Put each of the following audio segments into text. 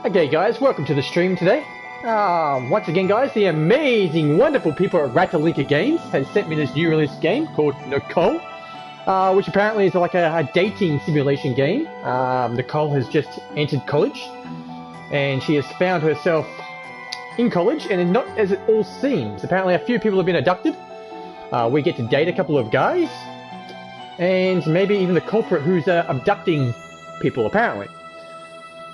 Okay guys, welcome to the stream today. Once again guys, the amazing, wonderful people at Ratalaika Games has sent me this new release game called Nicole, which apparently is like a dating simulation game. Nicole has just entered college, and she has found herself in college, and it's not as it all seems. Apparently a few people have been abducted. We get to date a couple of guys, and maybe even the culprit who's abducting people apparently.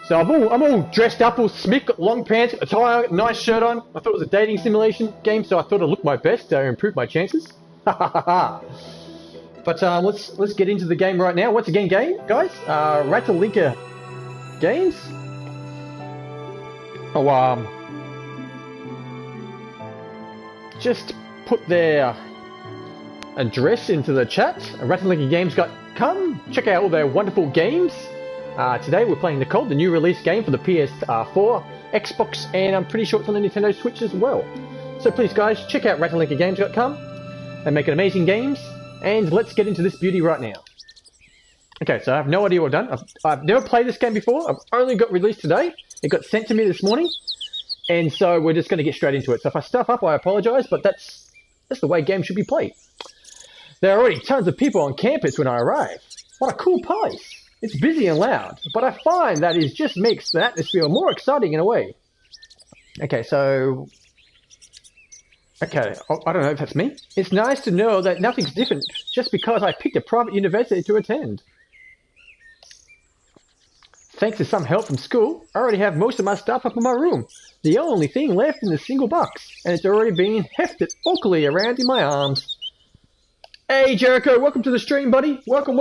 So I'm all dressed up, all smick, got long pants, a tie, nice shirt on. I thought it was a dating simulation game, so I thought I'd look my best to improve my chances. But let's get into the game right now. Once again, guys, Ratalaika Games. Just put their address into the chat. Ratalaika Games come check out all their wonderful games. Today we're playing Nicole, the new release game for the PS4, Xbox, and I'm pretty sure it's on the Nintendo Switch as well. So please guys, check out ratalaikagames.com. They make amazing games, and let's get into this beauty right now. Okay, so I have no idea what I've done. I've never played this game before. I've only got released today. It got sent to me this morning, and so we're just going to get straight into it. So if I stuff up, I apologize, but that's the way games should be played. There are already tons of people on campus when I arrive. What a cool place. It's busy and loud, but I find that it just makes the atmosphere more exciting in a way. Okay, so... Okay, I don't know if that's me. It's nice to know that nothing's different just because I picked a private university to attend. Thanks to some help from school, I already have most of my stuff up in my room. The only thing left in a single box, and it's already being hefted awkwardly around in my arms. Hey Jericho, welcome to the stream, buddy. Welcome.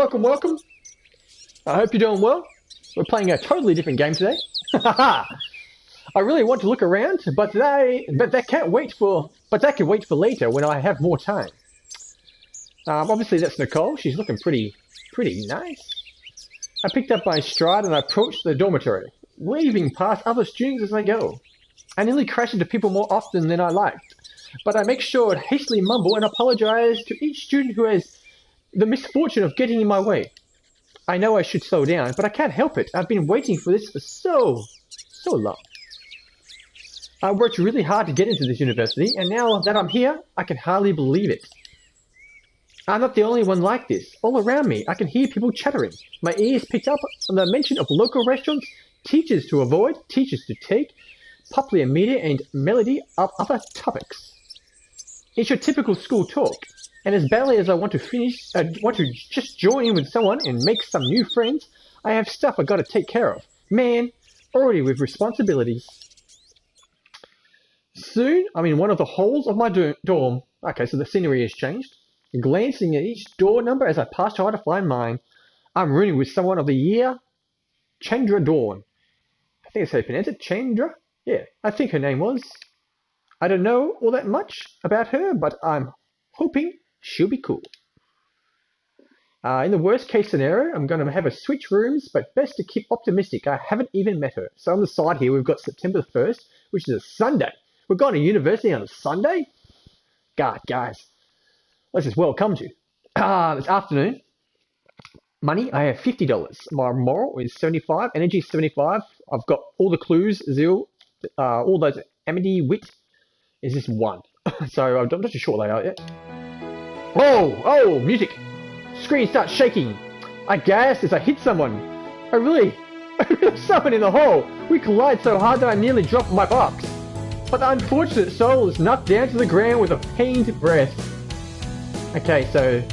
I hope you're doing well. We're playing a totally different game today. I really want to look around, but that can wait for later when I have more time. Obviously that's Nicole. She's looking pretty nice. I picked up my stride and I approached the dormitory, waving past other students as I go. I nearly crash into people more often than I liked, but I make sure to hastily mumble and apologize to each student who has the misfortune of getting in my way. I know I should slow down, but I can't help it. I've been waiting for this for so long. I worked really hard to get into this university, and now that I'm here, I can hardly believe it. I'm not the only one like this. All around me, I can hear people chattering. My ears picked up on the mention of local restaurants, teachers to avoid, teachers to take, popular media and melody of other topics. It's your typical school talk. And as badly as I want to just join in with someone and make some new friends, I have stuff I gotta take care of. Man, already with responsibilities. Soon, I'm in one of the halls of my dorm. Okay, so the scenery has changed. Glancing at each door number as I pass trying to find mine. I'm rooting with someone of the year, Chandra Dawn. I think that's how you pronounce it, Chandra? Yeah, I think her name was. I don't know all that much about her, but I'm hoping she'll be cool. In the worst case scenario, I'm going to have her switch rooms, but best to keep optimistic. I haven't even met her. So on the side here, we've got September 1st, which is a Sunday. We're going to university on a Sunday? God, guys. This is welcome to. This afternoon. Money, I have $50. My moral is 75. Energy, 75. I've got all the clues, zeal, all those amity, wit. Is this 1? So I'm not too sure what they are yet. Oh, music! Screen starts shaking. I gasped as I hit someone. I really someone in the hall. We collide so hard that I nearly dropped my box. But the unfortunate soul is knocked down to the ground with a pained breath. Okay, so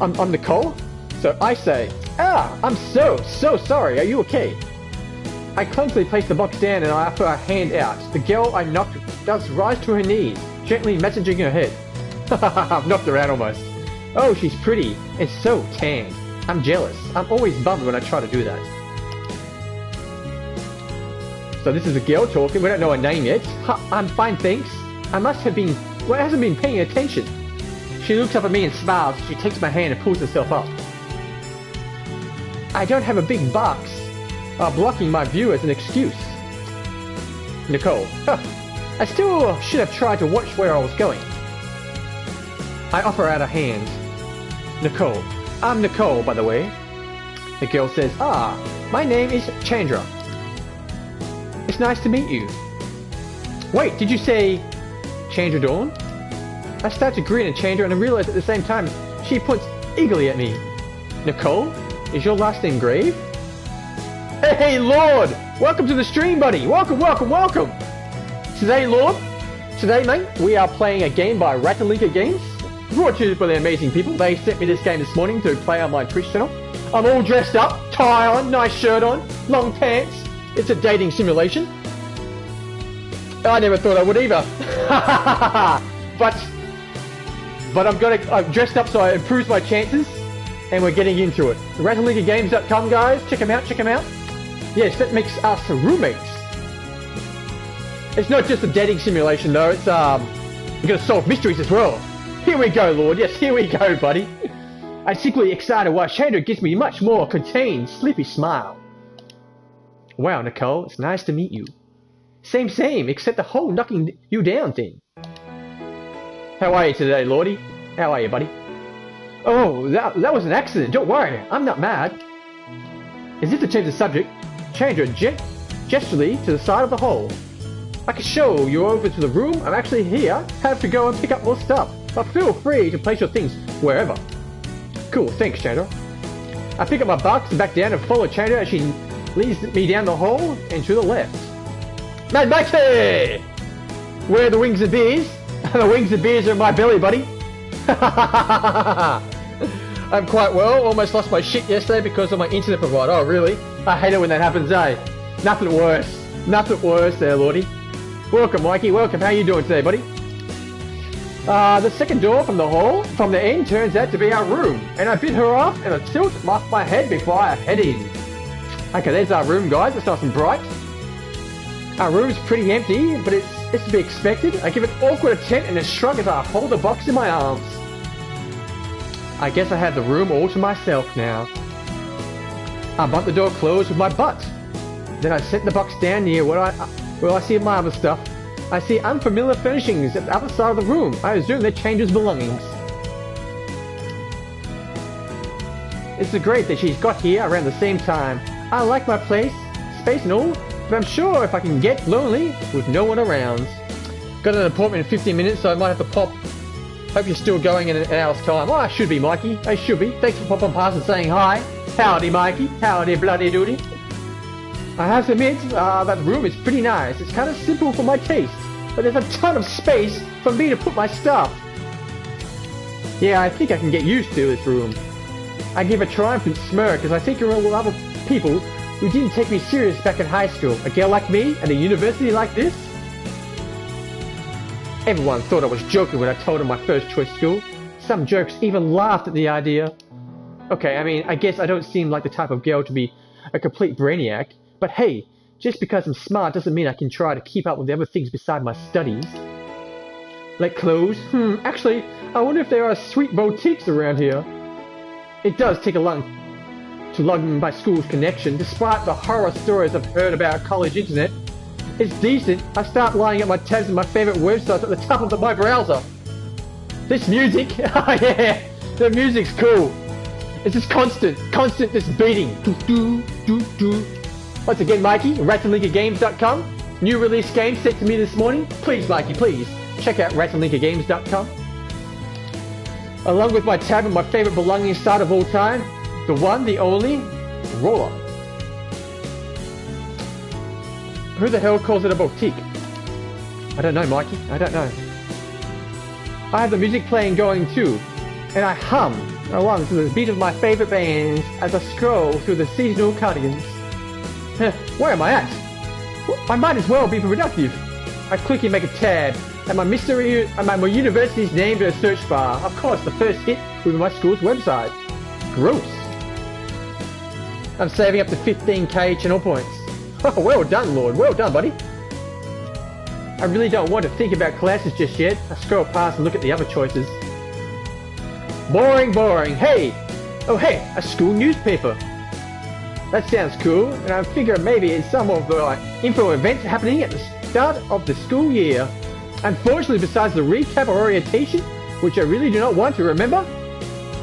I'm Nicole. So I say, I'm so sorry. Are you okay? I clumsily place the box down and I offer a hand out. The girl I knocked does rise to her knees, gently massaging her head. I've knocked her out almost. Oh, she's pretty and so tanned. I'm jealous. I'm always bummed when I try to do that. So this is a girl talking. We don't know her name yet. I'm fine, thanks. I must have been... Well, hasn't been paying attention. She looks up at me and smiles. She takes my hand and pulls herself up. I don't have a big box, blocking my view as an excuse. Nicole. I still should have tried to watch where I was going. I offer out a hand. Nicole. I'm Nicole, by the way. The girl says, my name is Chandra. It's nice to meet you. Wait, did you say Chandra Dawn? I start to grin at Chandra and I realize at the same time she points eagerly at me. Nicole? Is your last name Grave? Hey, Lord! Welcome to the stream, buddy! Welcome, welcome, welcome! Today, Lord, mate, we are playing a game by Ratalaika Games. Brought to you by the amazing people. They sent me this game this morning to play on my Twitch channel. I'm all dressed up, tie on, nice shirt on, long pants. It's a dating simulation. I never thought I would either. but I'm dressed up so it improves my chances. And we're getting into it. Ratalaikagames.com, guys. Check them out, check them out. Yes, that makes us roommates. It's not just a dating simulation though, it's we're gonna solve mysteries as well. Here we go, Lord. Yes, here we go, buddy. I'm secretly excited while Chandra gives me much more contained, sleepy smile. Wow, Nicole, it's nice to meet you. Same, except the whole knocking you down thing. How are you today, Lordy? How are you, buddy? Oh, that was an accident. Don't worry, I'm not mad. As if to change the subject, Chandra gesturally to the side of the hole. I can show you over to the room. I'm actually here. Have to go and pick up more stuff. But feel free to place your things wherever. Cool, thanks, Chandra. I pick up my box and back down and follow Chandra as she leads me down the hall and to the left. Mad Mikey! Where are the wings and beers? The wings and beers are in my belly, buddy. I'm quite well. Almost lost my shit yesterday because of my internet provider. Oh, really? I hate it when that happens, eh? Nothing worse. Nothing worse there, Lordy. Welcome, Mikey. Welcome. How you doing today, buddy? The second door from the end turns out to be our room. And I bit her off and I tilt off my head before I head in. Okay, there's our room, guys. It's nice and bright. Our room's pretty empty, but it's to be expected. I give an awkward attempt and a shrug as I hold the box in my arms. I guess I have the room all to myself now. I bump the door closed with my butt. Then I set the box down near where I see my other stuff. I see unfamiliar furnishings at the other side of the room. I assume they're Chandra's belongings. It's great that she's got here around the same time. I like my place, space and all, but I'm sure if I can get lonely with no one around. Got an appointment in 15 minutes, so I might have to pop. Hope you're still going in an hour's time. Oh, I should be, Mikey. I should be. Thanks for popping past and saying hi. Howdy, Mikey. Howdy, bloody doody. I have to admit, that room is pretty nice. It's kind of simple for my taste, but there's a ton of space for me to put my stuff. Yeah, I think I can get used to this room. I give a triumphant smirk as I think around with other people who didn't take me serious back in high school. A girl like me at a university like this? Everyone thought I was joking when I told them my first choice school. Some jerks even laughed at the idea. Okay, I mean, I guess I don't seem like the type of girl to be a complete brainiac. But hey, just because I'm smart doesn't mean I can try to keep up with the other things beside my studies. Like clothes? Actually, I wonder if there are sweet boutiques around here. It does take a long to log in my school's connection, despite the horror stories I've heard about college internet. It's decent. I start lining up my tabs and my favorite websites at the top of my browser. This music, oh yeah, the music's cool. It's just constant, this beating. Do do do do. Once again, Mikey, Ratalaikagames.com. New release game sent to me this morning. Please, Mikey, please check out Ratalaikagames.com. Along with my tab and my favorite belonging site of all time, the one, the only, Roller. Who the hell calls it a boutique? I don't know, Mikey. I don't know. I have the music playing going too, and I hum along to the beat of my favorite bands as I scroll through the seasonal cardigans. Where am I at? I might as well be productive. I quickly make a tab, and my university's name to a search bar. Of course, the first hit will be my school's website. Gross. I'm saving up to 15k channel points. Oh, well done, Lord. Well done, buddy. I really don't want to think about classes just yet. I scroll past and look at the other choices. Boring, boring. Hey! Oh, hey, a school newspaper. That sounds cool, and I figure maybe it's some of the info events happening at the start of the school year. Unfortunately, besides the recap or orientation, which I really do not want to remember,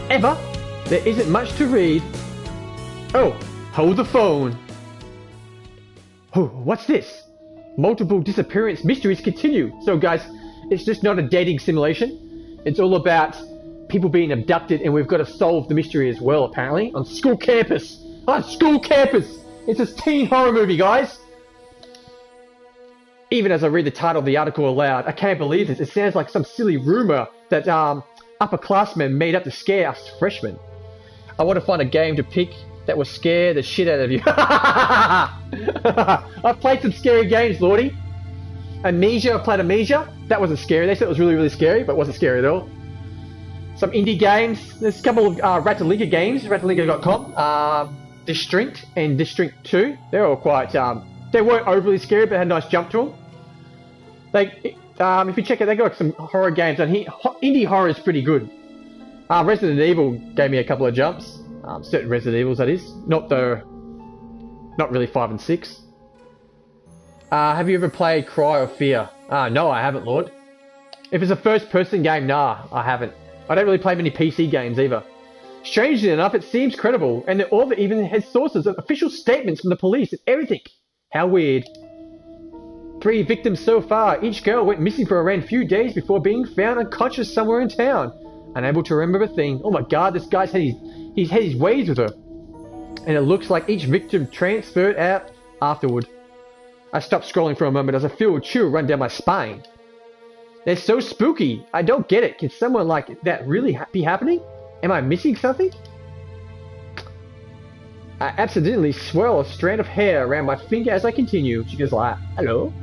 ever, there isn't much to read. Oh, hold the phone. Oh, what's this? Multiple disappearance mysteries continue. So guys, it's just not a dating simulation. It's all about people being abducted, and we've got to solve the mystery as well, apparently, on school campus. On school campus! It's a teen horror movie, guys! Even as I read the title of the article aloud, I can't believe this. It sounds like some silly rumor that upperclassmen made up to scare us freshmen. I want to find a game to pick that will scare the shit out of you. I've played some scary games, Lordy. Amnesia, I've played Amnesia. That wasn't scary. They said it was really, really scary, but it wasn't scary at all. Some indie games. There's a couple of Ratalaika games, Ratalaika.com. District and District 2. They're all quite, they weren't overly scary, but had a nice jump to them. If you check it, they got some horror games on here. Indie horror is pretty good. Resident Evil gave me a couple of jumps. Certain Resident Evils, that is. Not really 5 and 6. Have you ever played Cry of Fear? No, I haven't, Lord. If it's a first-person game, nah, I haven't. I don't really play many PC games either. Strangely enough, it seems credible, and the author even has sources of official statements from the police and everything. How weird. 3 victims so far. Each girl went missing for around a few days before being found unconscious somewhere in town. Unable to remember a thing. Oh my god, this guy's had his ways with her. And it looks like each victim transferred out afterward. I stopped scrolling for a moment as I feel a chill run down my spine. They're so spooky. I don't get it. Can someone like that really be happening? Am I missing something? I accidentally swirl a strand of hair around my finger as I continue. She goes like, hello?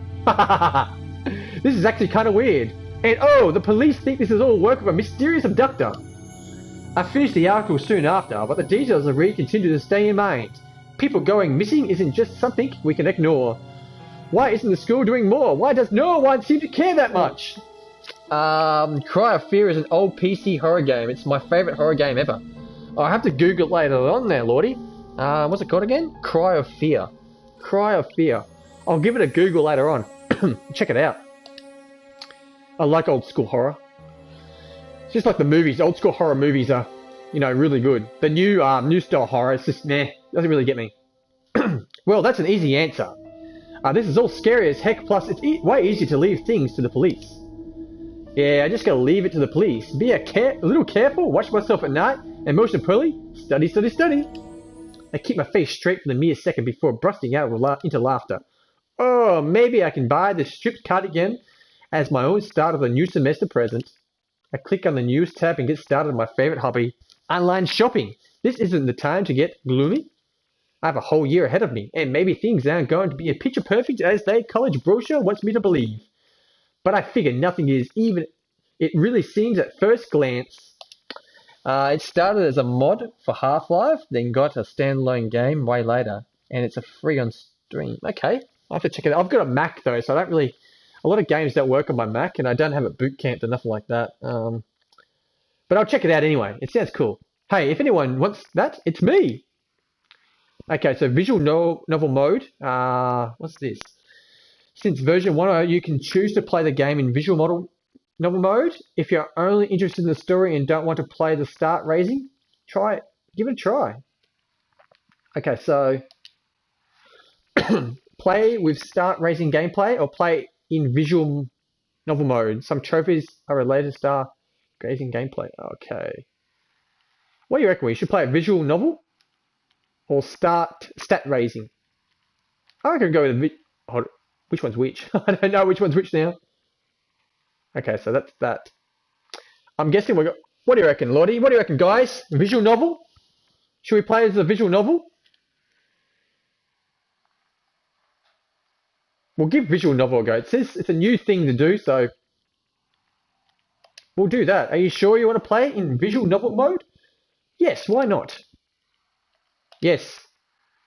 This is actually kind of weird. And oh, the police think this is all work of a mysterious abductor. I finished the article soon after, but the details I read continue to stay in mind. People going missing isn't just something we can ignore. Why isn't the school doing more? Why does no one seem to care that much? Cry of Fear is an old PC horror game. It's my favourite horror game ever. I'll have to Google it later on there, Lordy. What's it called again? Cry of Fear. Cry of Fear. I'll give it a Google later on. Check it out. I like old school horror. It's just like the movies. Old school horror movies are, really good. The new style horror, it's just, meh. Doesn't really get me. Well, that's an easy answer. This is all scary as heck, plus it's way easier to leave things to the police. Yeah, I just gotta leave it to the police. Be a little careful, watch myself at night, and most importantly, study, study, study. I keep my face straight for the mere second before bursting out into laughter. Oh, maybe I can buy this stripped cardigan as my own start of the new semester present. I click on the news tab and get started on my favorite hobby, online shopping. This isn't the time to get gloomy. I have a whole year ahead of me, and maybe things aren't going to be as picture perfect as the college brochure wants me to believe. But I figure nothing is, even it really seems at first glance. It started as a mod for Half-Life, then got a standalone game way later, and it's a free on stream. Okay, I'll have to check it out. I've got a Mac though, so I don't really, a lot of games don't work on my Mac, and I don't have it boot camped or nothing like that. But I'll check it out anyway. It sounds cool. Hey, if anyone wants that, it's me. Okay, so visual novel mode. What's this? Since version 1.0, you can choose to play the game in visual novel mode. If you're only interested in the story and don't want to play the start raising, try it. Give it a try. Okay, so play with start raising gameplay or play in visual novel mode. Some trophies are related to start raising gameplay. Okay. What do you reckon? We should play a visual novel or stat raising? I reckon go with which one's which? I don't know which one's which now. Okay, so that's that. I'm guessing we got. What do you reckon, Lordy? What do you reckon, guys? Visual novel? Should we play as a visual novel? We'll give visual novel a go. It says it's a new thing to do, so we'll do that. Are you sure you want to play in visual novel mode? Yes, why not? Yes.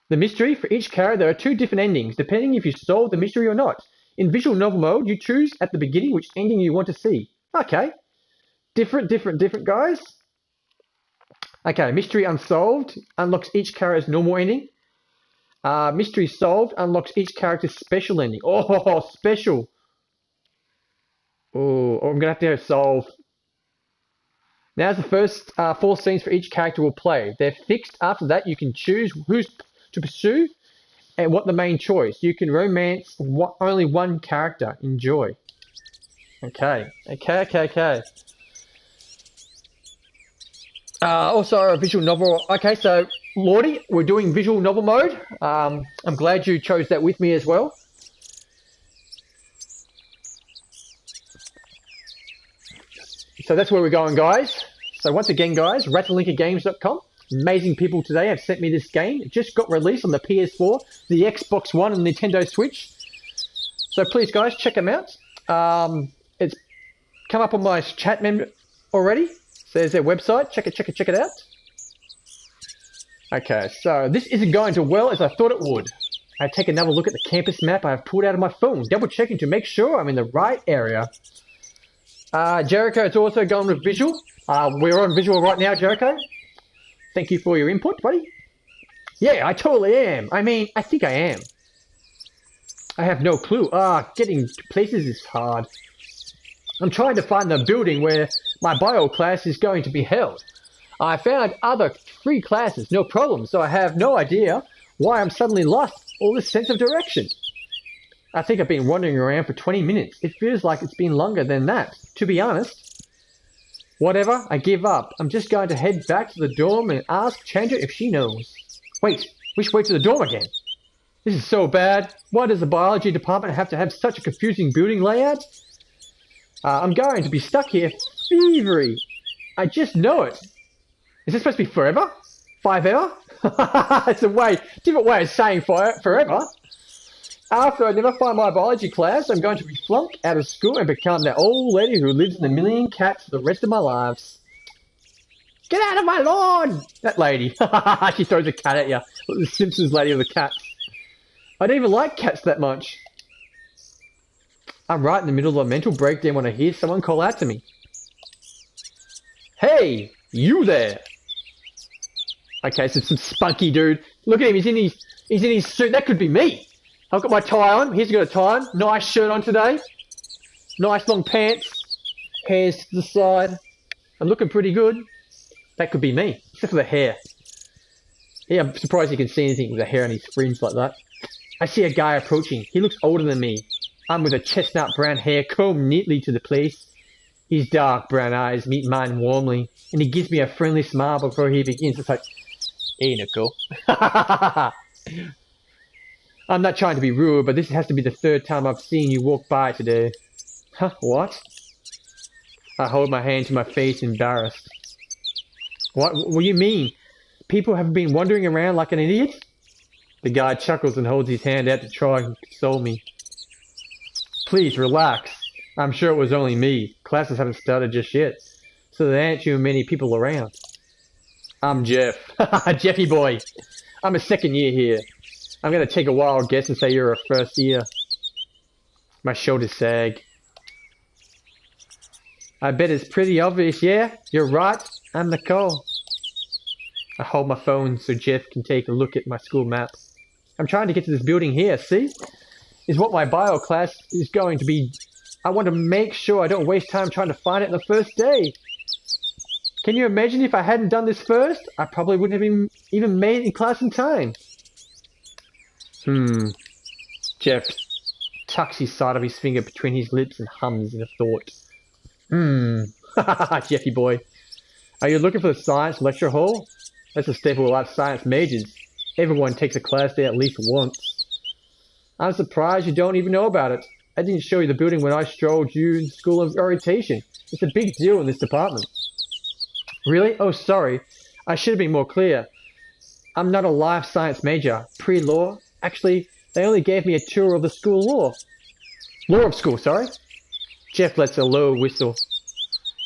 The mystery, for each character, there are 2 different endings, depending if you solve the mystery or not. In visual novel mode, you choose at the beginning which ending you want to see. Okay. Different, guys. Okay, mystery unsolved unlocks each character's normal ending. Mystery solved unlocks each character's special ending. Oh, special. Oh, I'm going to have to solve. Now's the first 4 scenes for each character will play. They're fixed. After that, you can choose who's to pursue and what the main choice. You can romance only one character. Enjoy. Okay. Also a visual novel. Okay, so Lordy, we're doing visual novel mode. I'm glad you chose that with me as well. So that's where we're going, guys. So once again, guys, RatalaikaGames.com. Amazing people today have sent me this game. It just got released on the PS4, the Xbox One, and Nintendo Switch. So please, guys, check them out. It's come up on my chat member already. So there's their website. Check it out. Okay, so this isn't going as well as I thought it would. I take another look at the campus map I have pulled out of my phone, double checking to make sure I'm in the right area. Jericho is also going with visual. We're on visual right now, Jericho. Thank you for your input, buddy. Yeah, I totally am. I mean, I think I am. I have no clue. Getting to places is hard. I'm trying to find the building where my bio class is going to be held. I found other free classes, no problem, so I have no idea why I'm suddenly lost all this sense of direction. I think I've been wandering around for 20 minutes. It feels like it's been longer than that, to be honest. Whatever, I give up. I'm just going to head back to the dorm and ask Chandra if she knows. Wait, which way to the dorm again? This is so bad. Why does the biology department have to have such a confusing building layout? I'm going to be stuck here fevery. I just know it. Is this supposed to be forever? Five-ever? It's a different way of saying forever. After I never find my biology class, I'm going to be flunked out of school and become that old lady who lives in a million cats for the rest of my lives. Get out of my lawn! That lady. She throws a cat at you. The Simpsons lady with the cats. I don't even like cats that much. I'm right in the middle of a mental breakdown when I hear someone call out to me. Hey, you there! Okay, so some spunky dude. Look at him, he's in his suit. That could be me. I've got my tie on. He's got a tie on. Nice shirt on today. Nice long pants. Hairs to the side. I'm looking pretty good. That could be me, except for the hair. Yeah, I'm surprised you can see anything with the hair on his fringe like that. I see a guy approaching. He looks older than me. I'm with a chestnut brown hair combed neatly to the place. His dark brown eyes meet mine warmly, and he gives me a friendly smile before he begins. It's like, hey, Nicole. I'm not trying to be rude, but this has to be the third time I've seen you walk by today. Huh, what? I hold my hand to my face, embarrassed. What do you mean? People have been wandering around like an idiot? The guy chuckles and holds his hand out to try and console me. Please, relax. I'm sure it was only me. Classes haven't started just yet, so there aren't too many people around. I'm Jeff. Jeffy boy. I'm a second year here. I'm going to take a wild guess and say you're a first year. My shoulders sag. I bet it's pretty obvious, yeah? You're right. I'm Nicole. I hold my phone so Jeff can take a look at my school map. I'm trying to get to this building here, see? Is what my bio class is going to be. I want to make sure I don't waste time trying to find it on the first day. Can you imagine if I hadn't done this first? I probably wouldn't have even made it in class in time. Jeff tucks his side of his finger between his lips and hums in a thought. Jeffy boy. Are you looking for the science lecture hall? That's a staple of life science majors. Everyone takes a class there at least once. I'm surprised you don't even know about it. I didn't show you the building when I strolled you in school of orientation. It's a big deal in this department. Really? Oh, sorry. I should have been more clear. I'm not a life science major. Pre-law. Actually, they only gave me a tour of the school law. Law of school, sorry. Jeff lets a low whistle.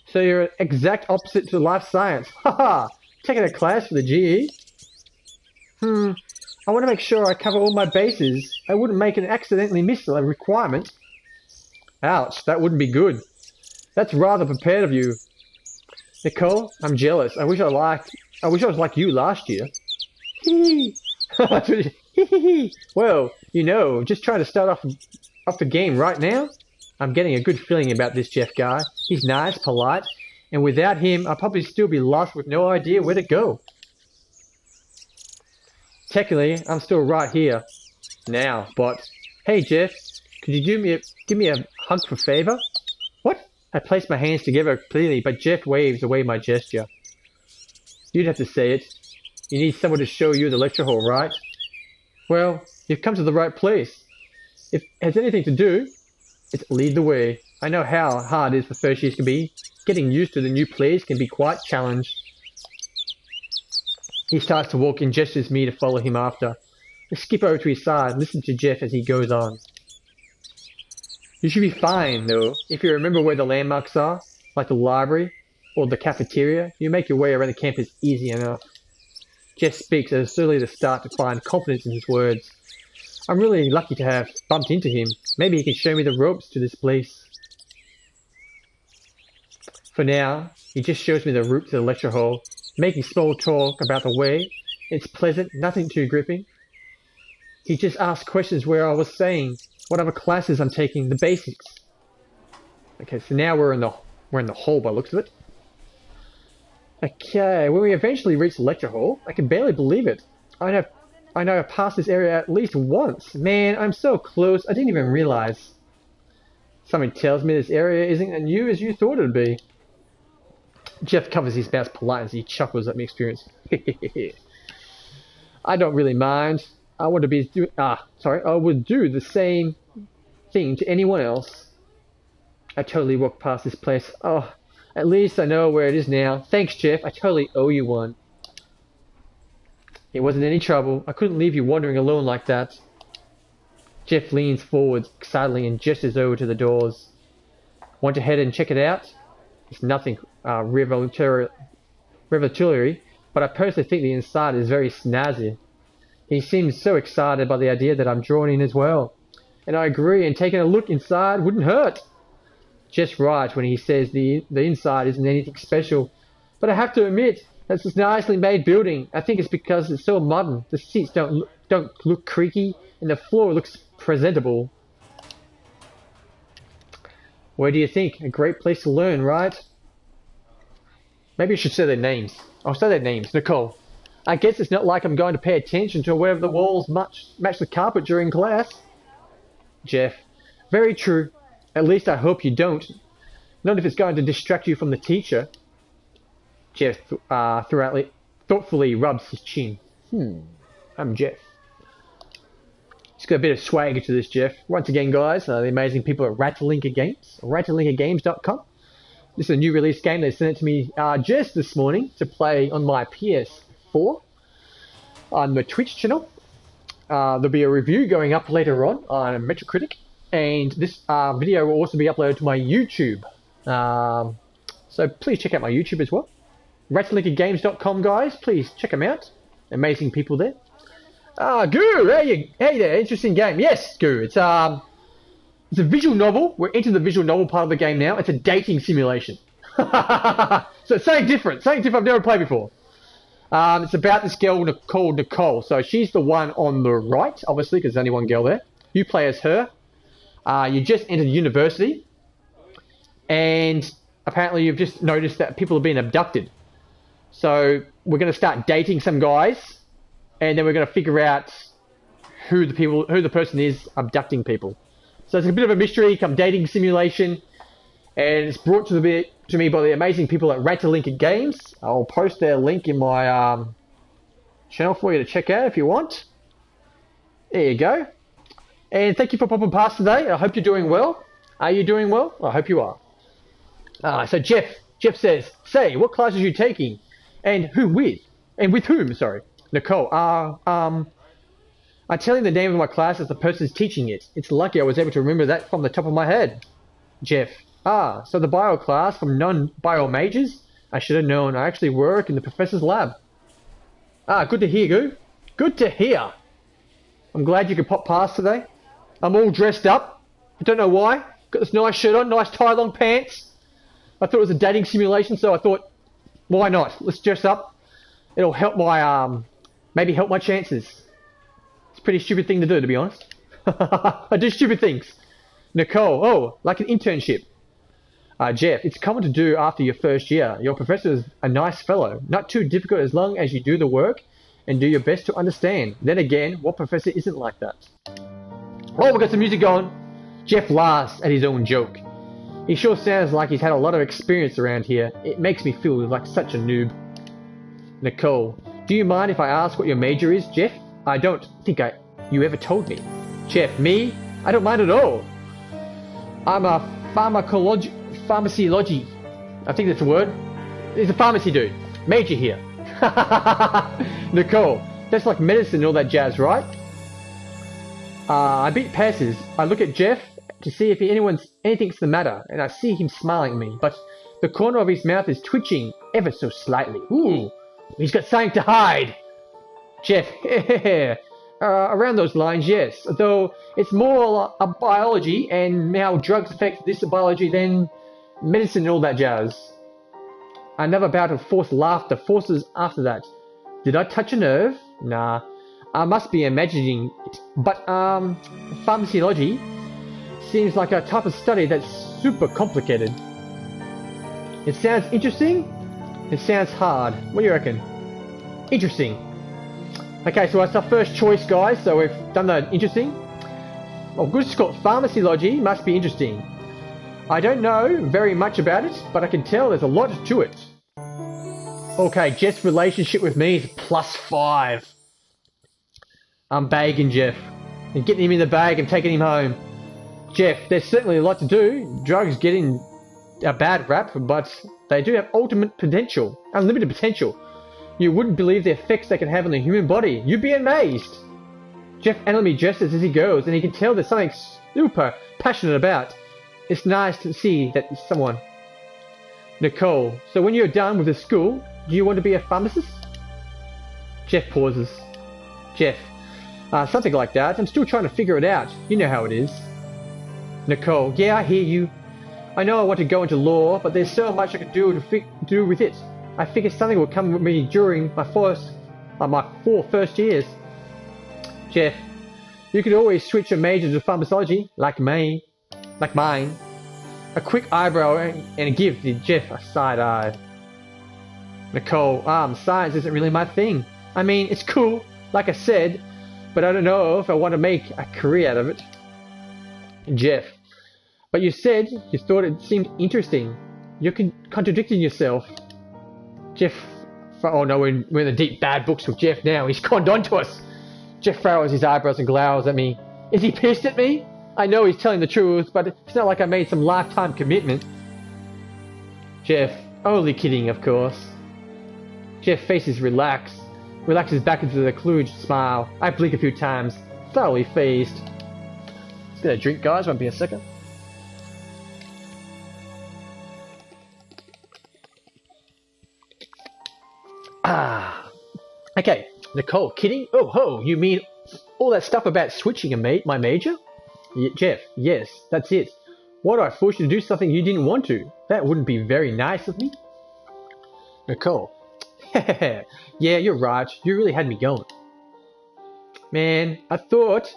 So you're an exact opposite to life science. Haha! Taking a class for the GE? I want to make sure I cover all my bases. I wouldn't make an accidentally miss a requirement. Ouch, that wouldn't be good. That's rather prepared of you. Nicole, I'm jealous. I wish I was like you last year. Hee hee. Well, you know, just trying to start off the game right now. I'm getting a good feeling about this Jeff guy. He's nice, polite, and without him, I'd probably still be lost with no idea where to go. Technically, I'm still right here. now, but... Hey, Jeff, could you give me a hug for favor? What? I placed my hands together clearly, but Jeff waves away my gesture. You'd have to say it. You need someone to show you the lecture hall, right? Well, you've come to the right place. If it has anything to do, it's lead the way. I know how hard it is for first years can be. Getting used to the new place can be quite challenged. He starts to walk and gestures me to follow him after. I skip over to his side and listen to Jeff as he goes on. You should be fine, though. If you remember where the landmarks are, like the library or the cafeteria, you make your way around the campus easy enough. Jeff speaks as slowly to start to find confidence in his words. I'm really lucky to have bumped into him. Maybe he can show me the ropes to this place. For now, he just shows me the route to the lecture hall, making small talk about the way. It's pleasant, nothing too gripping. He just asks questions where I was saying, what other classes I'm taking, the basics. Okay, so now we're in the hall by the looks of it. Okay, when we eventually reach the lecture hall, I can barely believe it. I know I've passed this area at least once. Man, I'm so close, I didn't even realize. Something tells me this area isn't as new as you thought it would be. Jeff covers his mouth politely as he chuckles at my experience. I don't really mind. I would do the same thing to anyone else. I totally walked past this place. Oh, at least I know where it is now. Thanks, Jeff. I totally owe you one. It wasn't any trouble. I couldn't leave you wandering alone like that. Jeff leans forward excitedly and gestures over to the doors. Want to head and check it out? It's nothing revelatory, but I personally think the inside is very snazzy. He seems so excited by the idea that I'm drawn in as well. And I agree, and taking a look inside wouldn't hurt. Just right when he says the inside isn't anything special. But I have to admit, that's this nicely made building. I think it's because it's so modern. The seats don't look creaky, and the floor looks presentable. What do you think? A great place to learn, right? Maybe I should say their names. I'll say their names. Nicole. I guess it's not like I'm going to pay attention to whether the walls match the carpet during class. Jeff. Very true. At least I hope you don't. Not if it's going to distract you from the teacher. Jeff thoughtfully rubs his chin. I'm Jeff. It's got a bit of swagger to this, Jeff. Once again, guys, the amazing people at Ratalaika Games, ratalaikagames.com. This is a new release game. They sent it to me just this morning to play on my PS4 on the Twitch channel. There'll be a review going up later on Metacritic, and this video will also be uploaded to my YouTube. So please check out my YouTube as well. Ratalaikagames.com, guys. Please check them out. Amazing people there. Goo, hey there, interesting game. Yes, Goo, it's a visual novel. We're into the visual novel part of the game now. It's a dating simulation. So it's something different I've never played before. It's about this girl called Nicole. So she's the one on the right, obviously, because there's only one girl there. You play as her. You just entered university, and apparently you've just noticed that people are being abducted. So we're going to start dating some guys, and then we're going to figure out who the person is abducting people. So it's a bit of a mystery, come dating simulation, and it's brought to me by the amazing people at Ratalaika Games. I'll post their link in my channel for you to check out if you want. There you go. And thank you for popping past today. I hope you're doing well. Are you doing well? I hope you are. So Jeff says, say, what classes are you taking? And who with? And with whom, sorry. Nicole, I tell you the name of my class as the person's teaching it. It's lucky I was able to remember that from the top of my head. Jeff, so the bio class from non-bio majors? I should have known. I actually work in the professor's lab. Good to hear, Goo. Good to hear. I'm glad you could pop past today. I'm all dressed up. I don't know why. Got this nice shirt on, nice tie, long pants. I thought it was a dating simulation, so I thought, why not? Let's dress up. It'll help my, maybe help my chances. It's a pretty stupid thing to do, to be honest. I do stupid things. Nicole, like an internship. Jeff, it's common to do after your first year. Your professor is a nice fellow. Not too difficult as long as you do the work and do your best to understand. Then again, what professor isn't like that? Oh, we got some music going. Jeff laughs at his own joke. He sure sounds like he's had a lot of experience around here. It makes me feel like such a noob. Nicole, do you mind if I ask what your major is, Jeff? I don't think you ever told me. Jeff, me? I don't mind at all. I'm a pharmacology. I think that's the word. He's a pharmacy dude. Major here. Nicole, that's like medicine and all that jazz, right? I beat passes. I look at Jeff to see if anything's the matter, and I see him smiling at me, but the corner of his mouth is twitching ever so slightly. Ooh, he's got something to hide. Jeff, around those lines, yes. Though it's more a biology and how drugs affect this biology than medicine and all that jazz. Another bout of forced laughter forces after that. Did I touch a nerve? Nah. I must be imagining it. But, pharmacology seems like a type of study that's super complicated. It sounds interesting? It sounds hard. What do you reckon? Interesting. Okay, so that's our first choice, guys. So we've done the interesting. Well, good Scott, pharmacology must be interesting. I don't know very much about it, but I can tell there's a lot to it. Okay, Jeff's relationship with me is +5. I'm bagging Jeff and getting him in the bag and taking him home. Jeff, there's certainly a lot to do. Drugs getting a bad rap, but they do have ultimate potential, unlimited potential. You wouldn't believe the effects they can have on the human body. You'd be amazed. Jeff enemy gestures as he goes, and he can tell there's something super passionate about. It's nice to see that someone. Nicole, so when you're done with the school, do you want to be a pharmacist? Jeff pauses. Jeff, something like that. I'm still trying to figure it out. You know how it is. Nicole, yeah, I hear you. I know I want to go into law, but there's so much I can do with it. I figure something will come with me during my four first years. Jeff, you could always switch a major to pharmacology, like mine. A quick eyebrow and give Jeff a side eye. Nicole, science isn't really my thing. I mean, it's cool, like I said, but I don't know if I want to make a career out of it. Jeff, but you said you thought it seemed interesting. You're contradicting yourself. Jeff, oh no, we're in the deep bad books with Jeff now. He's conned on to us. Jeff furrows his eyebrows and glowers at me. Is he pissed at me? I know he's telling the truth, but it's not like I made some lifetime commitment. Jeff, only kidding, of course. Jeff faces relaxes back into the kludge smile. I blink a few times, thoroughly phased. Let's get a drink, guys. Won't be a second. Okay, Nicole, kidding? Oh ho, you mean all that stuff about switching my major? Jeff, yes, that's it. Why do I force you to do something you didn't want to? That wouldn't be very nice of me. Nicole, yeah, you're right. You really had me going. Man, I thought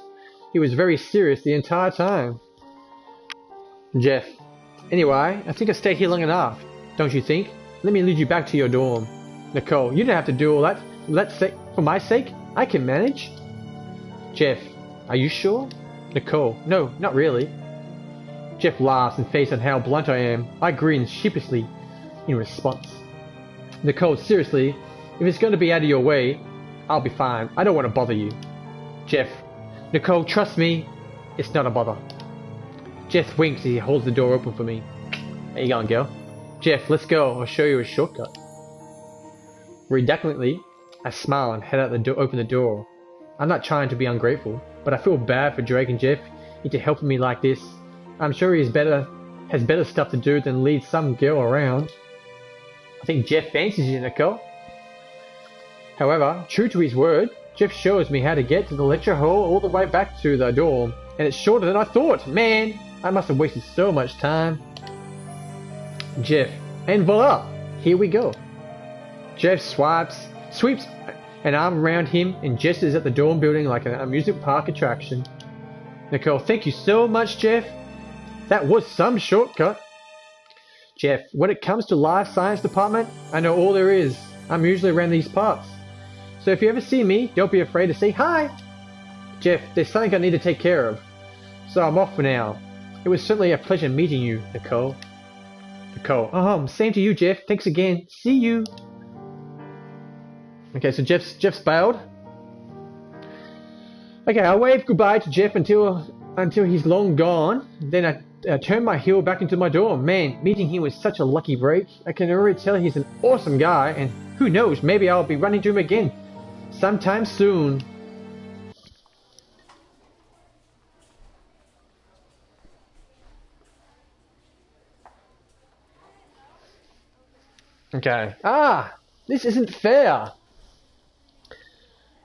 he was very serious the entire time. Jeff, anyway, I think I stayed here long enough, don't you think? Let me lead you back to your dorm. Nicole, you don't have to do all that. For my sake, I can manage. Jeff, are you sure? Nicole, no, not really. Jeff laughs and faced on how blunt I am. I grin sheepishly in response. Nicole, seriously, if it's going to be out of your way, I'll be fine. I don't want to bother you. Jeff, Nicole, trust me, it's not a bother. Jeff winks as he holds the door open for me. There you going, girl. Jeff, let's go. I'll show you a shortcut. Reluctantly, I smile and head out the door. Open the door. I'm not trying to be ungrateful, but I feel bad for Drake and Jeff into helping me like this. I'm sure he has better stuff to do than lead some girl around. I think Jeff fancies you, Nicole. However, true to his word, Jeff shows me how to get to the lecture hall all the way back to the dorm, and it's shorter than I thought. Man, I must have wasted so much time. Jeff, and voila, here we go. Jeff sweeps an arm around him and gestures at the dorm building like an amusement park attraction. Nicole, thank you so much, Jeff. That was some shortcut. Jeff, when it comes to life science department, I know all there is. I'm usually around these parts. so if you ever see me, don't be afraid to say hi. Jeff, there's something I need to take care of, so I'm off for now. It was certainly a pleasure meeting you, Nicole. Same to you, Jeff. Thanks again. See you. Okay, so Jeff's bailed. Okay, I wave goodbye to Jeff until he's long gone. Then I turn my heel back into my dorm. Man, meeting him was such a lucky break. I can already tell he's an awesome guy, and who knows, maybe I'll be running to him again sometime soon. Okay. This isn't fair.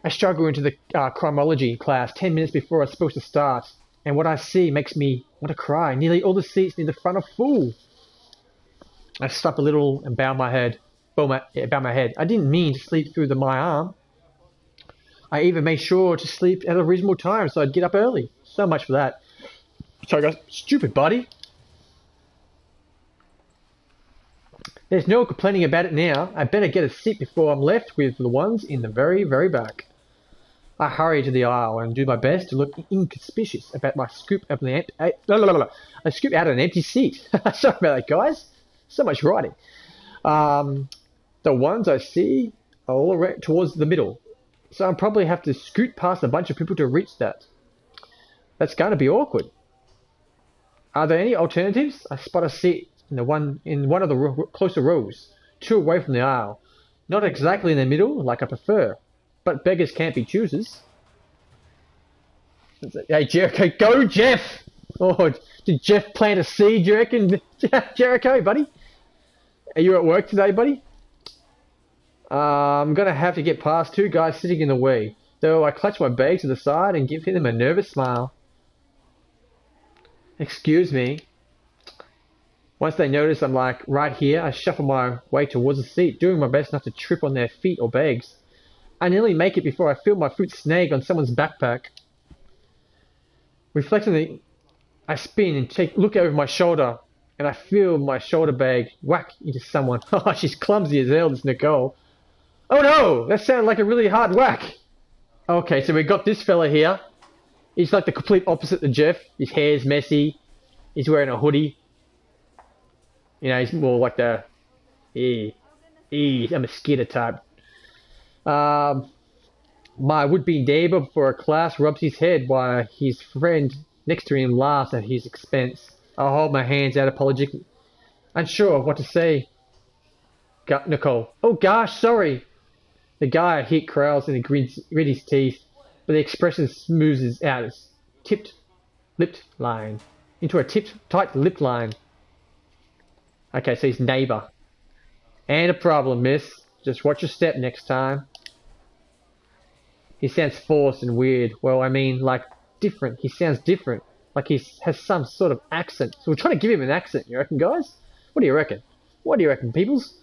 I struggle into the criminology class 10 minutes before I'm supposed to start, and what I see makes me want to cry. Nearly all the seats near the front are full. I stop a little and bow my head. I didn't mean to sleep through my arm. I even made sure to sleep at a reasonable time so I'd get up early. So much for that. Sorry guys, stupid buddy. There's no complaining about it now. I better get a seat before I'm left with the ones in the very, very back. I hurry to the aisle and do my best to look inconspicuous about my scoop out an empty seat. Sorry about that, guys. So much writing. The ones I see are all around towards the middle, so I'll probably have to scoot past a bunch of people to reach that. That's going to be awkward. Are there any alternatives? I spot a seat in one of the closer rows, 2 away from the aisle. Not exactly in the middle, like I prefer, but beggars can't be choosers. Hey, Jericho, go, Jeff! Oh, did Jeff plant a seed, you reckon? Jericho, buddy? Are you at work today, buddy? I'm gonna have to get past 2 guys sitting in the way, though I clutch my bag to the side and give him a nervous smile. Excuse me. Once they notice I'm like right here, I shuffle my way towards the seat, doing my best not to trip on their feet or bags. I nearly make it before I feel my foot snag on someone's backpack. Reflexively, I spin and look over my shoulder, and I feel my shoulder bag whack into someone. Oh, she's clumsy as hell, this Nicole. Oh no! That sounded like a really hard whack. Okay, so we got this fella here. He's like the complete opposite to Jeff. His hair's messy. He's wearing a hoodie. You know, he's more like the... I'm a mosquito type. My would-be neighbor for a class rubs his head while his friend next to him laughs at his expense. I hold my hands out apologetically, unsure of what to say. Nicole. Oh gosh, sorry. The guy I hit growls and grits his teeth, but the expression smoothes out his tight-lipped line. Okay, so his neighbor. And a problem, miss. Just watch your step next time. He sounds forced and weird. Well, I mean, like, different. He sounds different. Like he has some sort of accent. So we're trying to give him an accent, you reckon, guys? What do you reckon? What do you reckon, peoples?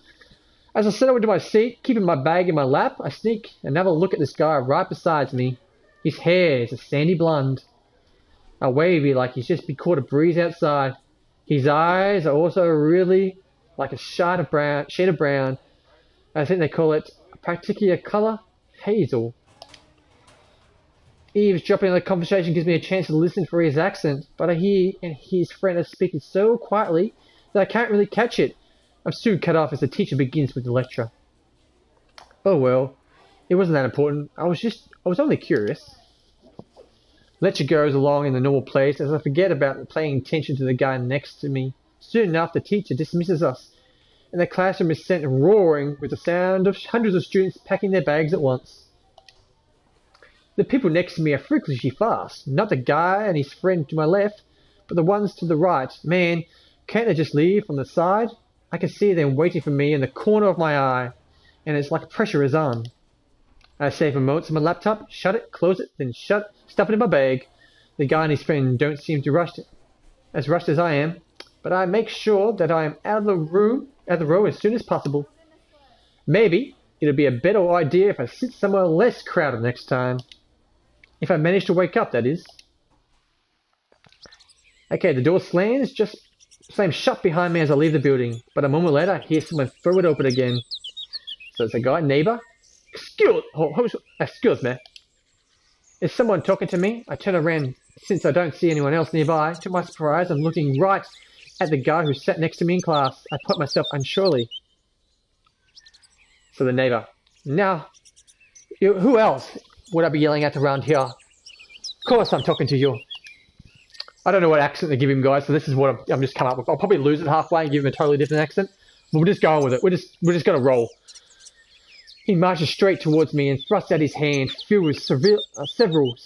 As I settle into my seat, keeping my bag in my lap, I sneak another look at this guy right beside me. His hair is a sandy blonde. A wavy like he's just been caught a breeze outside. His eyes are also really like a shade of brown. I think they call it a particular colour, hazel. Eavesdropping on the conversation gives me a chance to listen for his accent, but I hear and his friend are speaking so quietly that I can't really catch it. I'm soon cut off as the teacher begins with the lecture. Oh well, it wasn't that important. I was only curious. Lecture goes along in the normal place as I forget about paying attention to the guy next to me. Soon enough, the teacher dismisses us, and the classroom is sent roaring with the sound of hundreds of students packing their bags at once. The people next to me are freakishly fast. Not the guy and his friend to my left, but the ones to the right. Man, can't they just leave from the side? I can see them waiting for me in the corner of my eye, and it's like pressure is on. I save a moment on my laptop, shut it, close it, then stuff it in my bag. The guy and his friend don't seem to rushed as I am, but I make sure that I am out of the row as soon as possible. Maybe it'll be a better idea if I sit somewhere less crowded next time. If I manage to wake up, that is. Okay, the door slams shut behind me as I leave the building, but a moment later I hear someone throw it open again. So it's a guy, neighbor. Excuse me. Is someone talking to me? I turn around since I don't see anyone else nearby. To my surprise, I'm looking right at the guy who sat next to me in class. I put myself unsurely. So the neighbor. Now, who else would I be yelling at around here? Of course I'm talking to you. I don't know what accent to give him, guys, so this is what I'm just come up with. I'll probably lose it halfway and give him a totally different accent. But we're just going with it. We're just going to roll. He marches straight towards me and thrusts out his hand, filled with several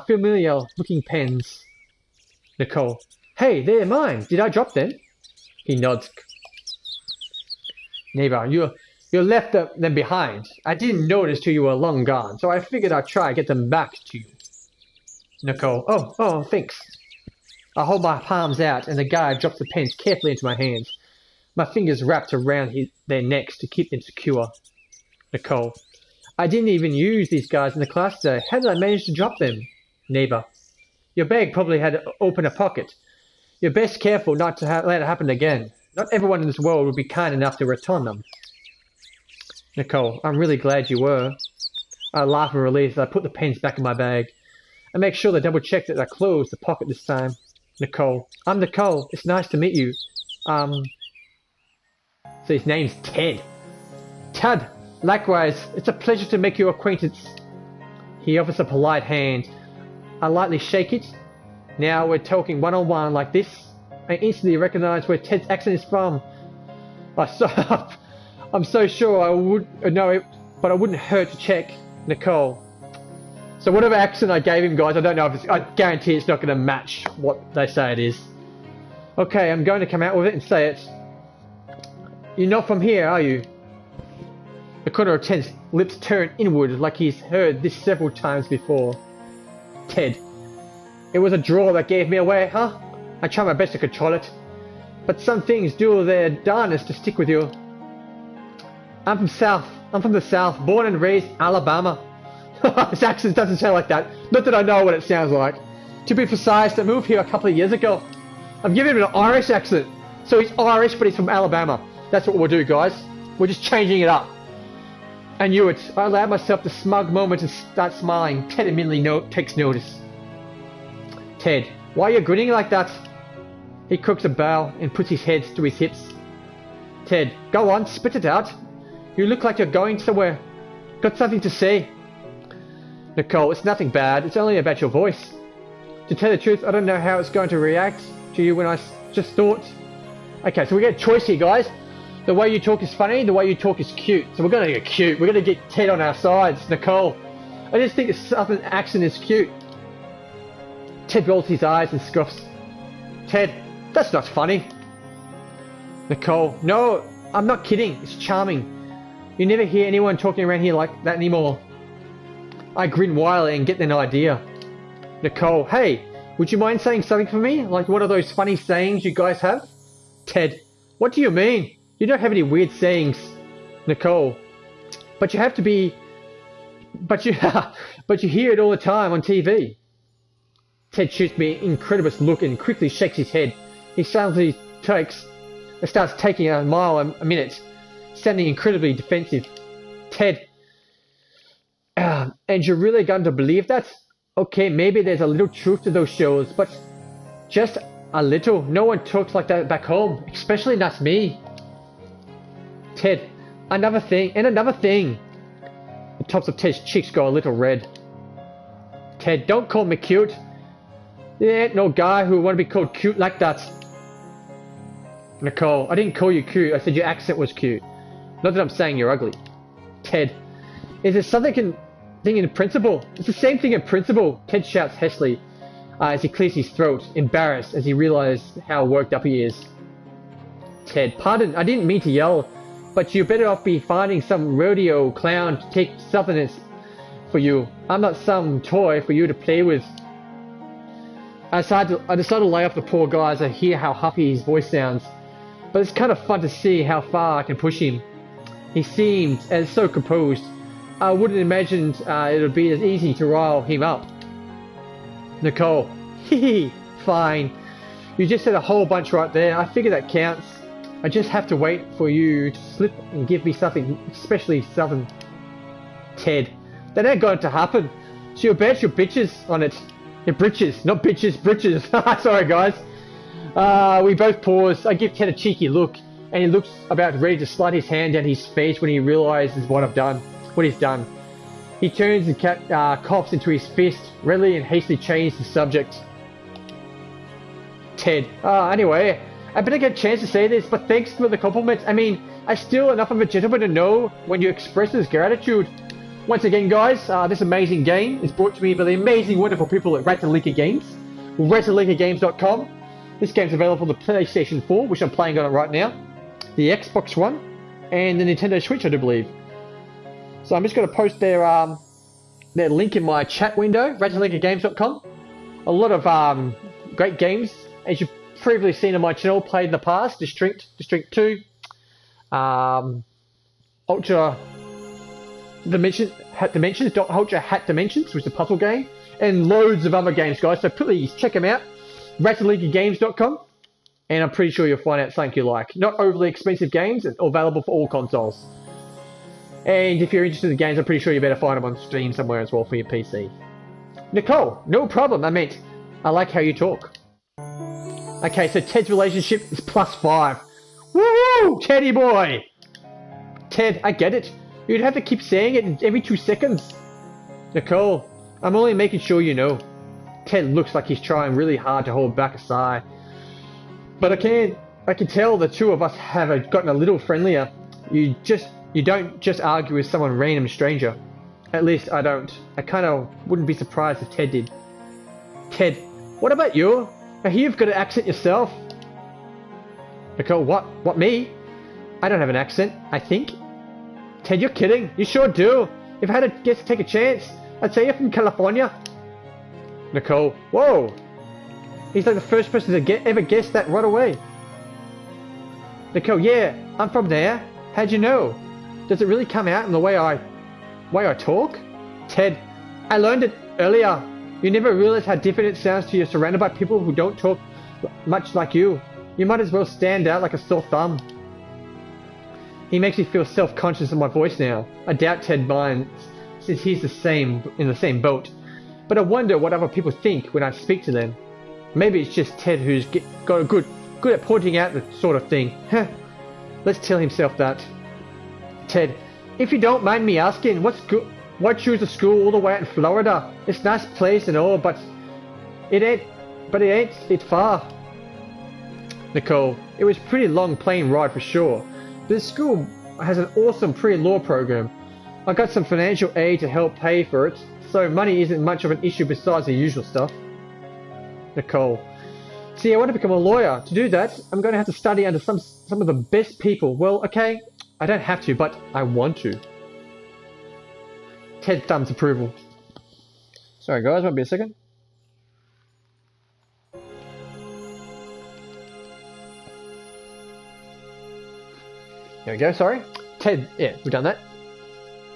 familiar-looking pens. Nicole. Hey, they're mine. Did I drop them? He nods. Neighbor, you left them behind. I didn't notice till you were long gone, so I figured I'd try to get them back to you. Nicole. Oh, thanks. I hold my palms out, and the guy drops the pens carefully into my hands. My fingers wrapped around their necks to keep them secure. Nicole. I didn't even use these guys in the class today. How did I manage to drop them? Neighbor. Your bag probably had to open a pocket. You're best careful not to let it happen again. Not everyone in this world would be kind enough to return them. Nicole. I'm really glad you were. I laugh in relief as I put the pens back in my bag. I make sure to double check that I closed the pocket this time. Nicole. I'm Nicole. It's nice to meet you. So his name's Ted. Ted. Likewise, it's a pleasure to make your acquaintance. He offers a polite hand. I lightly shake it. Now we're talking one-on-one like this. I instantly recognize where Ted's accent is from. I'm so sure I would know it, but I wouldn't hurt to check. Nicole. So whatever accent I gave him, guys, I don't know if I guarantee it's not going to match what they say it is. Okay, I'm going to come out with it and say it. You're not from here, are you? The corner of Ted's lips turn inward like he's heard this several times before. Ted. It was a draw that gave me away, huh? I try my best to control it. But some things do their darnest to stick with you. I'm from the South, born and raised Alabama. His accent doesn't sound like that. Not that I know what it sounds like. To be precise, I moved here a couple of years ago. I'm giving him an Irish accent. So he's Irish, but he's from Alabama. That's what we'll do, guys. We're just changing it up. I knew it. I allowed myself the smug moment to start smiling. Ted immediately takes notice. Ted, why are you grinning like that? He crooks a bow and puts his head to his hips. Ted, go on, spit it out. You look like you're going somewhere. Got something to say? Nicole, it's nothing bad. It's only about your voice. To tell the truth, I don't know how it's going to react to you when I just thought. Okay, so we get a choice here, guys. The way you talk is funny, the way you talk is cute. So we're going to get cute. We're going to get Ted on our sides. Nicole, I just think the southern accent is cute. Ted rolls his eyes and scoffs. Ted, that's not funny. Nicole, no, I'm not kidding. It's charming. You never hear anyone talking around here like that anymore. I grin wildly and get an idea. Nicole, hey, would you mind saying something for me? Like one of those funny sayings you guys have? Ted, what do you mean? You don't have any weird sayings. Nicole, but you have to be... But you hear it all the time on TV. Ted shoots me an incredulous look and quickly shakes his head. He suddenly starts taking a mile a minute, sounding incredibly defensive. Ted, and you're really going to believe that? Okay, maybe there's a little truth to those shows, but just a little. No one talks like that back home, especially not me. Ted, another thing, and another thing. The tops of Ted's cheeks go a little red. Ted, don't call me cute. There ain't no guy who would want to be called cute like that. Nicole, I didn't call you cute. I said your accent was cute. Not that I'm saying you're ugly. Ted, is there something in principle? It's the same thing in principle. Ted shouts hastily as he clears his throat, embarrassed as he realizes how worked up he is. Ted, pardon, I didn't mean to yell, but you better off be finding some rodeo clown to take something for you. I'm not some toy for you to play with. I decided to lay off the poor guy as I hear how huffy his voice sounds, but it's kind of fun to see how far I can push him. He seemed so composed. I wouldn't imagine it would be as easy to rile him up. Nicole, hee, fine. You just said a whole bunch right there. I figure that counts. I just have to wait for you to slip and give me something especially southern. Ted, that ain't going to happen. So you bet your bitches on it. Your britches, not bitches, britches. Sorry guys. We both pause. I give Ted a cheeky look, and he looks about ready to slide his hand down his face when he realizes what he's done. He turns and coughs into his fist, readily and hastily changes the subject. Ted, anyway, I better get a chance to say this, but thanks for the compliments. I mean, I'm still enough of a gentleman to know when you express this gratitude. Once again, guys, this amazing game is brought to me by the amazing, wonderful people at Ratalaika Games, RatalaikaGames.com. This game's available for the PlayStation 4, which I'm playing on it right now, the Xbox One, and the Nintendo Switch, I do believe. So I'm just going to post their link in my chat window, RatalaikaGames.com. A lot of great games, as you've previously seen on my channel, played in the past. District 2, Ultra Dimensions, Ultra Hat Dimensions, which is a puzzle game, and loads of other games, guys. So please check them out, RatalaikaGames.com, and I'm pretty sure you'll find out something you like. Not overly expensive games, and available for all consoles. And if you're interested in the games, I'm pretty sure you better find them on Steam somewhere as well for your PC. Nicole, no problem. I like how you talk. Okay, so Ted's relationship is +5. Woo! Teddy boy! Ted, I get it. You'd have to keep saying it every 2 seconds. Nicole, I'm only making sure you know. Ted looks like he's trying really hard to hold back a sigh. But I can tell the two of us have gotten a little friendlier. You don't just argue with someone random stranger. At least I don't. I kind of wouldn't be surprised if Ted did. Ted, what about you? I hear you've got an accent yourself. Nicole, what? What, me? I don't have an accent, I think. Ted, you're kidding. You sure do. If I had to take a chance, I'd say you're from California. Nicole, whoa. He's like the first person to ever guess that right away. Nicole, yeah, I'm from there. How'd you know? Does it really come out in the way I talk? Ted, I learned it earlier. You never realize how different it sounds to you surrounded by people who don't talk much like you. You might as well stand out like a sore thumb. He makes me feel self-conscious of my voice now. I doubt Ted minds, since he's in the same boat. But I wonder what other people think when I speak to them. Maybe it's just Ted who's got a good at pointing out the sort of thing. Let's tell himself that. Ted, if you don't mind me asking, why choose a school all the way out in Florida? It's a nice place and all, but it's far. Nicole, it was a pretty long plane ride for sure. This school has an awesome pre-law program. I got some financial aid to help pay for it, so money isn't much of an issue besides the usual stuff. Nicole, see, I want to become a lawyer. To do that, I'm going to have to study under some of the best people. Well, okay, I don't have to, but I want to. Ted thumbs approval. Sorry guys, won't be a second. There we go, sorry. Ted, yeah, we've done that.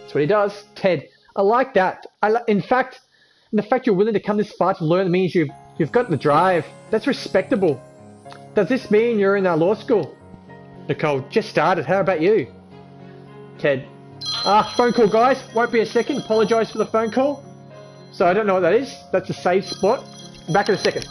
That's what he does. Ted, I like that. In fact, the fact you're willing to come this far to learn means you've got the drive. That's respectable. Does this mean you're in our law school? Nicole, just started. How about you? Ted, phone call guys. Won't be a second. Apologise for the phone call. So I don't know what that is. That's a safe spot. Back in a second.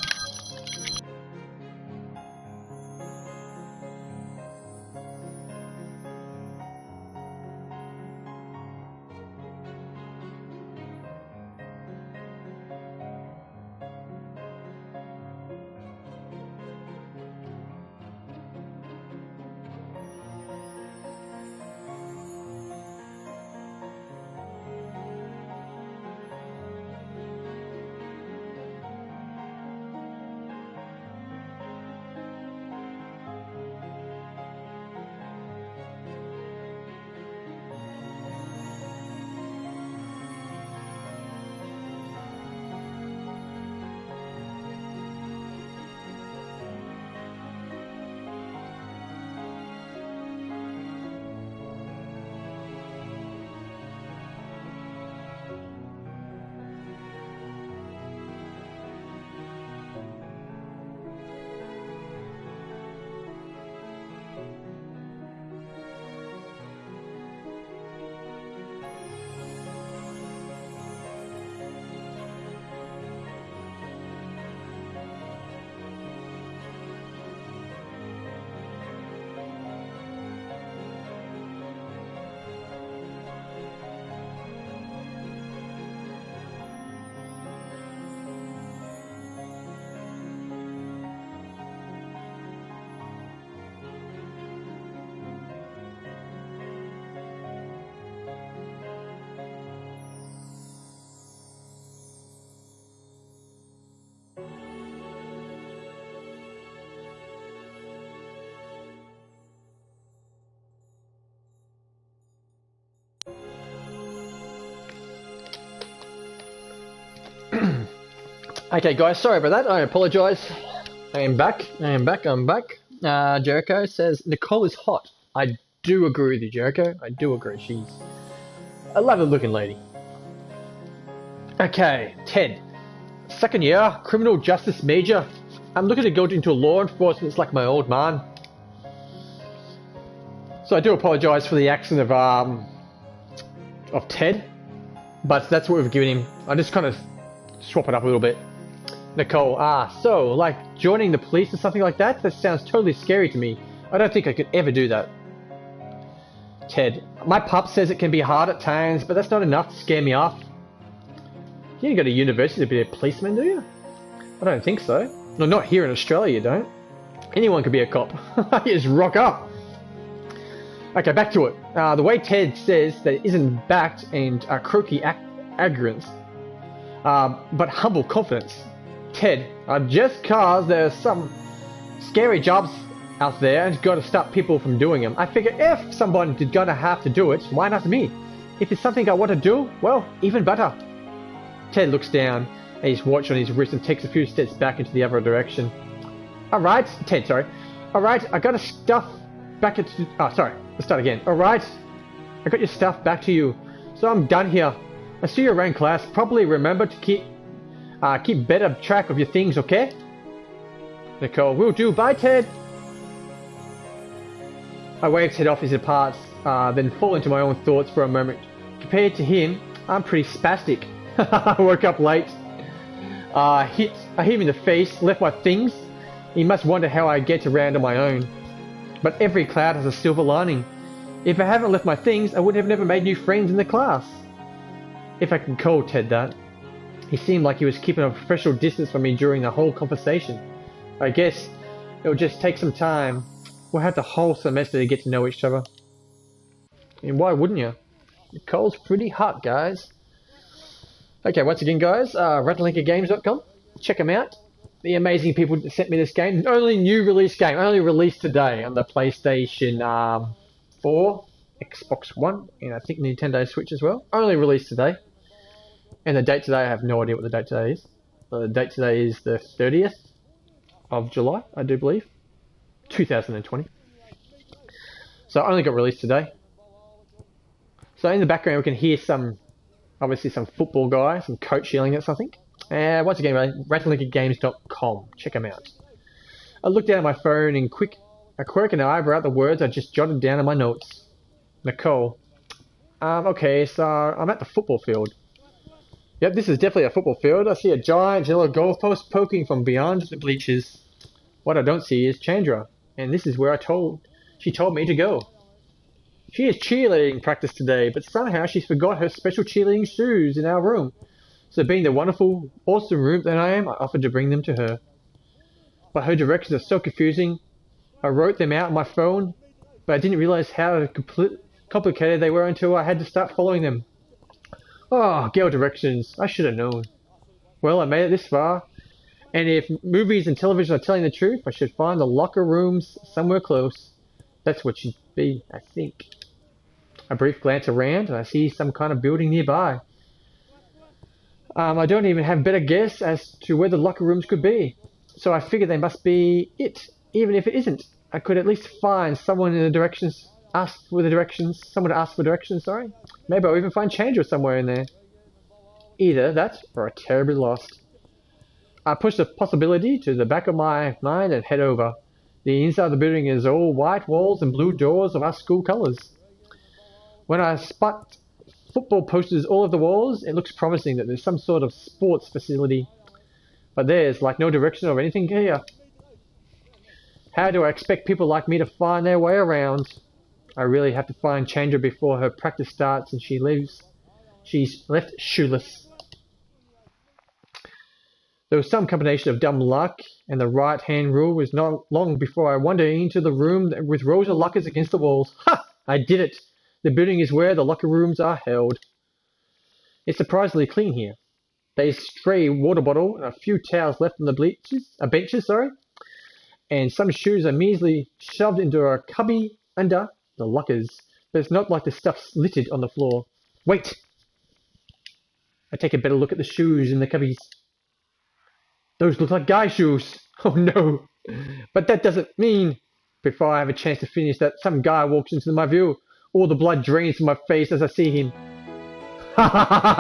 Okay, guys, sorry about that. I apologise. I am back. I'm back. Jericho says Nicole is hot. I do agree with you, Jericho. I do agree. She's a lovely looking lady. Okay, Ted. Second year, criminal justice major. I'm looking to go into law enforcement. It's like my old man. So I do apologise for the accent of Ted, but that's what we've given him. I just kind of swap it up a little bit. Nicole, so like joining the police or something like that? That sounds totally scary to me. I don't think I could ever do that. Ted, my pup says it can be hard at times, but that's not enough to scare me off. You didn't go to university to be a policeman, do you? I don't think so. No, not here in Australia, you don't. Anyone could be a cop. You just rock up. Okay, back to it. The way Ted says that it isn't backed and croaky arrogance, but humble confidence. Ted, just cause there's some scary jobs out there and got to stop people from doing them. I figure if someone is gonna have to do it, why not me? If it's something I want to do, well, even better. Ted looks down at his watch on his wrist and takes a few steps back into the other direction. Alright, Ted, sorry. Alright, I got stuff back at... sorry, let's start again. Alright, I got your stuff back to you. So I'm done here. I see you around class. Probably remember to keep better track of your things, okay? Nicole, will do. Bye, Ted. I waved Ted off his departs, then fall into my own thoughts for a moment. Compared to him, I'm pretty spastic. I woke up late. I hit him in the face, left my things. He must wonder how I get around on my own. But every cloud has a silver lining. If I hadn't left my things, I would have never made new friends in the class. If I can call Ted that. He seemed like he was keeping a professional distance from me during the whole conversation. I guess it'll just take some time. We'll have the whole semester to get to know each other. And why wouldn't you? Nicole's pretty hot, guys. Okay, once again, guys, RatalaikaGames.com. Check them out. The amazing people that sent me this game. Only new release game. Only released today on the PlayStation 4, Xbox One, and I think Nintendo Switch as well. Only released today. And the date today, I have no idea what the date today is. The date today is the 30th of July, I do believe. 2020. So it only got released today. So in the background we can hear obviously some football guy, some coach yelling at something. And once again, RatalaikaGames.com. Check them out. I looked down at my phone and a quirk and eyebrow out the words I just jotted down in my notes. Nicole. Okay, so I'm at the football field. Yep, this is definitely a football field. I see a giant yellow goalpost poking from beyond the bleachers. What I don't see is Chandra, and this is where she told me to go. She has cheerleading practice today, but somehow she's forgot her special cheerleading shoes in our room. So being the wonderful, awesome room that I am, I offered to bring them to her. But her directions are so confusing. I wrote them out on my phone, but I didn't realize how complicated they were until I had to start following them. Oh, girl directions. I should have known. Well, I made it this far. And if movies and television are telling the truth, I should find the locker rooms somewhere close. That's what should be, I think. A brief glance around, and I see some kind of building nearby. I don't even have a better guess as to where the locker rooms could be. So I figure they must be it. Even if it isn't, I could at least find someone in the directions, someone to ask for directions, sorry. Maybe I'll even find Chandra somewhere in there. Either that, or I'm terribly lost. I push the possibility to the back of my mind and head over. The inside of the building is all white walls and blue doors of our school colours. When I spot football posters all over the walls, it looks promising that there's some sort of sports facility. But there's like no direction or anything here. How do I expect people like me to find their way around? I really have to find Chandra before her practice starts and she leaves. She's left shoeless. There was some combination of dumb luck and the right-hand rule was not long before I wandered into the room with rows of lockers against the walls. Ha! I did it! The building is where the locker rooms are held. It's surprisingly clean here. There's a stray water bottle and a few towels left on the benches, and some shoes are measly shoved into a cubby under the lockers. But it's not like the stuff's littered on the floor. Wait! I take a better look at the shoes in the cubbies. Those look like guy shoes. Oh no. But that doesn't mean, before I have a chance to finish, that some guy walks into my view. All the blood drains from my face as I see him. Ha ha ha ha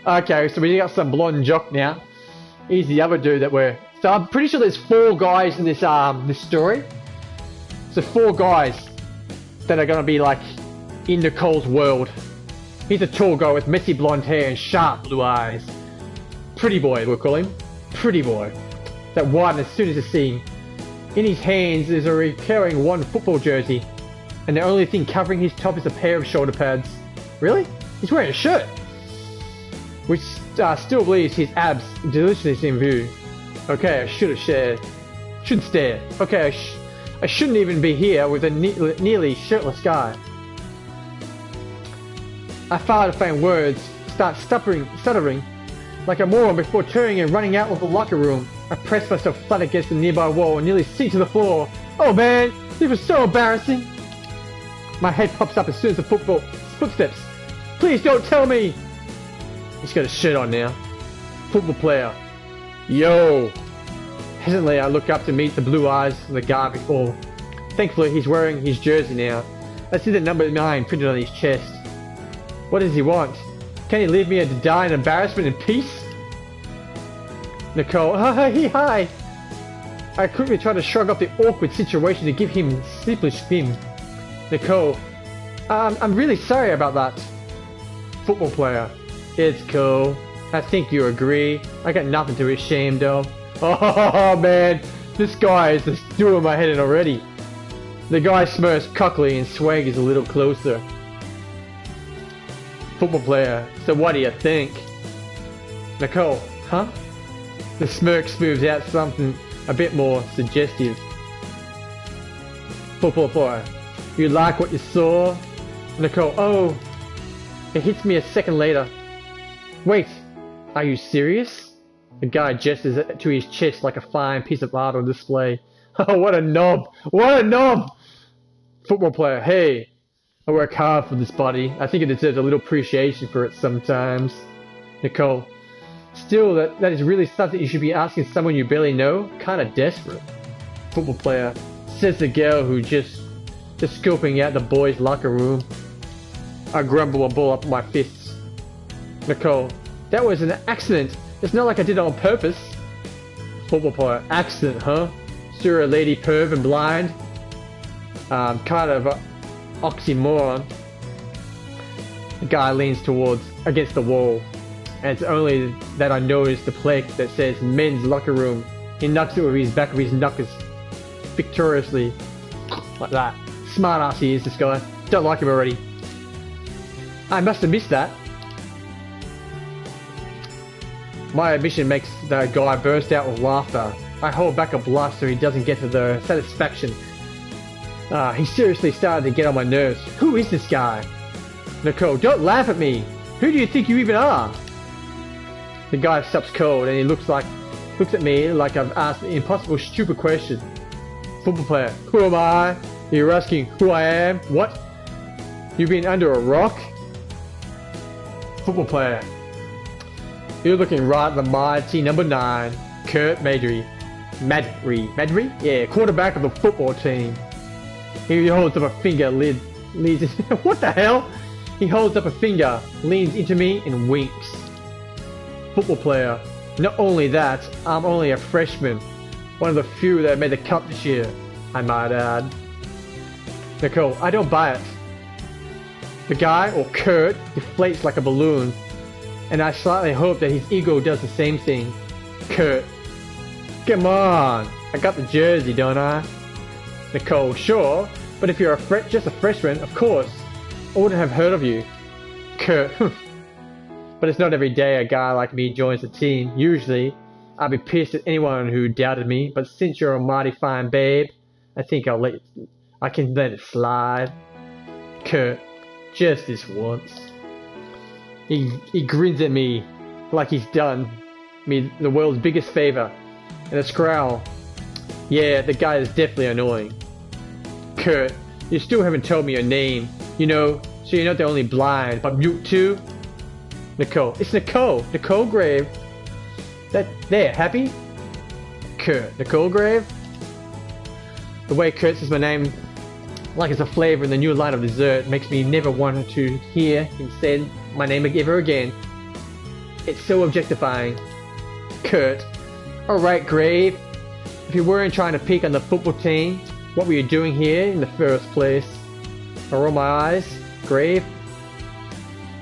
ha! Okay, so we got some blonde jock now. He's the other dude that we're... So I'm pretty sure there's 4 guys in this this story. So 4 guys that are gonna be like in Nicole's world. He's a tall guy with messy blonde hair and sharp blue eyes. Pretty boy, we'll call him. Pretty boy. That widen as soon as you see him. In his hands is a carrying one football jersey. And the only thing covering his top is a pair of shoulder pads. Really? He's wearing a shirt! Which still leaves his abs deliciously in view. Okay, I should have shared. Shouldn't stare. Okay, I shouldn't even be here with a nearly shirtless guy. I fail to find words, start stuttering like a moron before turning and running out of the locker room. I press myself flat against the nearby wall and nearly sink to the floor. Oh man, this was so embarrassing. My head pops up as soon as the footsteps. Please don't tell me. He's got a shirt on now. Football player. Yo. Hesitantly, I look up to meet the blue eyes of the guy before. Thankfully, he's wearing his jersey now. I see the number 9 printed on his chest. What does he want? Can he leave me to die in embarrassment and peace? Nicole. Hi. I quickly try to shrug off the awkward situation to give him sleepless spin. Nicole. I'm really sorry about that. Football player. It's cool. I think you agree. I got nothing to be ashamed of. Oh man, this guy is just doing my head in already. The guy smirks cockily and swaggers a little closer. Football player, so what do you think? Nicole, huh? The smirk smooths out something a bit more suggestive. Football player, you like what you saw? Nicole, oh. It hits me a second later. Wait, are you serious? The guy gestures to his chest like a fine piece of art on display. Oh, what a knob! What a knob! Football player, hey. I work hard for this body. I think it deserves a little appreciation for it sometimes. Nicole. Still, that is really something you should be asking someone you barely know. Kinda desperate. Football player. Says the girl who just scoping out the boys' locker room. I grumble and ball up my fists. Nicole. That was an accident. It's not like I did it on purpose. Football player. Accident, huh? So you're a lady perv and blind? Kind of a oxymoron. The guy leans against the wall, and it's only that I notice the plaque that says men's locker room. He knocks it with his back of his knuckles victoriously, like that. Smart ass he is, this guy. Don't like him already. I must have missed that. My admission makes the guy burst out with laughter. I hold back a blush so he doesn't get to the satisfaction. He seriously started to get on my nerves. Who is this guy? Nicole, don't laugh at me. Who do you think you even are? The guy stops cold and he looks at me like I've asked an impossible stupid question. Football player, who am I? You're asking who I am? What? You've been under a rock? Football player. You're looking right at the mighty number 9, Kurt Madry. Madry? Yeah, quarterback of the football team. He holds up a finger, leans what the hell? He holds up a finger, leans into me and winks. Football player. Not only that, I'm only a freshman. One of the few that made the cut this year, I might add. Nicole, I don't buy it. The guy, or Kurt, deflates like a balloon. And I slightly hope that his ego does the same thing. Kurt. Come on! I got the jersey, don't I? Nicole, sure, but if you're just a freshman, of course, I wouldn't have heard of you. Kurt, but it's not every day a guy like me joins the team. Usually, I'd be pissed at anyone who doubted me, but since you're a mighty fine babe, I think I can let it slide. Kurt, just this once. He grins at me like he's done me the world's biggest favor, and a scowl. Yeah, the guy is definitely annoying. Kurt, you still haven't told me your name. You know, so you're not the only blind, but mute too? Nicole, it's Nicole. Nicole Grave. There, happy? Kurt. Nicole Grave? The way Kurt says my name, like it's a flavor in the new line of dessert, makes me never want to hear him say my name ever again. It's so objectifying. Kurt. Alright, Grave. If you weren't trying to peek on the football team, what were you doing here in the first place? I roll my eyes. Grave.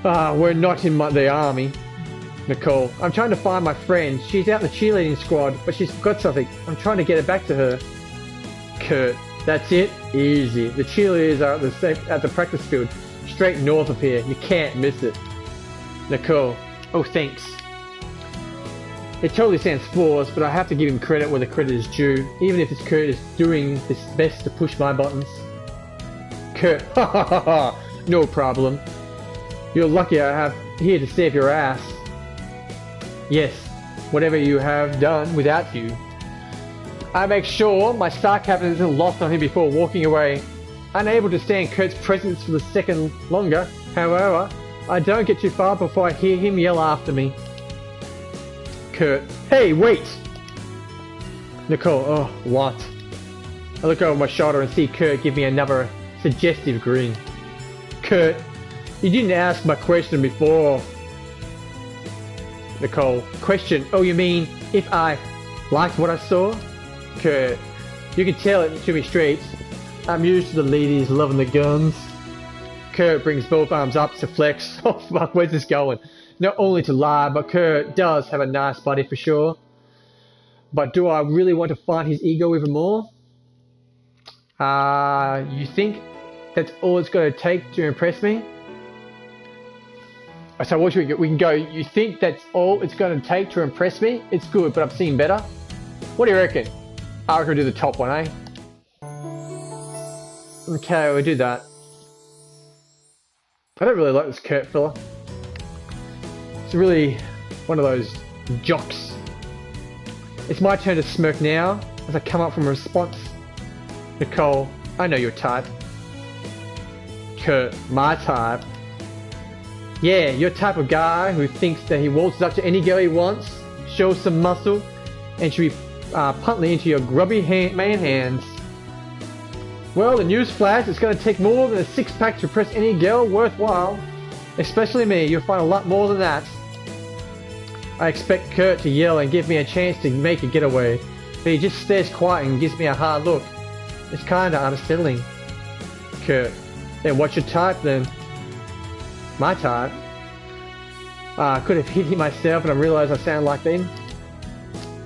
We're not in the army. Nicole. I'm trying to find my friend. She's out in the cheerleading squad, but she's got something. I'm trying to get it back to her. Kurt. That's it? Easy. The cheerleaders are at the practice field, straight north of here. You can't miss it. Nicole. Oh, thanks. It totally sounds forced, but I have to give him credit where the credit is due, even if this Kurt is doing his best to push my buttons. Kurt. Ha ha ha ha. No problem. You're lucky I have here to save your ass. Yes, whatever you have done without you. I make sure my sarcasm isn't lost on him before walking away. Unable to stand Kurt's presence for a second longer, however, I don't get too far before I hear him yell after me. Kurt. Hey, wait! Nicole. Oh, what? I look over my shoulder and see Kurt give me another suggestive grin. Kurt, you didn't ask my question before. Nicole. Question? Oh, you mean if I liked what I saw? Kurt. You can tell it to me straight. I'm used to the ladies loving the guns. Kurt brings both arms up to flex. Oh fuck, where's this going? Not only to lie, but Kurt does have a nice body for sure. But do I really want to fight his ego even more? You think that's all it's going to take to impress me? So what should we can go, you think that's all it's going to take to impress me? It's good, but I've seen better. What do you reckon? I reckon we'll do the top one, eh? Okay, we'll do that. I don't really like this Kurt fella. It's really one of those jocks. It's my turn to smirk now as I come up from a response. Nicole, I know your type. Kurt, my type. Yeah, you're the type of guy who thinks that he waltzes up to any girl he wants, shows some muscle, and should be punting into your grubby man hands. Well, the news flash, it's going to take more than a six-pack to impress any girl worthwhile. Especially me, you'll find a lot more than that. I expect Kurt to yell and give me a chance to make a getaway, but he just stays quiet and gives me a hard look. It's kinda unsettling. Kurt, then what's your type then? My type? I could have hit him myself and I realised I sound like them.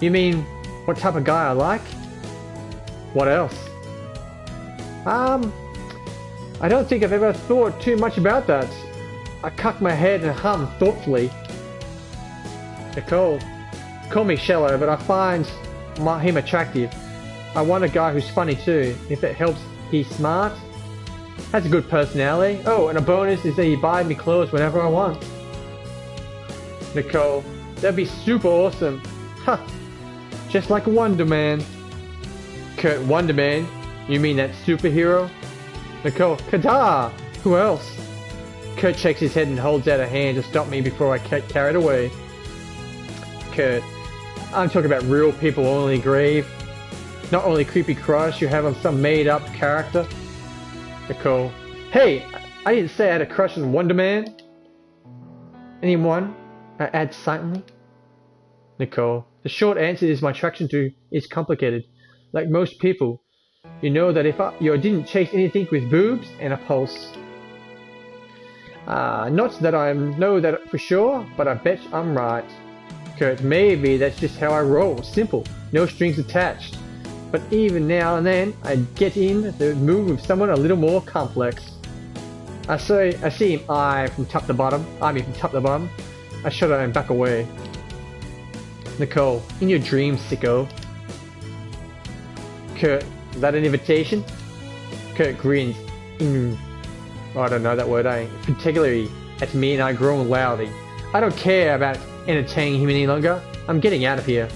You mean, what type of guy I like? What else? I don't think I've ever thought too much about that. I cocked my head and hummed thoughtfully. Nicole, call me shallow, but I find him attractive. I want a guy who's funny too. If that helps, he's smart. Has a good personality. Oh, and a bonus is that he buys me clothes whenever I want. Nicole, that'd be super awesome. Huh. Just like Wonder Man. Kurt, Wonder Man? You mean that superhero? Nicole, Kada! Who else? Kurt shakes his head and holds out a hand to stop me before I get carried away. Kurt, I'm talking about real people only, Grave. Not only creepy crush you have on some made-up character. Nicole, hey, I didn't say I had a crush on Wonder Man. Anyone? I add silently. Nicole, the short answer is my attraction to is complicated. Like most people, you know that if you didn't chase anything with boobs and a pulse. Not that I know that for sure, but I bet I'm right. Kurt, maybe that's just how I roll. Simple, no strings attached. But even now and then, I get in the mood with someone a little more complex. I see him eye from top to bottom. I mean from top to bottom. I shudder and back away. Nicole, in your dreams, sicko. Kurt, is that an invitation? Kurt grins. Oh, I don't know that word, eh? Particularly, that's me and I grown loudy. I don't care about entertaining him any longer. I'm getting out of here.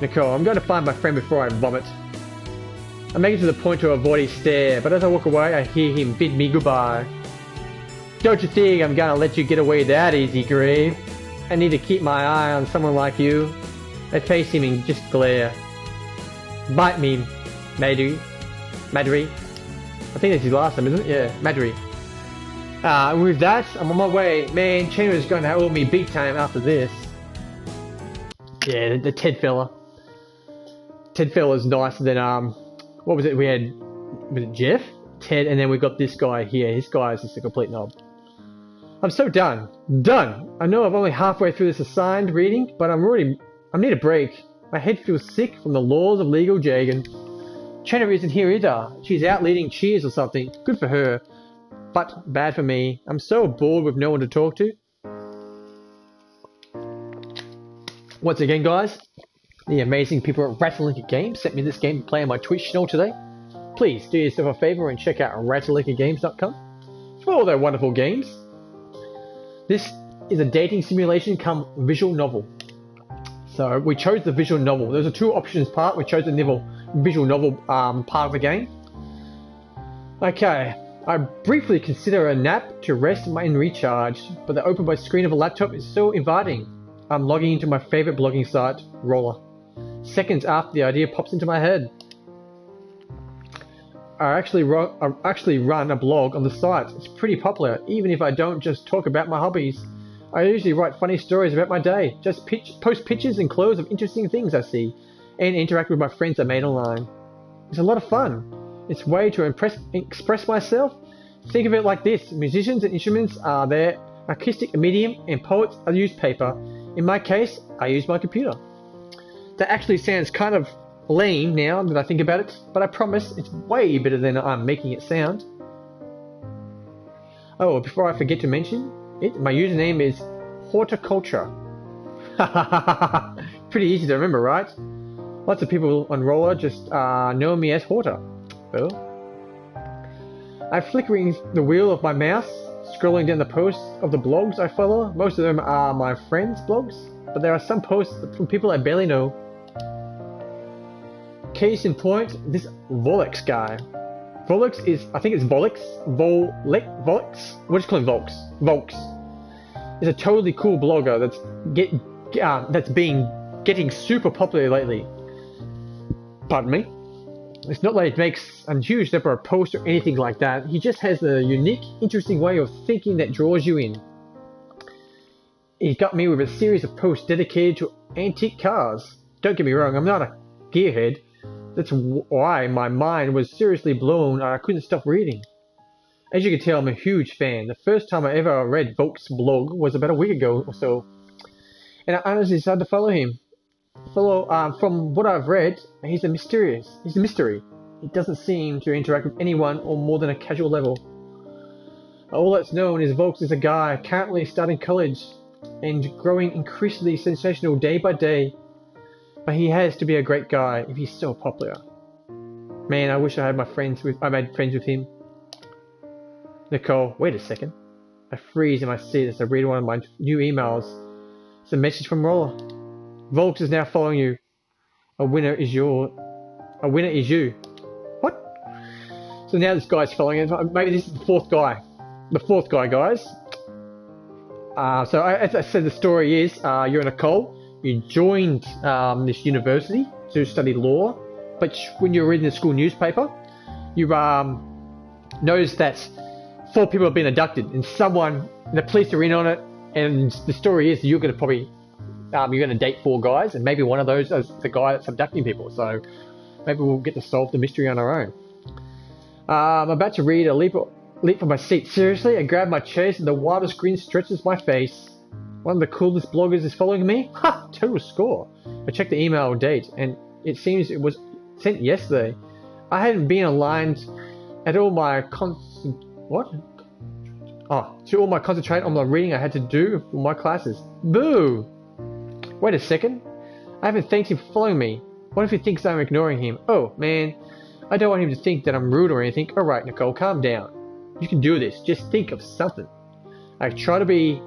Nicole, I'm going to find my friend before I vomit. I make it to the point to avoid his stare, but as I walk away, I hear him bid me goodbye. Don't you think I'm going to let you get away that easy, Grave? I need to keep my eye on someone like you. I face him and just glare. Bite me, Madri. Madri. I think that's his last name, isn't it? Yeah, Madri. With that, I'm on my way. Man, Chandler's going to owe me big time after this. Yeah, the Ted fella. Ted fella's nicer than, what was it? Was it Jeff? Ted, and then we got this guy here. This guy is just a complete knob. I'm so done. Done! I know I'm only halfway through this assigned reading, but I need a break. My head feels sick from the laws of legal jargon. Chandler isn't here either. She's out leading cheers or something. Good for her. But bad for me. I'm so bored with no one to talk to. Once again, guys, the amazing people at Ratalaika Games sent me this game to play on my Twitch channel today. Please do yourself a favor and check out ratalaikagames.com for all their wonderful games. This is a dating simulation come visual novel. So we chose the visual novel. There's a 2 options part. We chose the visual novel part of the game. Okay, I briefly consider a nap to rest and recharge, but the open by screen of a laptop is so inviting. I'm logging into my favorite blogging site, Roller. Seconds after the idea pops into my head. I actually run a blog on the site. It's pretty popular, even if I don't just talk about my hobbies. I usually write funny stories about my day, just post pictures and clothes of interesting things I see, and interact with my friends I made online. It's a lot of fun. It's a way to express myself. Think of it like this: musicians and instruments are their artistic medium, and poets use paper. In my case, I use my computer. That actually sounds kind of lame now that I think about it, but I promise it's way better than I'm making it sound. Oh, before I forget to mention it, my username is Horticulture. Pretty easy to remember, right? Lots of people on Roller just know me as Horta. Well, I'm flickering the wheel of my mouse, scrolling down the posts of the blogs I follow. Most of them are my friends' blogs, but there are some posts from people I barely know. Case in point, this Volix guy. Volix is, I think it's Volix? Volix? We'll just call him Volx. Volx is a totally cool blogger that's getting super popular lately. Pardon me. It's not like he makes a huge number of posts or anything like that. He just has a unique, interesting way of thinking that draws you in. He got me with a series of posts dedicated to antique cars. Don't get me wrong, I'm not a gearhead. That's why my mind was seriously blown and I couldn't stop reading. As you can tell, I'm a huge fan. The first time I ever read Volk's blog was about a week ago or so, and I honestly decided to follow him. From what I've read, he's a mystery. He doesn't seem to interact with anyone on more than a casual level. All that's known is Volks is a guy currently starting college and growing increasingly sensational day by day. But he has to be a great guy if he's so popular. Man, I wish I made friends with him. Nicole, wait a second. I freeze in my seat as I read one of my new emails. It's a message from Roller. Volks is now following you. A winner is you. What? So now this guy's following us. Maybe this is the 4th guy. The 4th guy, guys. As I said, the story is you're Nicole. You joined this university to study law, but when you were reading the school newspaper, you noticed that 4 people have been abducted, and the police are in on it. And the story is you're going to date 4 guys, and maybe one of those is the guy that's abducting people. So maybe we'll get to solve the mystery on our own. I'm about to read a leap from my seat. Seriously, I grab my chest, and the wildest grin stretches my face. One of the coolest bloggers is following me? Ha! Total score. I checked the email date, and it seems it was sent yesterday. I hadn't been aligned at all to all my concentrate on the reading I had to do for my classes. Boo! Wait a second. I haven't thanked him for following me. What if he thinks I'm ignoring him? Oh, man. I don't want him to think that I'm rude or anything. Alright, Nicole, calm down. You can do this. Just think of something. I try to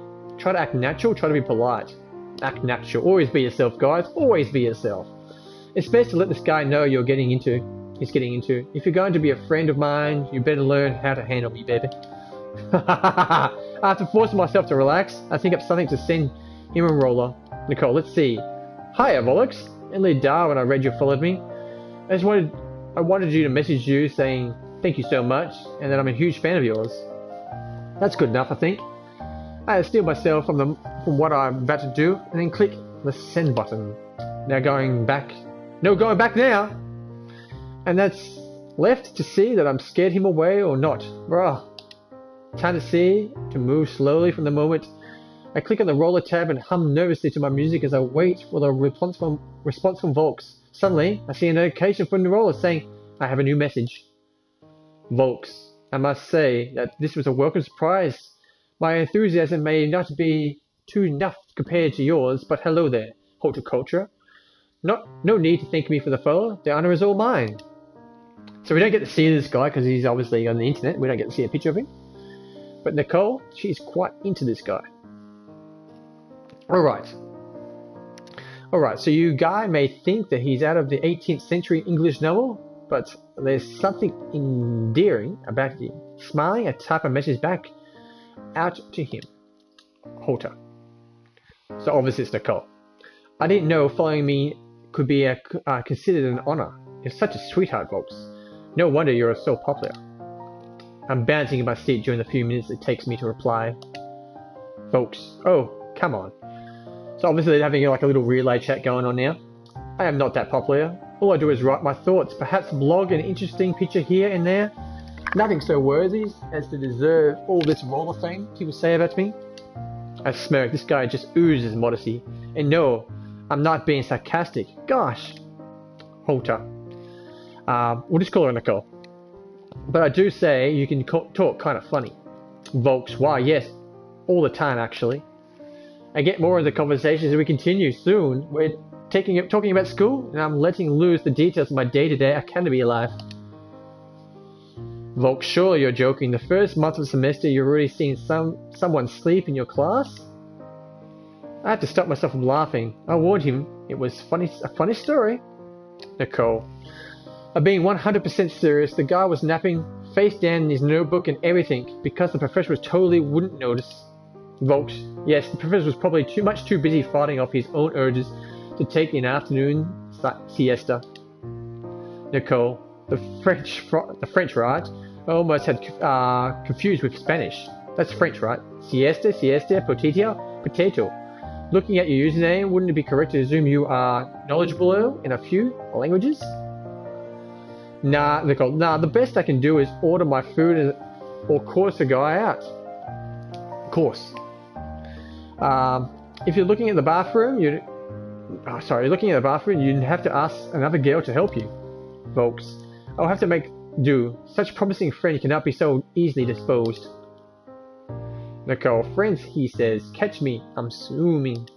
act natural, try to be polite. Act natural. Always be yourself, guys. Always be yourself. It's best to let this guy know he's getting into. If you're going to be a friend of mine, you better learn how to handle me, baby. After forcing myself to relax, I think of something to send him a Roller. Nicole, let's see. Hiya, Volix. Only Darwin I read you followed me. I wanted you to message you saying thank you so much and that I'm a huge fan of yours. That's good enough, I think. I steel myself from what I'm about to do and then click the send button. Now going back. No, going back now! And that's left to see that I'm scared him away or not. Bruh. Time to see, to move slowly from the moment. I click on the roller tab and hum nervously to my music as I wait for the response from Volks. Suddenly, I see a notification from the roller saying, I have a new message. Volks, I must say that this was a welcome surprise. My enthusiasm may not be too enough compared to yours, but hello there, horticulture. No need to thank me for the follow, the honor is all mine. So we don't get to see this guy because he's obviously on the internet, we don't get to see a picture of him. But Nicole, she's quite into this guy. Alright, so you guy may think that he's out of the 18th century English novel, but there's something endearing about him. Smiling, I type a message back out to him. Halter. So obviously it's Nicole. I didn't know following me could be considered an honor. You're such a sweetheart, folks. No wonder you're so popular. I'm bouncing in my seat during the few minutes it takes me to reply. Folks, oh, come on. So obviously they're having like a little relay chat going on now. I am not that popular. All I do is write my thoughts, perhaps blog an interesting picture here and there. Nothing so worthy as to deserve all this roller fame people say about me. I smirk, this guy just oozes modesty. And no, I'm not being sarcastic. Gosh. Halter. We'll just call her Nicole. But I do say you can talk kind of funny. Volks, why yes, all the time actually. I get more of the conversations as we continue soon. We're talking about school, and I'm letting loose the details of my day-to-day academy life. Volk, surely you're joking. The first month of the semester, you're already seeing someone sleep in your class? I had to stop myself from laughing. I warned him it was a funny story. Nicole, I'm being 100% serious. The guy was napping face down in his notebook and everything because the professor totally wouldn't notice. Volks, yes, the professor was probably too busy fighting off his own urges to take an afternoon siesta. Nicole, the French, right? I almost had confused with Spanish. That's French, right? Siesta, potato. Looking at your username, wouldn't it be correct to assume you are knowledgeable in a few languages? Nah, Nicole, the best I can do is order my food or course a guy out. Course. If you're looking at the bathroom, you'd have to ask another girl to help you. Folks, I'll have to make do. Such promising friend cannot be so easily disposed. Nicole, friends, he says, catch me, I'm zooming.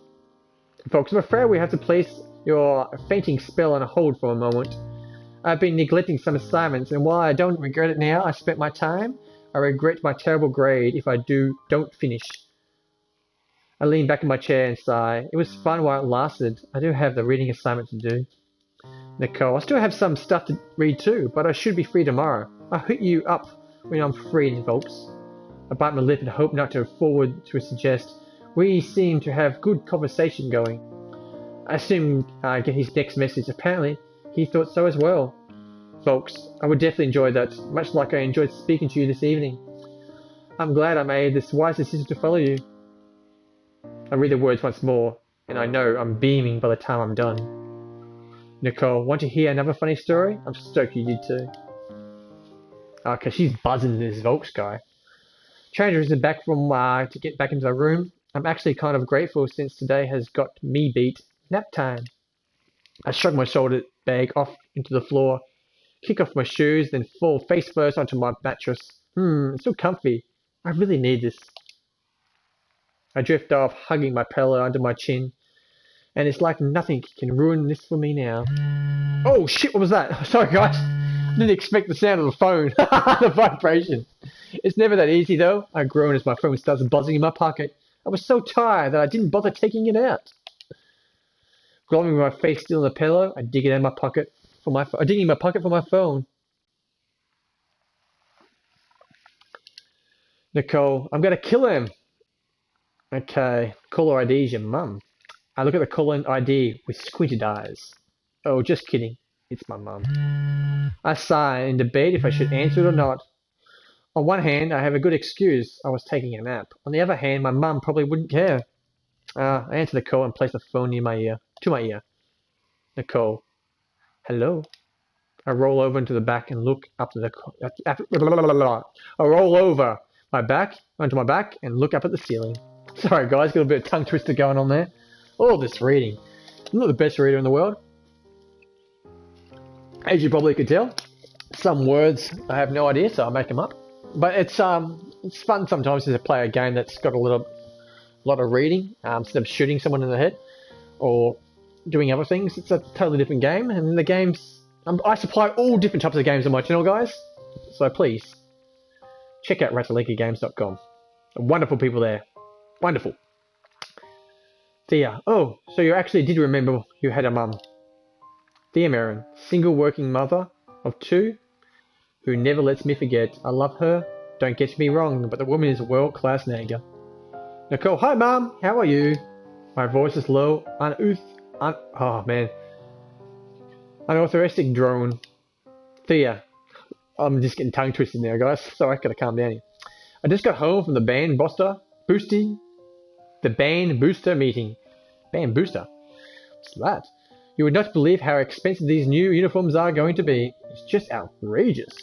Folks, I'm afraid we have to place your fainting spell on hold for a moment. I've been neglecting some assignments, and while I don't regret it now, I spent my time. I regret my terrible grade if I don't finish. I lean back in my chair and sigh. It was fun while it lasted. I do have the reading assignment to do. Nicole, I still have some stuff to read too, but I should be free tomorrow. I'll hit you up when I'm free, folks. I bite my lip and hope not to forward to suggest. We seem to have good conversation going. I assume I get his next message. Apparently, he thought so as well. Folks, I would definitely enjoy that, much like I enjoyed speaking to you this evening. I'm glad I made this wise decision to follow you. I read the words once more, and I know I'm beaming by the time I'm done. Nicole, want to hear another funny story? I'm stoked you did too. Okay, she's buzzing this Volks guy. Changes back from to get back into the room. I'm actually kind of grateful since today has got me beat. Nap time. I shrug my shoulder bag off into the floor, kick off my shoes, then fall face first onto my mattress. It's so comfy. I really need this. I drift off, hugging my pillow under my chin, and it's like nothing can ruin this for me now. Oh shit, what was that? Sorry guys, I didn't expect the sound of the phone, the vibration. It's never that easy though. I groan as my phone starts buzzing in my pocket. I was so tired that I didn't bother taking it out. Glowing with my face still in the pillow, I dig it in my pocket for my phone. Nicole, I'm gonna kill him. Okay, caller ID is your mum. I look at the caller ID with squinted eyes. Oh, just kidding. It's my mum. I sigh and debate if I should answer it or not. On one hand, I have a good excuse. I was taking a nap. On the other hand, my mum probably wouldn't care. I answer the call and place the phone near my ear. To my ear. Nicole. Hello. I roll over into the back and look up to the... I roll over onto my back and look up at the ceiling. Sorry guys, got a bit of tongue twister going on there. All this reading. I'm not the best reader in the world. As you probably could tell. Some words I have no idea, so I make them up. But it's fun sometimes to play a game that's got a lot of reading instead of shooting someone in the head or doing other things. It's a totally different game, and the games I supply all different types of games on my channel, guys. So please check out Ratalaikagames.com. Wonderful people there, wonderful. Thea, oh, so you actually did remember you had a mum. Thea Marin, single working mother of 2. Who never lets me forget. I love her. Don't get me wrong, but the woman is a world-class nagger. Nicole, hi mom, how are you? My voice is low, unauthoristic drone. Thea, I'm just getting tongue twisted now, guys. Sorry, I gotta calm down here. I just got home from the band booster meeting. Band booster? What's that? You would not believe how expensive these new uniforms are going to be. It's just outrageous.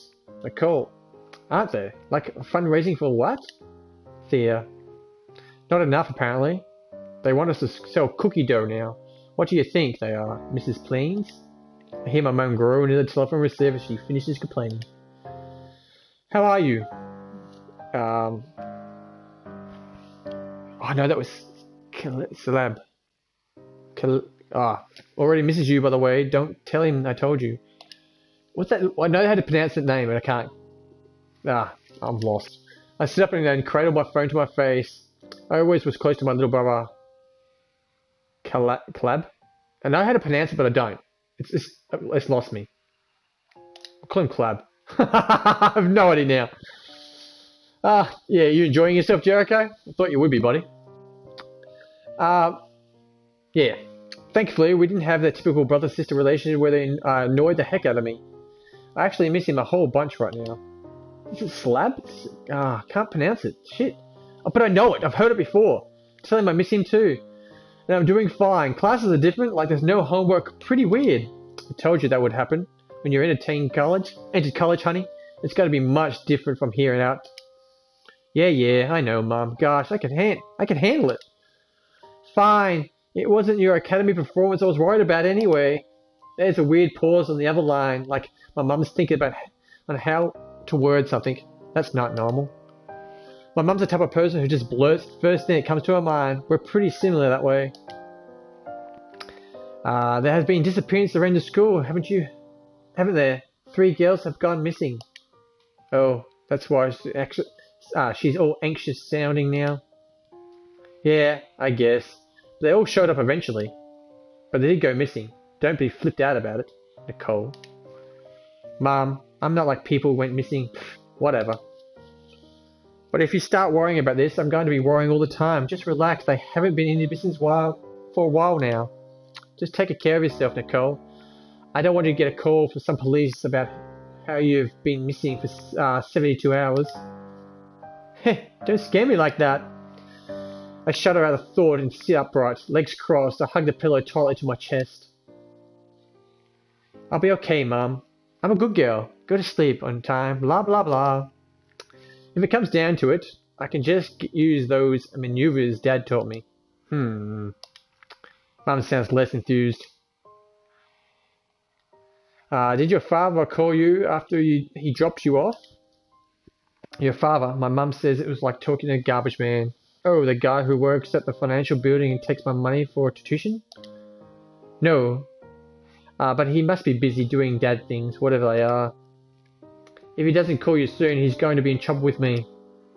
Nicole, aren't they? Like fundraising for what? Thea, not enough apparently. They want us to sell cookie dough now. What do you think they are, Mrs. Pleens? I hear my mum groan in the telephone receiver as she finishes complaining. How are you? Oh no, that was Celeb. Already misses you, by the way. Don't tell him I told you. What's that? I know how to pronounce that name, but I can't. I'm lost. I sit up and then cradle my phone to my face. I always was close to my little brother. Calab? I know how to pronounce it, but I don't. It's lost me. I'll call him Clab. I have no idea now. Yeah, you enjoying yourself, Jericho? I thought you would be, buddy. Yeah. Thankfully, we didn't have that typical brother-sister relationship where they annoyed the heck out of me. I actually miss him a whole bunch right now. Is it Slab? Can't pronounce it. Shit. Oh, but I know it. I've heard it before. Tell him I miss him too. And I'm doing fine. Classes are different. Like there's no homework. Pretty weird. I told you that would happen. When you're entered college, honey. It's got to be much different from here and out. Yeah, I know, Mom. Gosh, I can handle it. Fine. It wasn't your academy performance I was worried about anyway. There's a weird pause on the other line, like my mum's thinking about on how to word something. That's not normal. My mum's the type of person who just blurts the first thing that comes to her mind. We're pretty similar that way. There has been disappearance around the school, haven't there? 3 girls have gone missing. Oh, that's why she's all anxious sounding now. Yeah, I guess. They all showed up eventually. But they did go missing. Don't be flipped out about it, Nicole. Mom, I'm not like people who went missing. Whatever. But if you start worrying about this, I'm going to be worrying all the time. Just relax. They haven't been in your business for a while now. Just take care of yourself, Nicole. I don't want you to get a call from some police about how you've been missing for 72 hours. Heh, don't scare me like that. I shudder out of thought and sit upright, legs crossed. I hug the pillow tightly to my chest. I'll be okay, Mum. I'm a good girl. Go to sleep on time, blah blah blah. If it comes down to it, I can just use those maneuvers Dad taught me. Mum sounds less enthused. Did your father call you after he dropped you off? Your father, my mum says it was like talking to a garbage man. Oh, the guy who works at the financial building and takes my money for tuition? No. But he must be busy doing dad things, whatever they are. If he doesn't call you soon, he's going to be in trouble with me.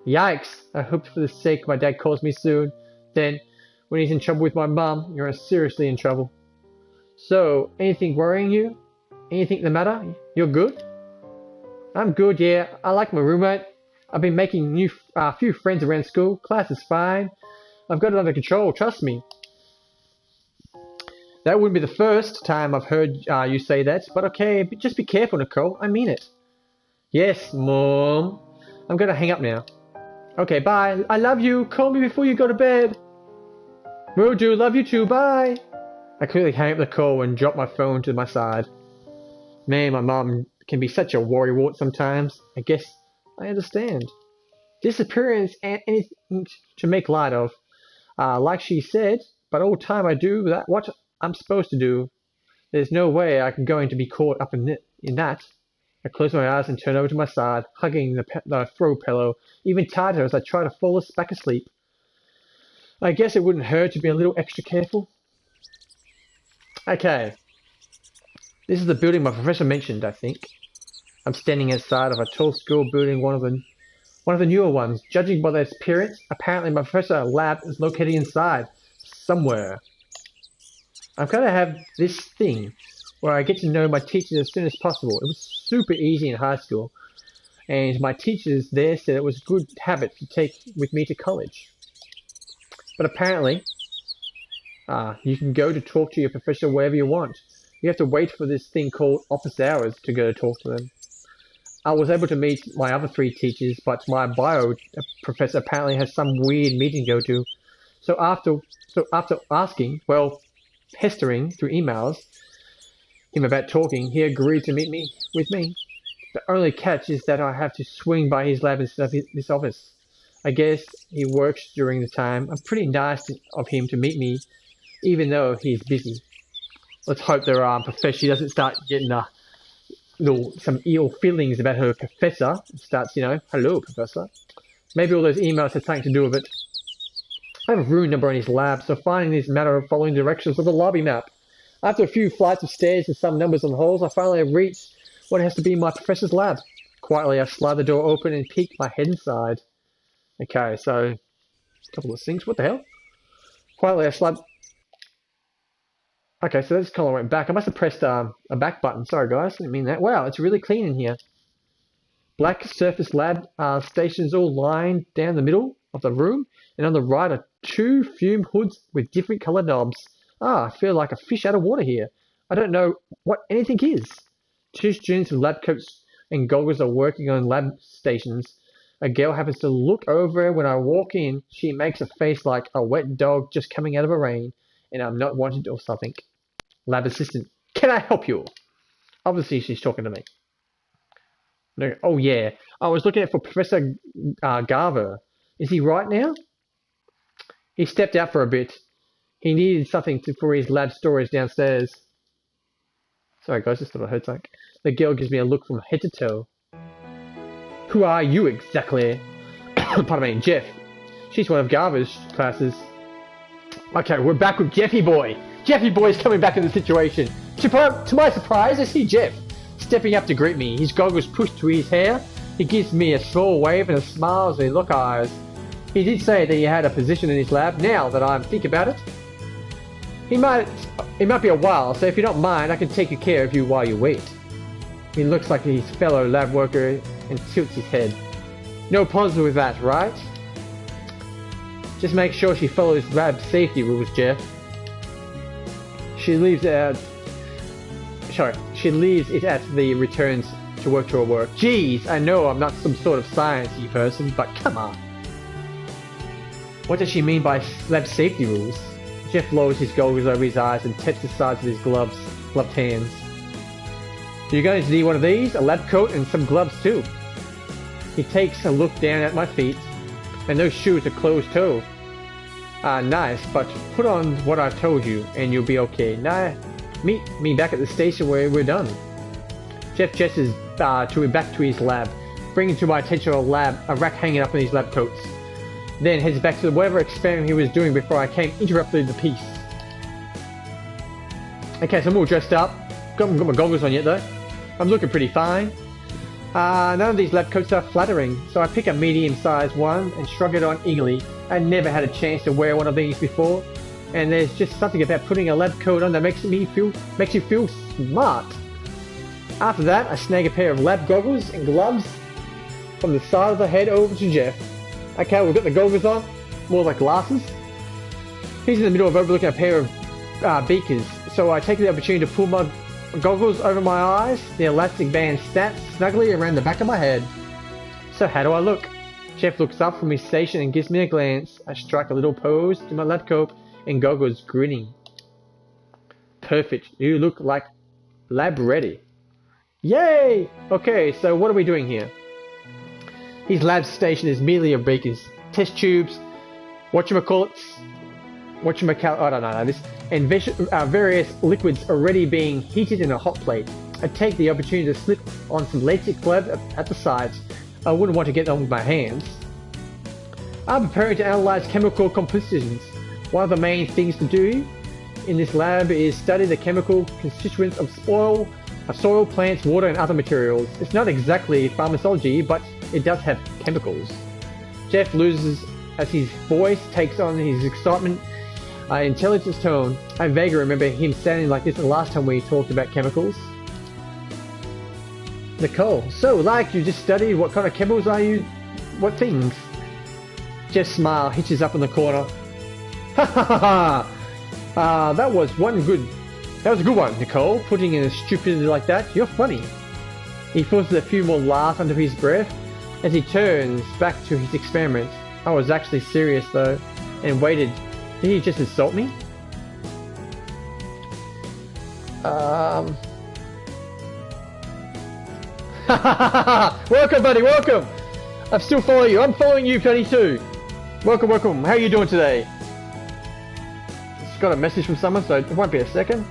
Yikes! I hope for the sake my dad calls me soon. Then, when he's in trouble with my mum, you're seriously in trouble. So, anything worrying you? Anything the matter? You're good? I'm good, yeah. I like my roommate. I've been making few friends around school. Class is fine. I've got it under control, trust me. That wouldn't be the first time I've heard you say that, but okay, just be careful, Nicole. I mean it. Yes, Mom. I'm gonna hang up now. Okay, bye. I love you. Call me before you go to bed. Will do. Love you too. Bye. I quickly hang up the call and drop my phone to my side. Man, my mom can be such a worrywart sometimes. I guess I understand. Disappearance and anything to make light of. Like she said, but all the time I do that what I'm supposed to do. There's no way I'm going to be caught up in that. I close my eyes and turn over to my side, hugging the throw pillow even tighter as I try to fall back asleep. I guess it wouldn't hurt to be a little extra careful. Okay. This is the building my professor mentioned, I think. I'm standing outside of a tall school building, one of the newer ones. Judging by their appearance, apparently my professor's lab is located inside, somewhere. I'm going to have this thing where I get to know my teachers as soon as possible. It was super easy in high school, and my teachers there said it was a good habit to take with me to college. But apparently, you can go to talk to your professor wherever you want. You have to wait for this thing called office hours to go to talk to them. I was able to meet my other 3 teachers, but my bio professor apparently has some weird meeting to go to. So after asking, well, pestering through emails him about talking, he agreed to meet with me. The only catch is that I have to swing by his lab instead of this office. I guess he works during the time. I'm pretty nice of him to meet me, even though he's busy. Let's hope their professor doesn't start getting some ill feelings about her professor. Starts, hello, professor. Maybe all those emails have something to do with it. I have a room number in his lab, so finding this matter of following directions of the lobby map. After a few flights of stairs and some numbers on the halls, I finally have reached what has to be my professor's lab. Quietly, I slide the door open and peek my head inside. Okay, so a couple of things. What the hell? Quietly, I slide. Okay, so that just kind of went back. I must have pressed a back button. Sorry, guys. Didn't mean that. Wow, it's really clean in here. Black surface lab stations all lined down the middle of the room, and on the right are 2 fume hoods with different coloured knobs. I feel like a fish out of water here. I don't know what anything is. 2 students with lab coats and goggles are working on lab stations. A girl happens to look over when I walk in. She makes a face like a wet dog just coming out of a rain, and I'm not wanted or something. Lab assistant, can I help you? Obviously, she's talking to me. No, oh yeah, I was looking for Professor Garver. Is he right now? He stepped out for a bit. He needed something for his lab storage downstairs. Sorry guys, just thought I heard something. The girl gives me a look from head to toe. Who are you exactly? Pardon me, Jeff. She's one of Garver's classes. Okay, we're back with Jeffy Boy. Jeffy Boy's coming back in the situation. To my surprise, I see Jeff stepping up to greet me. His goggles pushed to his hair. He gives me a small wave and a smile as we lock eyes. He did say that he had a position in his lab. Now that I think about it, it might be a while, so if you don't mind, I can take care of you while you wait. He looks like his fellow lab worker and tilts his head. No problem with that, right? Just make sure she follows lab safety rules, Jeff. She leaves it at the returns to work to her work. Geez, I know I'm not some sort of sciencey person, but come on. What does she mean by lab safety rules? Jeff lowers his goggles over his eyes and taps the sides of his gloved hands. You're going to need one of these, a lab coat, and some gloves too. He takes a look down at my feet, and those shoes are closed-toe. Nice, but put on what I've told you, and you'll be okay. Now, meet me back at the station where we're done. Jeff gestures back to his lab, bringing to my attention a rack hanging up in his lab coats. Then heads back to whatever experiment he was doing before I interrupted the piece. Okay, so I'm all dressed up. Got my goggles on yet though. I'm looking pretty fine. None of these lab coats are flattering, so I pick a medium-sized one and shrug it on eagerly. I never had a chance to wear one of these before, and there's just something about putting a lab coat on that makes you feel smart. After that, I snag a pair of lab goggles and gloves from the side of the head over to Jeff. Okay, we've got the goggles on, more like glasses. He's in the middle of overlooking a pair of beakers, So I take the opportunity to pull my goggles over my eyes. The elastic band snaps snugly around the back of my head. So how do I look? Jeff looks up from his station and gives me a glance. I strike a little pose to my lab coat and goggles, grinning. Perfect. You look like lab ready. Yay! Okay, so what are we doing here? His lab station is merely a beakers, test tubes, I don't know this, and various liquids already being heated in a hot plate. I take the opportunity to slip on some latex glove at the sides. I wouldn't want to get on with my hands. I'm preparing to analyze chemical compositions. One of the main things to do in this lab is study the chemical constituents of soil, plants, water, and other materials. It's not exactly pharmacology, but it does have chemicals. Jeff loses as his voice takes on his excitement, intelligence tone. I vaguely remember him sounding like this the last time we talked about chemicals. Nicole, so like you just studied, what kind of chemicals are you? What things? Jeff's smile hitches up in the corner. Ha ha ha ha! That was a good one, Nicole. Putting in a stupidity like that, you're funny. He forces a few more laughs under his breath as he turns back to his experiment. I was actually serious though, and waited. Did he just insult me? Welcome, buddy, welcome! I'm still following you. I'm following you, buddy, too. Welcome, welcome. How are you doing today? Just got a message from someone, so it won't be a second.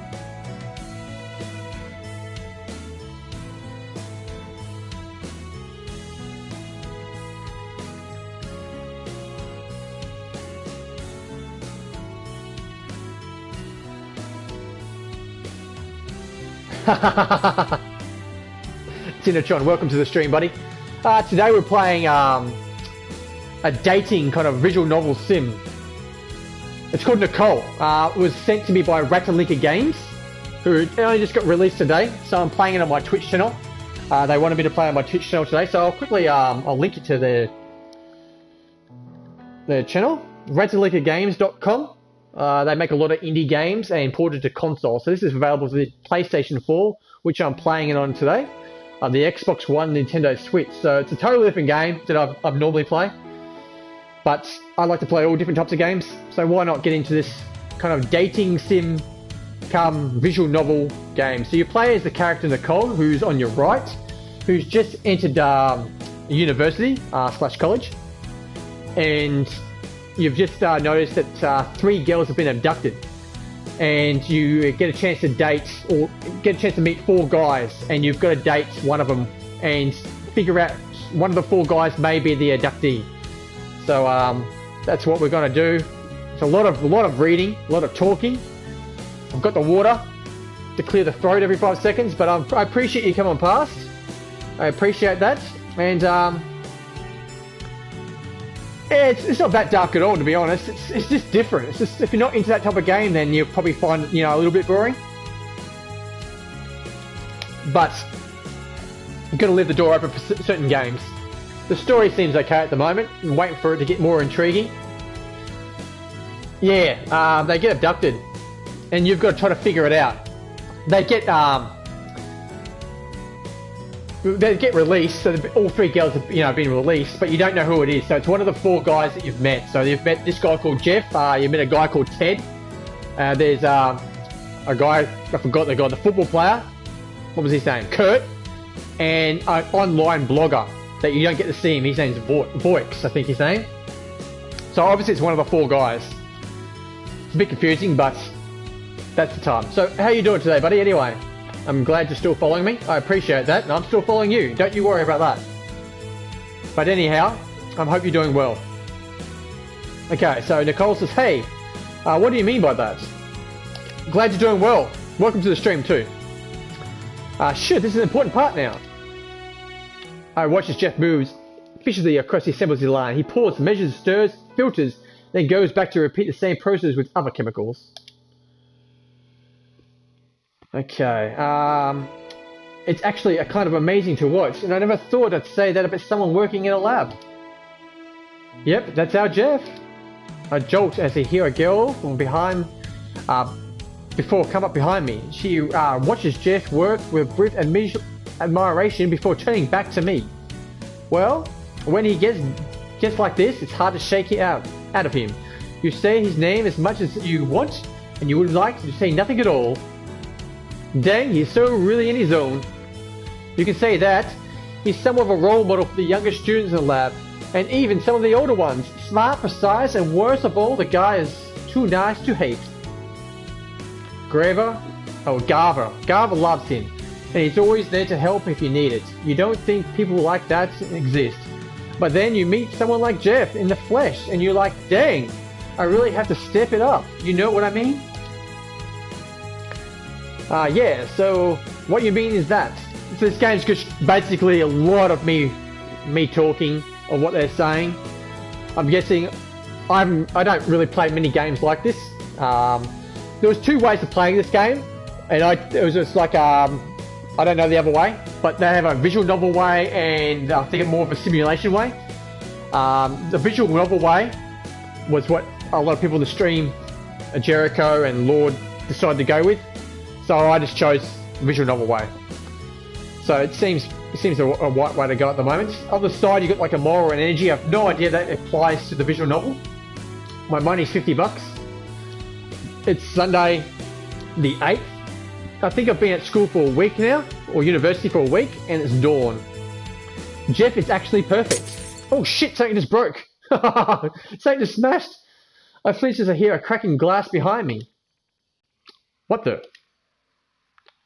Tinatron, welcome to the stream, buddy. Today we're playing a dating kind of visual novel sim. It's called Nicole. It was sent to me by Ratalaika Games, who only just got released today, so I'm playing it on my Twitch channel. They wanted me to play on my Twitch channel today, so I'll quickly I'll link it to their channel, ratalaikagames.com. They make a lot of indie games and ported to console. So this is available for the PlayStation 4, which I'm playing it on today. The Xbox One, Nintendo Switch. So it's a totally different game that I've normally play. But I like to play all different types of games. So why not get into this kind of dating sim come visual novel game. So you play as the character Nicole, who's on your right, who's just entered university slash college. And you've just noticed that 3 girls have been abducted, and you get a chance to date or get a chance to meet 4 guys, and you've got to date one of them and figure out one of the 4 guys may be the abductee. So that's what we're going to do. It's a lot of reading, a lot of talking. I've got the water to clear the throat every 5 seconds, but I appreciate you coming past. I appreciate that, and it's not that dark at all, to be honest. It's just different. It's just, if you're not into that type of game, then you'll probably find it, a little bit boring. But you've got to leave the door open for certain games. The story seems okay at the moment. I'm waiting for it to get more intriguing. Yeah, they get abducted, and you've got to try to figure it out. They get released, so all 3 girls have been released, but you don't know who it is. So it's one of the 4 guys that you've met. So you've met this guy called Jeff, you met a guy called Ted, there's a guy, I forgot the guy, the football player, what was his name, Kurt, and an online blogger that you don't get to see him. His name's Voix, I think his name. So obviously it's one of the 4 guys. It's a bit confusing, but that's the time. So how you doing today, buddy, anyway? I'm glad you're still following me. I appreciate that, and I'm still following you. Don't you worry about that. But anyhow, I hope you're doing well. Okay, so Nicole says, hey, what do you mean by that? Glad you're doing well. Welcome to the stream too. Shit, this is an important part now. I watch as Jeff moves viciously across the assembly line. He pours, measures, stirs, filters, then goes back to repeat the same process with other chemicals. Okay, it's actually a kind of amazing to watch, and I never thought I'd say that about someone working in a lab. Yep, that's our Jeff. I jolt as I hear a girl from behind before come up behind me. She watches Jeff work with brief admiration before turning back to me. Well, when he gets like this, it's hard to shake it out of him. You say his name as much as you want, and you would like to say nothing at all. Dang, he's so really in his zone. You can say that. He's somewhat of a role model for the younger students in the lab, and even some of the older ones. Smart, precise, and worst of all, the guy is too nice to hate. Garver loves him, and he's always there to help if you need it. You don't think people like that exist. But then you meet someone like Jeff in the flesh, and you're like, dang, I really have to step it up. You know what I mean? Yeah, so what you mean is that. So this game's just basically a lot of me talking of what they're saying. I'm guessing I don't really play many games like this. There was two ways of playing this game, and it was just like I don't know the other way, but they have a visual novel way and I think more of a simulation way. The visual novel way was what a lot of people in the stream, Jericho and Lord, decided to go with. So I just chose the visual novel way. So it seems a right way to go at the moment. On the side you got like a moral and energy. I have no idea that applies to the visual novel. My money's $50. It's Sunday the 8th. I think I've been at school for a week now, or university for a week, and it's dawn. Jeff is actually perfect. Oh shit, something just broke. Something just smashed. I flinch as I hear a cracking glass behind me. What the?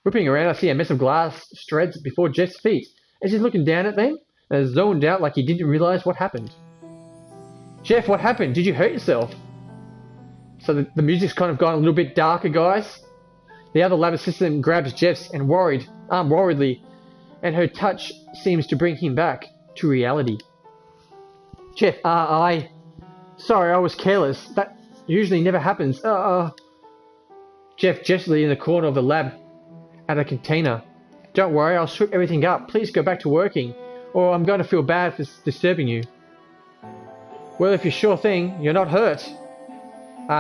Whipping around, I see a mess of glass shreds before Jeff's feet. As he's looking down at them, and is zoned out like he didn't realize what happened. Jeff, what happened? Did you hurt yourself? So the music's kind of gone a little bit darker, guys. The other lab assistant grabs Jeff's and arm worriedly, and her touch seems to bring him back to reality. Jeff, sorry, I was careless. That usually never happens. Jeff gingerly in the corner of the lab at a container. Don't worry, I'll sweep everything up. Please go back to working, or I'm going to feel bad for disturbing you. Well, if you're sure thing, you're not hurt.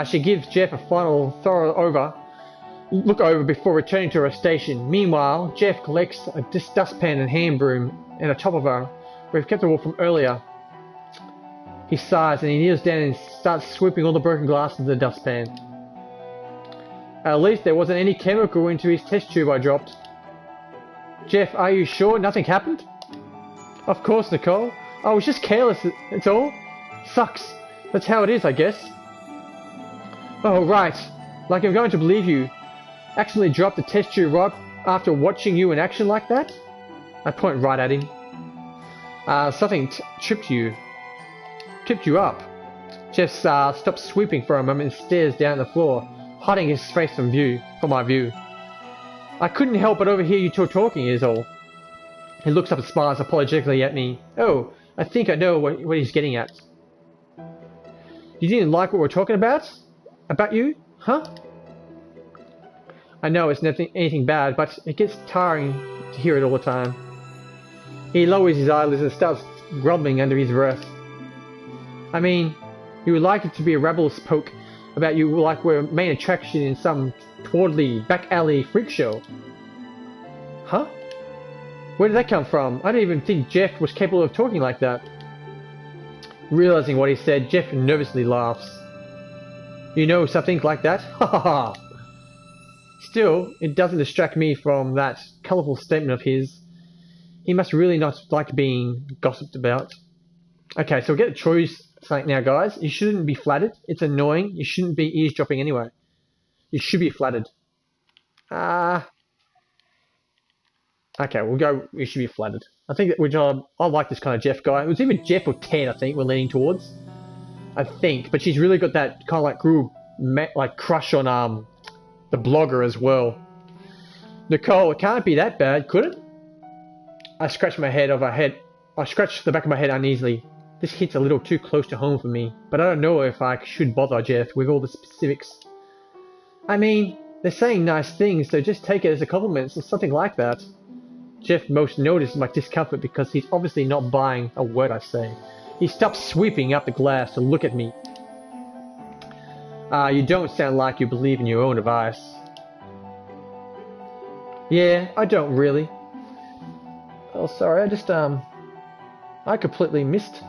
She gives Jeff a final thorough look over before returning to her station. Meanwhile, Jeff collects a dustpan and hand broom at the top of her, where he kept the wall from earlier. He sighs and he kneels down and starts sweeping all the broken glass into the dustpan. At least there wasn't any chemical into his test tube I dropped. Jeff, are you sure nothing happened? Of course, Nicole. I was just careless, it's all. Sucks. That's how it is, I guess. Oh, right. Like I'm going to believe you. Accidentally dropped the test tube right after watching you in action like that? I point right at him. Something tripped you up. Jeff stops sweeping for a moment and stares down at the floor, hiding his face from my view. I couldn't help but overhear you two talking, is all. He looks up and smiles apologetically at me. Oh, I think I know what he's getting at. You didn't like what we're talking about? About you? Huh? I know it's nothing anything bad, but it gets tiring to hear it all the time. He lowers his eyelids and starts grumbling under his breath. I mean, you would like it to be a rebel's poke about you like we're main attraction in some tawdry back alley freak show. Huh? Where did that come from? I didn't even think Jeff was capable of talking like that. Realizing what he said, Jeff nervously laughs. You know something like that? Ha ha ha! Still, it doesn't distract me from that colourful statement of his. He must really not like being gossiped about. Okay, so we'll get to choose something now, guys. You shouldn't be flattered. It's annoying. You shouldn't be eavesdropping anyway. You should be flattered. Okay, we'll go. We should be flattered. I think that I like this kind of Jeff guy. It was either Jeff or Ted. I think we're leaning towards. I think, but she's really got that kind of like like crush on the blogger as well. Nicole, it can't be that bad, could it? I scratch my head over head. I scratch the back of my head uneasily. This hits a little too close to home for me, but I don't know if I should bother Jeff with all the specifics. I mean, they're saying nice things, so just take it as a compliment or something like that. Jeff most notices my discomfort because he's obviously not buying a word I say. He stops sweeping up the glass to look at me. You don't sound like you believe in your own advice. Yeah, I don't really. Oh, sorry, I completely missed.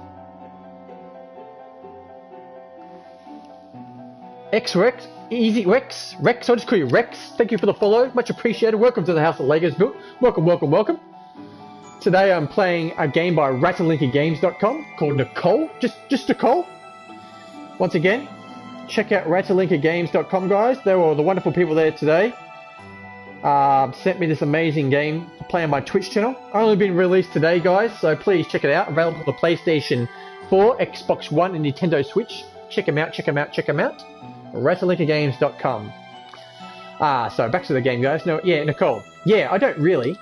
X-Rex, Easy Rex, I'll just call you Rex. Thank you for the follow, much appreciated. Welcome to the house that Legos built. Welcome, welcome, welcome. Today I'm playing a game by RatalaikaGames.com called Nicole, just Nicole. Once again, check out RatalaikaGames.com, guys. They were the wonderful people there today. Sent me this amazing game to play on my Twitch channel. Only been released today, guys, so please check it out. Available for the PlayStation 4, Xbox One, and Nintendo Switch. Check them out, check them out, check them out. Ratalaikagames.com. So back to the game, guys. No, yeah, Nicole. Yeah, I don't really.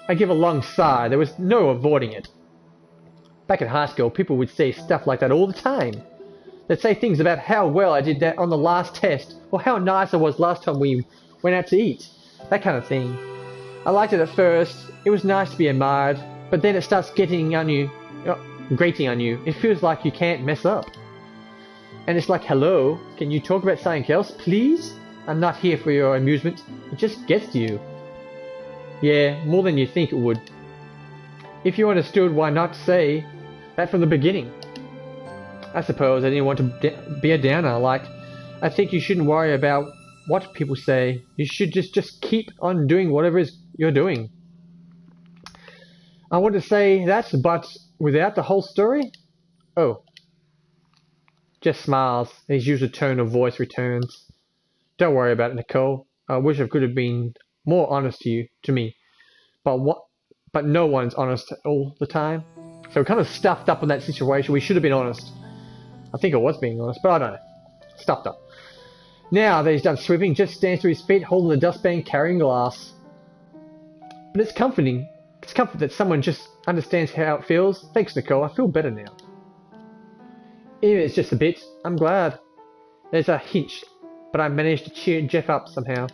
I give a long sigh. There was no avoiding it. Back in high school, people would say stuff like that all the time. They'd say things about how well I did that on the last test, or how nice I was last time we went out to eat. That kind of thing. I liked it at first. It was nice to be admired, but then it starts getting on you, grating on you. It feels like you can't mess up. And it's like, hello, can you talk about something else, please? I'm not here for your amusement. It just gets to you. Yeah, more than you think it would. If you understood, why not say that from the beginning? I suppose I didn't want to be a downer. Like, I think you shouldn't worry about what people say. You should just keep on doing whatever it is you're doing. I want to say that, but without the whole story? Oh. Just smiles. His usual tone of voice returns. Don't worry about it, Nicole. I wish I could have been more honest to me. But no one's honest all the time. So we're kind of stuffed up in that situation. We should have been honest. I think I was being honest, but I don't know. Stuffed up. Now that he's done sweeping, Jeff stands to his feet, holding the dustpan, carrying glass. But it's comforting. It's comfort that someone just understands how it feels. Thanks, Nicole. I feel better now. Even if it's just a bit, I'm glad. There's a hinge, but I managed to cheer Jeff up somehow.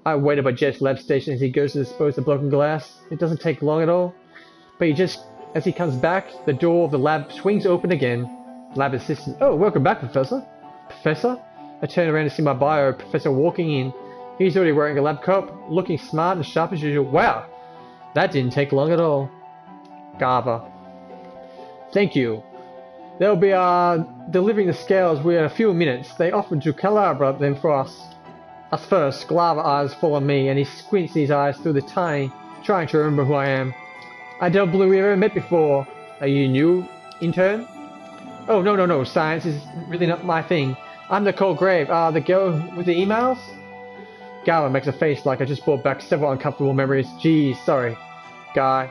I waited by Jeff's lab station as he goes to dispose of broken glass. It doesn't take long at all. But as he comes back, the door of the lab swings open again. Lab assistant. Oh, welcome back, Professor. Professor? I turn around to see my bio professor walking in. He's already wearing a lab coat, looking smart and sharp as usual. Wow, that didn't take long at all. Garver. Thank you. They'll be delivering the scales within a few minutes. They offered to Calabra them for us. Us first. Glava eyes fall on me, and he squints his eyes through the tiny, trying to remember who I am. I don't believe we've ever met before. Are you new, intern? Oh, no. Science is really not my thing. I'm Nicole Grave. The girl with the emails? Garva makes a face like I just brought back several uncomfortable memories. Geez, sorry, guy.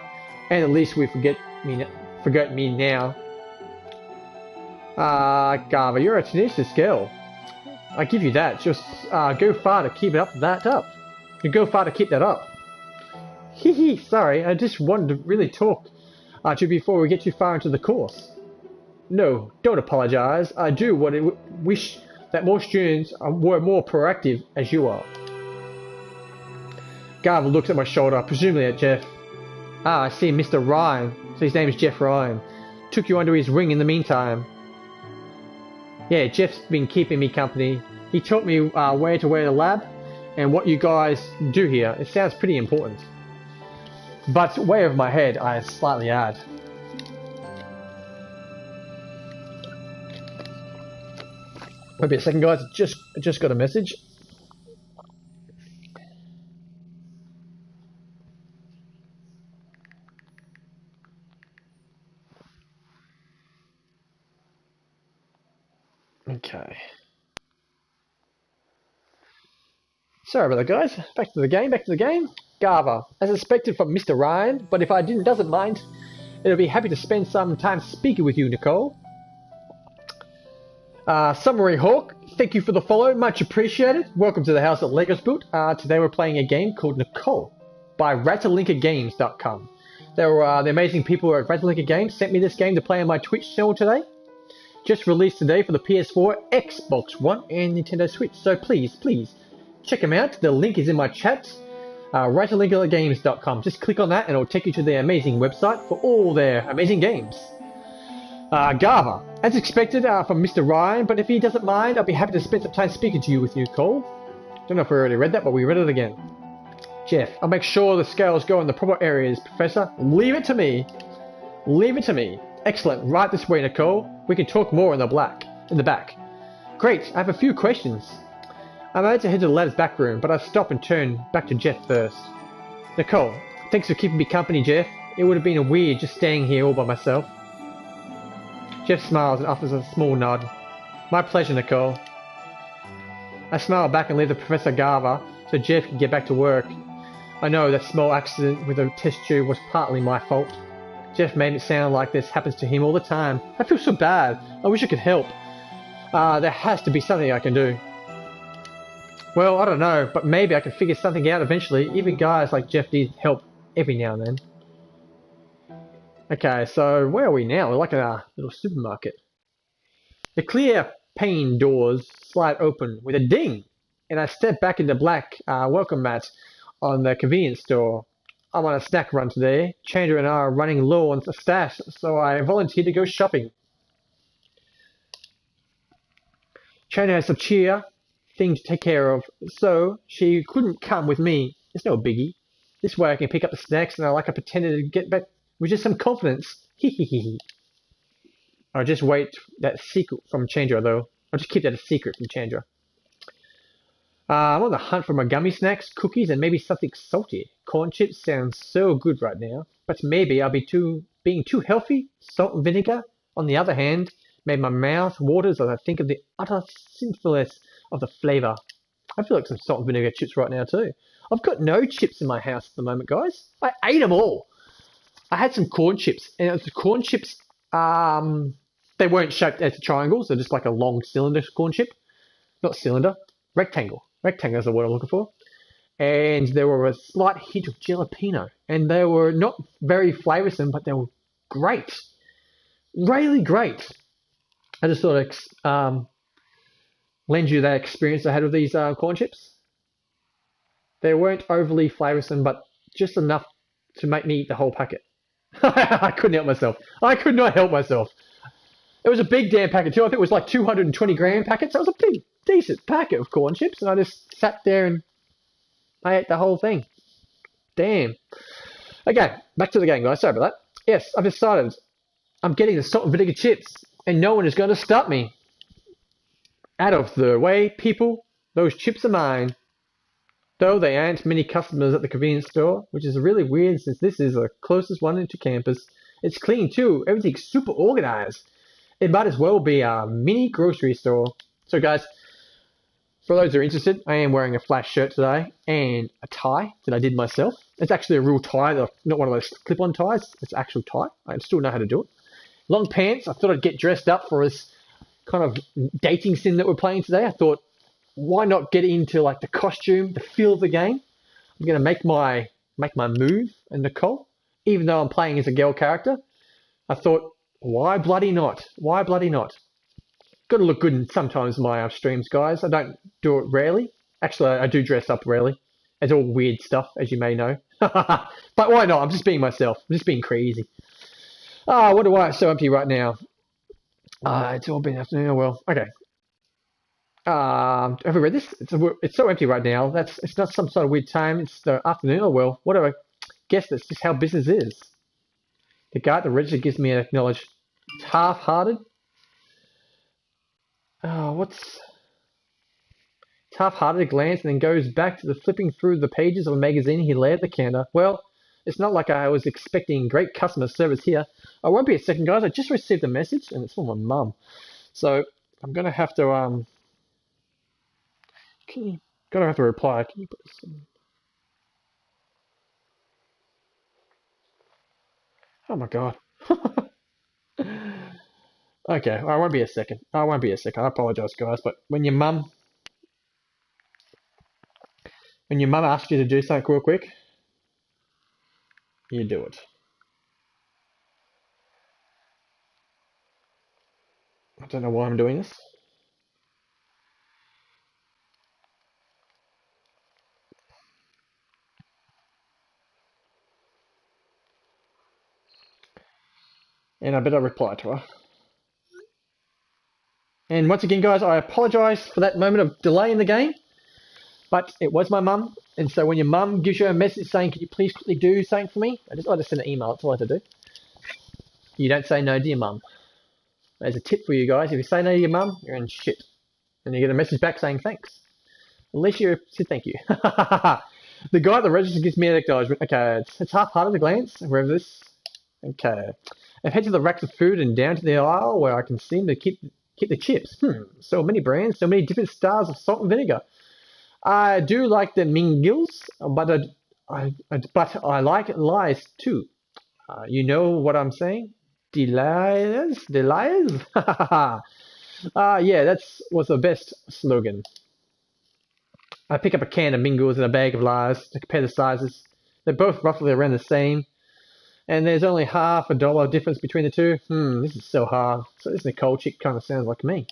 And at least we forget me now. Garva, you're a tenacious girl. I give you that. Just go far to keep that up. You go far to keep that up. Hee, sorry. I just wanted to really talk to you before we get too far into the course. No, don't apologize. I do wish that more students were more proactive as you are. Garva looks at my shoulder, presumably at Jeff. I see Mr. Ryan. So his name is Jeff Ryan. Took you under his wing in the meantime. Yeah, Jeff's been keeping me company. He taught me where to wear the lab and what you guys do here. It sounds pretty important. But way over my head, I slightly add. Maybe a second, guys. I just got a message. Okay. Sorry about that, guys. Back to the game. Garva, as expected from Mr. Ryan, but if I doesn't mind, it'll be happy to spend some time speaking with you, Nicole. Summary Hawk, thank you for the follow, much appreciated. Welcome to the house that Legos built. Today we're playing a game called Nicole by RatalaikaGames.com. The amazing people at Ratalaika Games sent me this game to play on my Twitch channel today. Just released today for the PS4, Xbox One, and Nintendo Switch. So please check them out. The link is in my chat. Ratalaikagames.com. Just click on that and it'll take you to their amazing website for all their amazing games. Garva, as expected from Mr. Ryan, but if he doesn't mind, I'll be happy to spend some time speaking to you with you, Cole. Don't know if we already read that, but we read it again. Jeff, I'll make sure the scales go in the proper areas, Professor. Leave it to me. Leave it to me. Excellent. Right this way, Nicole. We can talk more in the back. Great. I have a few questions. I'm about to head to the ladder's back room, but I stop and turn back to Jeff first. Nicole, thanks for keeping me company, Jeff. It would have been weird just staying here all by myself. Jeff smiles and offers a small nod. My pleasure, Nicole. I smile back and leave the Professor Garver so Jeff can get back to work. I know that small accident with the test tube was partly my fault. Jeff made it sound like this happens to him all the time. I feel so bad. I wish I could help. There has to be something I can do. Well, I don't know, but maybe I can figure something out eventually. Even guys like Jeff need help every now and then. Okay, so where are we now? We're like in a little supermarket. The clear pane doors slide open with a ding, and I step back into black welcome mat on the convenience store. I'm on a snack run today. Chandra and I are running low on stash, so I volunteered to go shopping. Chandra has some cheer thing to take care of, so she couldn't come with me. It's no biggie. This way I can pick up the snacks and I pretended to get back with just some confidence. Hehehe. I'll just wait that secret from Chandra though. I'll just keep that a secret from Chandra. I'm on the hunt for my gummy snacks, cookies, and maybe something salty. Corn chips sounds so good right now, but maybe I'll be being too healthy. Salt and vinegar, on the other hand, made my mouth waters as I think of the utter sinfulness of the flavour. I feel like some salt and vinegar chips right now too. I've got no chips in my house at the moment, guys. I ate them all. I had some corn chips, and the corn chips, they weren't shaped as triangles. They're just like a long cylinder corn chip. Not cylinder, rectangle. Rectangle is the word I'm looking for. And there were a slight hint of jalapeno. And they were not very flavoursome, but they were great. Really great. I just thought I'd lend you that experience I had with these corn chips. They weren't overly flavoursome, but just enough to make me eat the whole packet. I couldn't help myself. I could not help myself. It was a big damn packet too. I think it was like 220 gram packets. That was a big, decent packet of corn chips. And I just sat there and I ate the whole thing. Damn. Okay, back to the game, guys. Sorry about that. Yes, I've decided I'm getting the salt and vinegar chips. And no one is going to stop me. Out of the way, people. Those chips are mine. Though there aren't many customers at the convenience store, which is really weird since this is the closest one into campus. It's clean too. Everything's super organized. It might as well be a mini grocery store. So guys, for those who are interested, I am wearing a Flash shirt today and a tie that I did myself. It's actually a real tie, not one of those clip-on ties. It's an actual tie. I still know how to do it. Long pants. I thought I'd get dressed up for this kind of dating sim that we're playing today. I thought, why not get into like the costume, the feel of the game? I'm gonna make my move in Nicole, even though I'm playing as a girl character. I thought, why bloody not? Why bloody not? Got to look good in sometimes my streams, guys. I don't do it rarely. Actually, I do dress up rarely. It's all weird stuff, as you may know. But why not? I'm just being myself. I'm just being crazy. I wonder why it's so empty right now. It's all been afternoon. Oh well, okay. Have we read this? It's so empty right now. It's not some sort of weird time. It's the afternoon. Oh well, whatever. Guess that's just how business is. The guy at the register gives me an acknowledged. It's half-hearted. It's half-hearted glance and then goes back to the flipping through the pages of a magazine he laid at the counter. Well, it's not like I was expecting great customer service here. I won't be a second, guys. I just received a message and it's from my mum. So I'm gonna have to have to reply. Can you put this in? Oh my god. Okay, I won't be a second. I won't be a second. I apologize, guys, but when your mum asks you to do something real quick, you do it. I don't know why I'm doing this. And I better reply to her. And once again, guys, I apologise for that moment of delay in the game. But it was my mum, And so when your mum gives you a message saying, can you please quickly do something for me? I just send an email. That's all I have to do. You don't say no to your mum. There's a tip for you guys. If you say no to your mum, you're in shit. And you get a message back saying thanks. At least you said thank you. The guy at the register gives me an acknowledgement. Okay, it's half-hearted to glance. Wherever this. Okay. I've head to the racks of food and down to the aisle where I can seem to keep the chips. So many brands, so many different styles of salt and vinegar. I do like the Mingles, but I like lies too. You know what I'm saying? Delias? Yeah, was the best slogan. I pick up a can of Mingles and a bag of lies to compare the sizes. They're both roughly around the same. And there's only $half difference between the two. This is so hard. So this Nicole chick kind of sounds like me.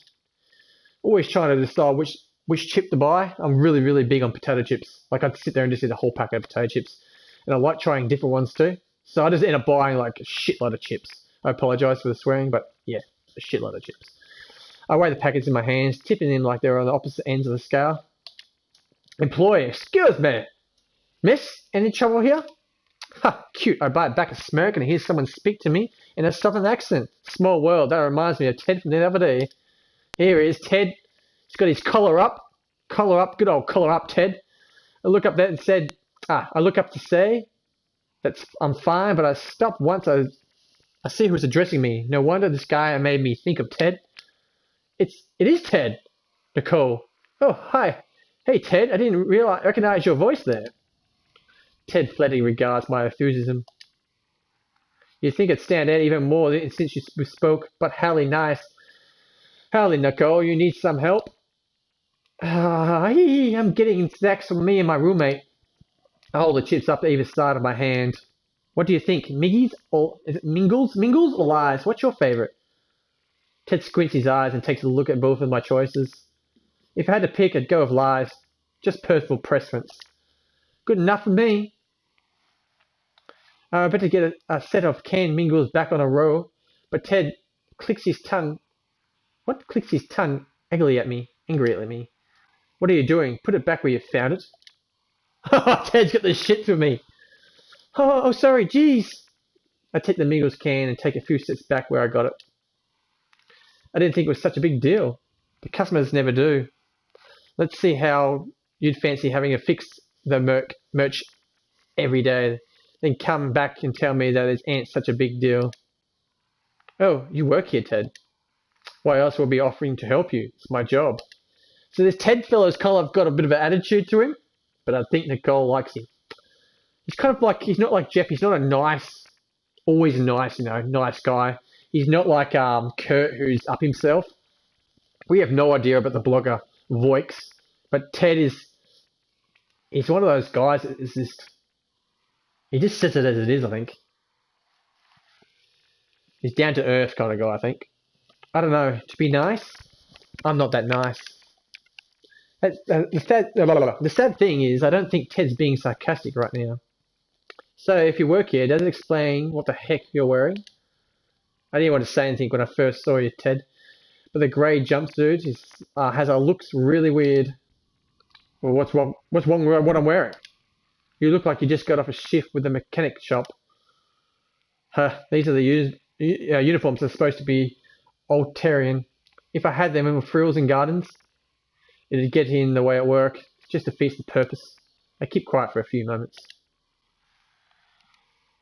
Always trying to decide which chip to buy. I'm really, really big on potato chips. Like I'd sit there and just eat a whole packet of potato chips. And I like trying different ones too. So I just end up buying like a shitload of chips. I apologize for the swearing, but yeah, a shitload of chips. I weigh the packets in my hands, tipping them like they're on the opposite ends of the scale. Employee, excuse me. Miss, any trouble here? Ha, cute. I bite back a smirk and hear someone speak to me in a southern accent. Small world. That reminds me of Ted from the other day. Here he is, Ted. He's got his collar up. Collar up. Good old collar up, Ted. I look up there and said, I look up to say that I'm fine, but I stopped once. I see who's addressing me. No wonder this guy made me think of Ted. It is Ted. Nicole. Oh, hi. Hey, Ted. I didn't recognize your voice there. Ted flatly regards my enthusiasm. You'd think it'd stand out even more since we spoke, but howly nice. Howly, Nicole, you need some help? I'm getting snacks from me and my roommate. I hold the chips up to either side of my hand. What do you think, Miggies or is it Mingles? Mingles or lies? What's your favorite? Ted squints his eyes and takes a look at both of my choices. If I had to pick, I'd go with lies. Just personal preference. Good enough for me. I better get a set of canned Mingles back on a row, but Ted clicks his tongue. What clicks his tongue angrily at me? What are you doing? Put it back where you found it. Ted's got the shit for me. Oh, sorry, jeez. I take the Mingles can and take a few steps back where I got it. I didn't think it was such a big deal. The customers never do. Let's see how you'd fancy having to fix the merch every day. Then come back and tell me that it ain't such a big deal. Oh, you work here, Ted. Why else will I be offering to help you? It's my job. So this Ted fellow's kind of got a bit of an attitude to him, but I think Nicole likes him. He's kind of like, he's not like Jeff. He's not a always nice, nice guy. He's not like Kurt, who's up himself. We have no idea about the blogger Voix, but Ted he's one of those guys that is just, he just says it as it is, I think. He's down to earth kind of guy, I think. I don't know. To be nice, I'm not that nice. The sad thing is, I don't think Ted's being sarcastic right now. So if you work here, does it explain what the heck you're wearing? I didn't want to say anything when I first saw you, Ted. But the grey jumpsuit looks really weird. Well, what's wrong? What's wrong with what I'm wearing? You look like you just got off a shift with the mechanic shop. These are the uniforms that are supposed to be Altarian. If I had them in frills and gardens, it'd get in the way at work. It just defeats the purpose. I keep quiet for a few moments.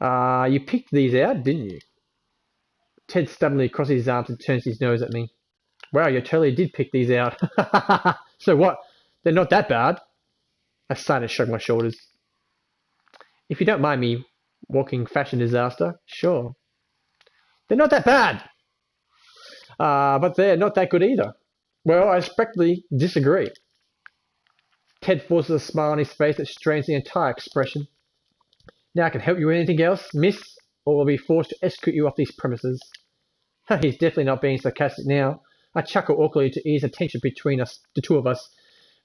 You picked these out, didn't you? Ted stubbornly crosses his arms and turns his nose at me. Wow, you totally did pick these out. So what? They're not that bad. I started to shrug my shoulders. If you don't mind me walking fashion disaster, sure. They're not that bad. But they're not that good either. Well, I respectfully disagree. Ted forces a smile on his face that strains the entire expression. Now I can help you with anything else, miss, or we'll be forced to escort you off these premises. He's definitely not being sarcastic now. I chuckle awkwardly to ease the tension between us, the two of us.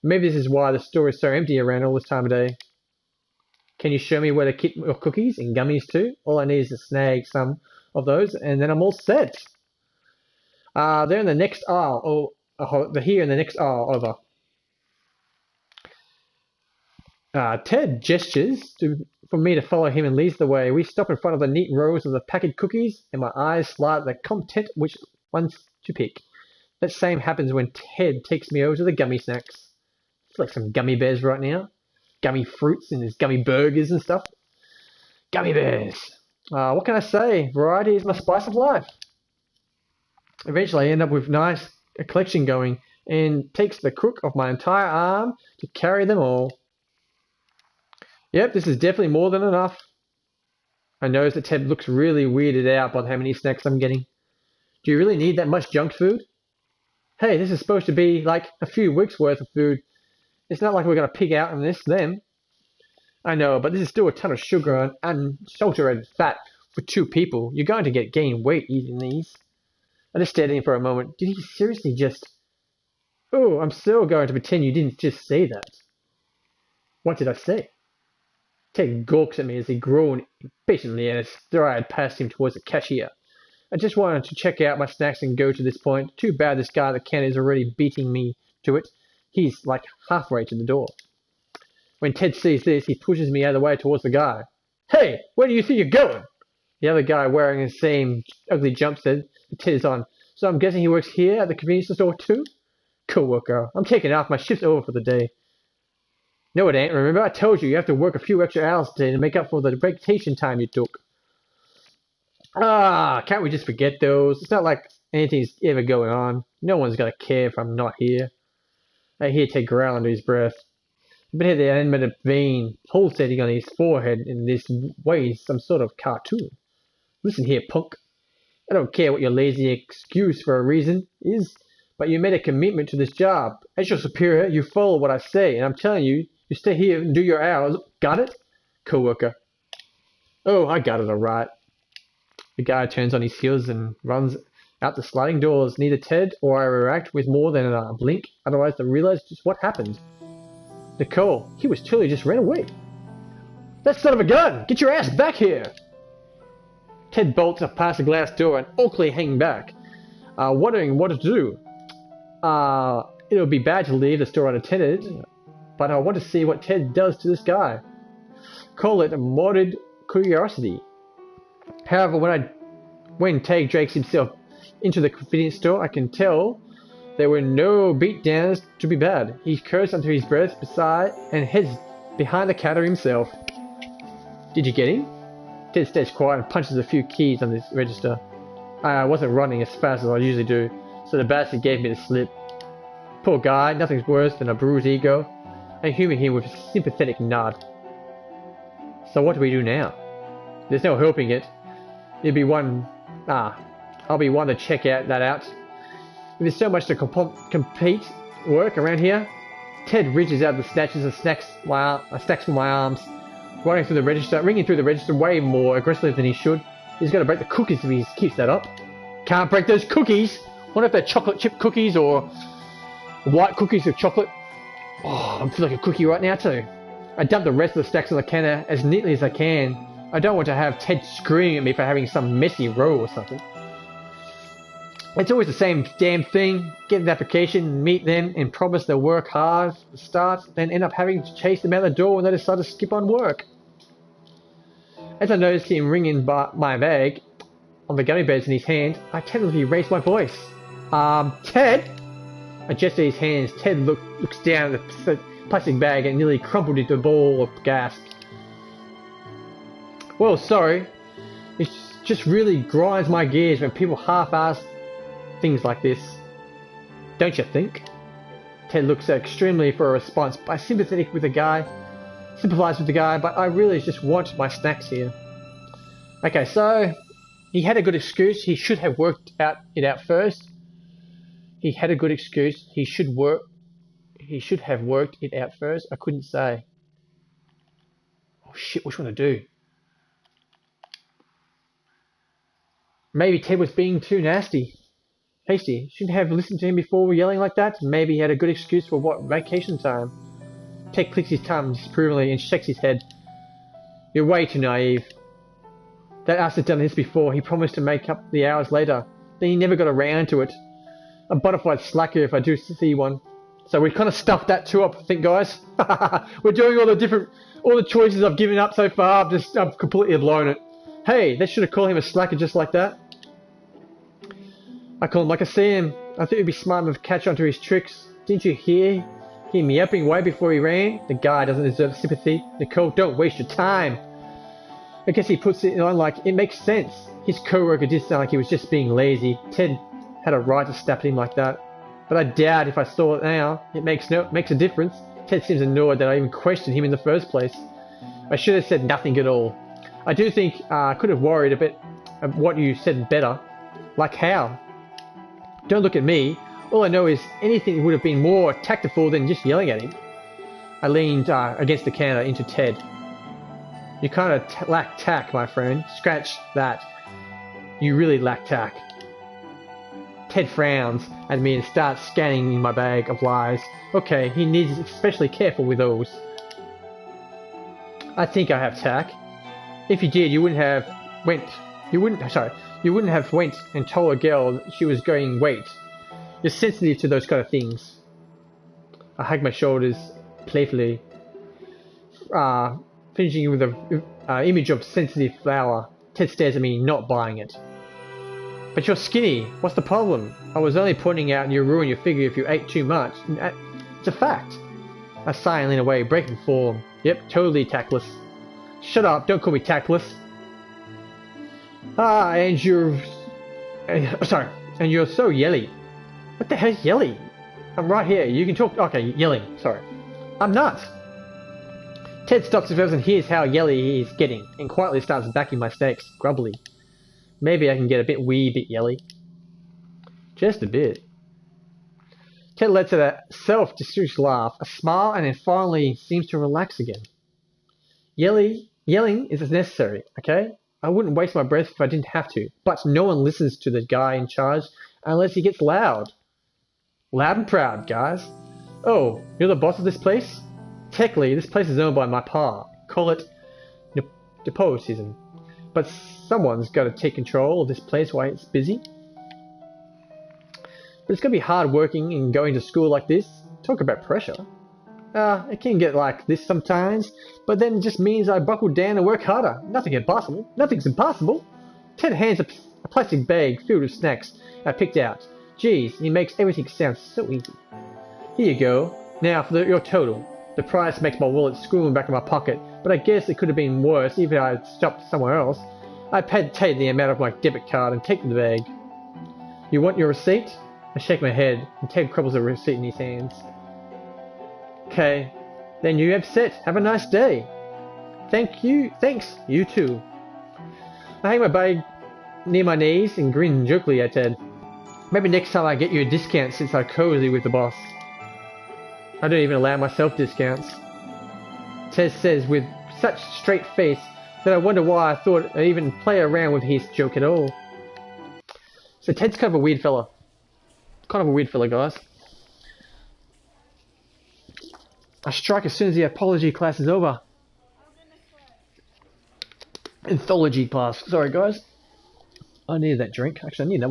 Maybe this is why the store is so empty around all this time of day. Can you show me where to keep your cookies and gummies too? All I need is to snag some of those, and then I'm all set. They're in the next aisle. They're here in the next aisle over. Ted gestures for me to follow him and leads the way. We stop in front of the neat rows of the packet cookies, and my eyes slide the content which ones to pick. That same happens when Ted takes me over to the gummy snacks. It's like some gummy bears right now. Gummy fruits and there's gummy burgers and stuff. Gummy bears. What can I say? Variety is my spice of life. Eventually I end up with a collection going and takes the crook of my entire arm to carry them all. Yep, this is definitely more than enough. I notice that Ted looks really weirded out by how many snacks I'm getting. Do you really need that much junk food? Hey, this is supposed to be like a few weeks worth of food. It's not like we're going to pig out on them. I know, but this is still a ton of sugar and unadulterated fat for 2 people. You're going to gain weight eating these. I just stared at him for a moment. Did he seriously just... Oh, I'm still going to pretend you didn't just say that. What did I say? Ted gawks at me as he groaned impatiently and I stride past him towards the cashier. I just wanted to check out my snacks and go to this point. Too bad this guy at the counter is already beating me to it. He's like halfway to the door. When Ted sees this, he pushes me out of the way towards the guy. Hey, where do you think you're going? The other guy wearing the same ugly jumpsuit that Ted is on. So I'm guessing he works here at the convenience store too? Cool worker. I'm taking off. My shift's over for the day. No, it ain't. Remember, I told you have to work a few extra hours today to make up for the vacation time you took. Can't we just forget those? It's not like anything's ever going on. No one's gonna care if I'm not here. I hear Ted growl under his breath. But here the animated vein pulsating on his forehead in this way is some sort of cartoon. Listen here, punk. I don't care what your lazy excuse for a reason is, but you made a commitment to this job. As your superior, you follow what I say, and I'm telling you, you stay here and do your hours. Got it? Co-worker. Oh, I got it all right. The guy turns on his heels and runs out the sliding doors. Neither Ted or I react with more than a blink, otherwise they realize just what happened. Nicole, he was totally just ran away. That son of a gun! Get your ass back here! Ted bolts up past the glass door and awkwardly hanging back, wondering what to do. It would be bad to leave the store unattended, but I want to see what Ted does to this guy. Call it a morbid curiosity. However, when Ted drags himself into the convenience store, I can tell there were no beatdowns to be bad. He cursed under his breath beside and heads behind the counter himself. Did you get him? Ted stays quiet and punches a few keys on this register. I wasn't running as fast as I usually do, so the bastard gave me the slip. Poor guy, nothing's worse than a bruised ego. I humor him with a sympathetic nod. So what do we do now? There's no helping it. I'll be one to check that out. There's so much to compete work around here. Ted reaches out the snatches of snacks from my arms, ringing through the register way more aggressively than he should. He's going to break the cookies if he keeps that up. Can't break those cookies! What if they're chocolate chip cookies or white cookies with chocolate? Oh, I feel like a cookie right now too. I dump the rest of the stacks on the counter as neatly as I can. I don't want to have Ted screaming at me for having some messy row or something. It's always the same damn thing. Get an application, meet them, and promise they'll work hard to start, then end up having to chase them out the door when they decide to skip on work. As I noticed him ringing my bag on the gummy bears in his hand, I tentatively raised my voice. Ted? I gestured his hands. Ted looks down at the plastic bag and nearly crumpled into a ball of gas. Well, sorry. It just really grinds my gears when people half-ass things like this. Don't you think? Ted looks extremely for a response. I sympathize with the guy, but I really just want my snacks here. Okay, so he had a good excuse. He should have worked it out first. He had a good excuse. He should have worked it out first. I couldn't say. Oh shit, which one to do? Maybe Ted was being too hasty. Shouldn't have listened to him before yelling like that. Maybe he had a good excuse for what vacation time. Ted clicks his tongue disapprovingly and shakes his head. You're way too naive. That ass had done this before. He promised to make up the hours later. Then he never got around to it. A bona fide slacker if I do see one. So we kind of stuffed that too up, I think, guys. We're doing all the choices I've given up so far. I've completely blown it. Hey, they should have called him a slacker just like that. I call him like I see him. I think it'd be smart enough to catch on to his tricks. Didn't you hear him yapping way before he ran? The guy doesn't deserve sympathy. Nicole, don't waste your time. I guess he puts it on like it makes sense. His co-worker did sound like he was just being lazy. Ted had a right to snap at him like that. But I doubt if I saw it now, it makes a difference. Ted seems annoyed that I even questioned him in the first place. I should have said nothing at all. I do think I could have worried a bit of what you said better. Like how? Don't look at me. All I know is anything would have been more tactful than just yelling at him. I leaned against the counter into Ted. You kind of lack tact, my friend. Scratch that. You really lack tact. Ted frowns at me and starts scanning in my bag of lies. Okay, he needs to be especially careful with those. I think I have tact. If you did, you wouldn't have went and told a girl she was going wait. You're sensitive to those kind of things. I hug my shoulders playfully, finishing with an image of sensitive flower. Ted stares at me, not buying it. But you're skinny. What's the problem? I was only pointing out you'll ruin your figure if you ate too much. It's a fact. I sigh and lean away, breaking form. Yep, totally tactless. Shut up, don't call me tactless. And you're so yelly. What the hell's yelly? I'm right here, you can talk. Okay, yelling, sorry. I'm not. Ted stops himself and hears how yelly he is getting, and quietly starts backing my steaks, grubbly. Maybe I can get a bit yelly. Just a bit. Ted lets out a self-distressed laugh, a smile, and then finally seems to relax again. Yelling is necessary, okay? I wouldn't waste my breath if I didn't have to, but no one listens to the guy in charge unless he gets loud. Loud and proud, guys. Oh, you're the boss of this place? Technically, this place is owned by my pa. Call it nepotism. But someone's got to take control of this place while it's busy. But it's going to be hard working and going to school like this. Talk about pressure. It can get like this sometimes, but then it just means I buckle down and work harder. Nothing's impossible. Ted hands a plastic bag filled with snacks I picked out. Geez, he makes everything sound so easy. Here you go. Now for your total. The price makes my wallet scream back in my pocket, but I guess it could have been worse even if I had stopped somewhere else. I paid Ted the amount of my debit card and take the bag. You want your receipt? I shake my head, and Ted crumbles the receipt in his hands. Okay, then you have set. Have a nice day. Thanks, you too. I hang my bag near my knees and grin jokingly at Ted. Maybe next time I get you a discount since I'm cozy with the boss. I don't even allow myself discounts. Ted says with such straight face that I wonder why I thought I'd even play around with his joke at all. So Ted's kind of a weird fella. Guys. I strike as soon as the apology class is over. Anthology class. Sorry, guys. I need that drink. Actually, I need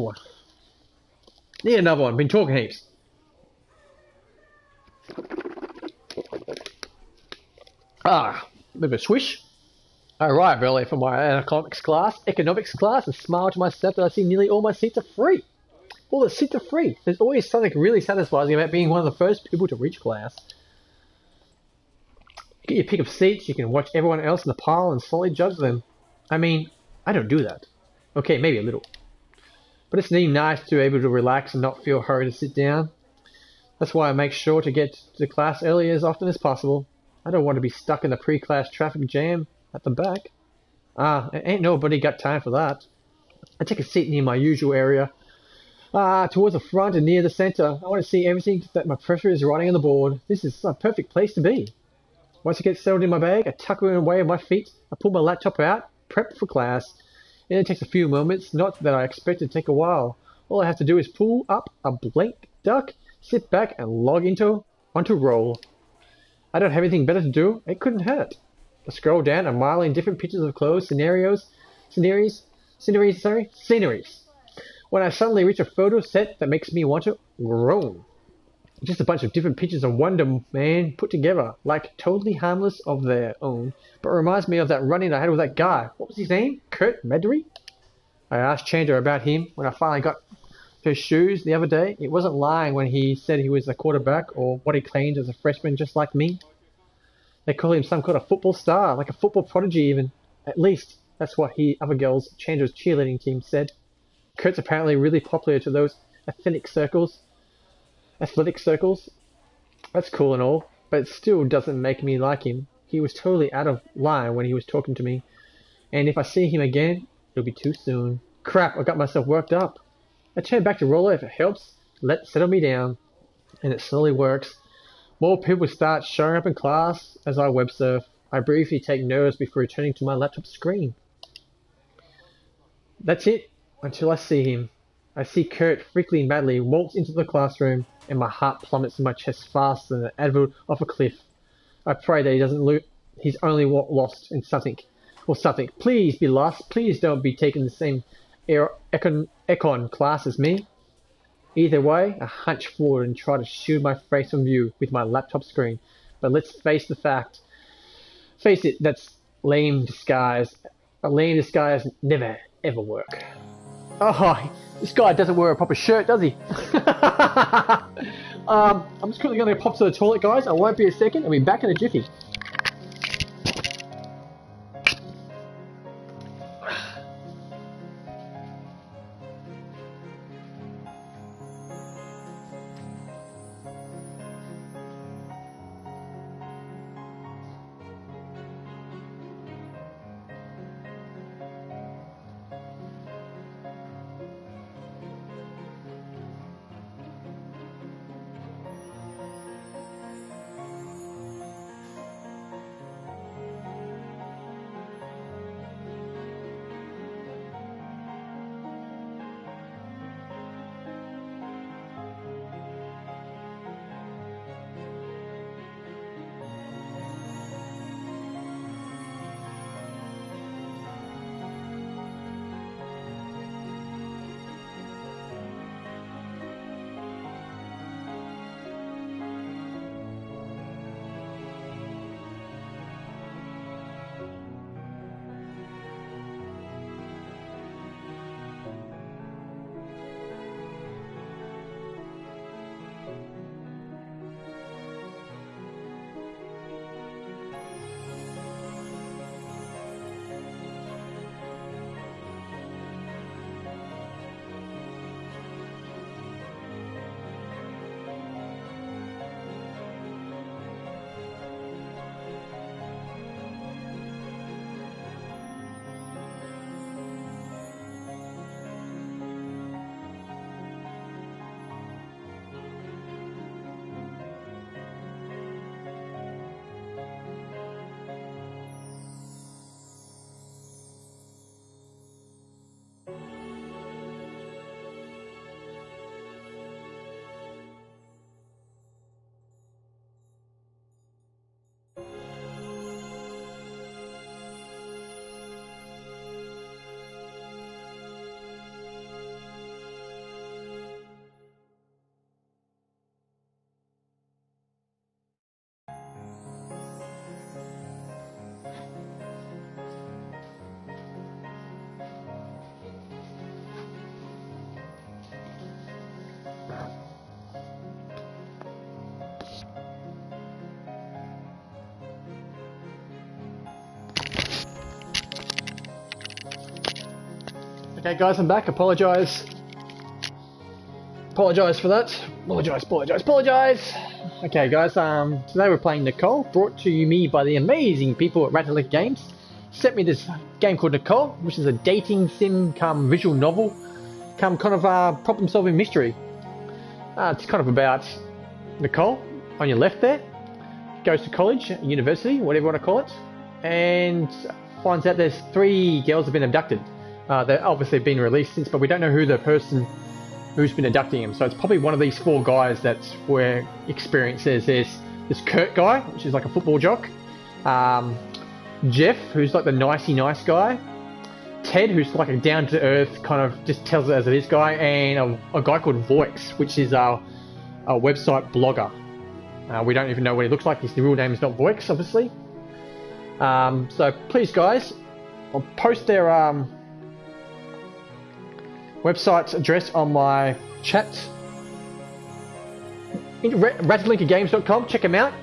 another one. Been talking heaps. Bit of a swish. I arrived early for my economics class and smiled to myself that I see nearly all my seats are free. All the seats are free. There's always something really satisfying about being one of the first people to reach class. Get your pick of seats, you can watch everyone else in the pile and slowly judge them. I mean, I don't do that. Okay, maybe a little. But it's really nice to be able to relax and not feel hurried to sit down. That's why I make sure to get to class early as often as possible. I don't want to be stuck in the pre-class traffic jam at the back. Ain't nobody got time for that. I take a seat near my usual area. Towards the front and near the center. I want to see everything that my professor is writing on the board. This is a perfect place to be. Once I get settled in my bag, I tuck it away on my feet. I pull my laptop out, prep for class. It takes a few moments, not that I expect it to take a while. All I have to do is pull up a blank duck, sit back, and log onto roll. I don't have anything better to do. It couldn't hurt. I scroll down a mile in different pictures of clothes, sceneries. When I suddenly reach a photo set that makes me want to groan. Just a bunch of different pictures of Wonder Man put together, like totally harmless of their own, but it reminds me of that run-in I had with that guy. What was his name? Kurt Medry? I asked Chandler about him when I finally got his shoes the other day. It wasn't lying when he said he was a quarterback or what he claimed as a freshman just like me. They call him some kind of football star, like a football prodigy even. At least, that's what other girls Chandler's cheerleading team said. Kurt's apparently really popular to those athletic circles. That's cool and all, but it still doesn't make me like him. He was totally out of line when he was talking to me. And if I see him again, it'll be too soon. Crap, I got myself worked up. I turn back to roller if it helps. Settle me down. And it slowly works. More people start showing up in class as I web surf. I briefly take notice before returning to my laptop screen. That's it, until I see him. I see Kurt freakily madly waltz into the classroom, and my heart plummets in my chest faster than an advert off a cliff. I pray that he doesn't he's only lost in something. Or something. Please be lost. Please don't be taking the same econ class as me. Either way, I hunch forward and try to shield my face from view with my laptop screen. But let's face the fact. Face it, that's lame disguise. A lame disguise never, ever work. Oh, this guy doesn't wear a proper shirt, does he? I'm just quickly going to pop to the toilet, guys. I won't be a second. I'll be back in a jiffy. Okay guys, I'm back. Apologise for that. Apologise. Okay guys, today we're playing Nicole, brought to me by the amazing people at Ratalaika Games. Sent me this game called Nicole, which is a dating sim come visual novel, come kind of problem solving mystery. It's kind of about Nicole, on your left there, goes to college, university, whatever you want to call it, and finds out there's 3 girls have been abducted. They're obviously been released since, but we don't know who the person who's been abducting them. So it's probably one of these 4 guys that's where experience is. There's this Kurt guy, which is like a football jock. Jeff, who's like the nicey nice guy. Ted, who's like a down-to-earth kind of just tells it as it is guy. And a guy called Voice, which is a website blogger. We don't even know what he looks like. His real name is not Voix, obviously. So please, guys, I'll post their website address on my chat. Ratalaikagames.com. Check them out.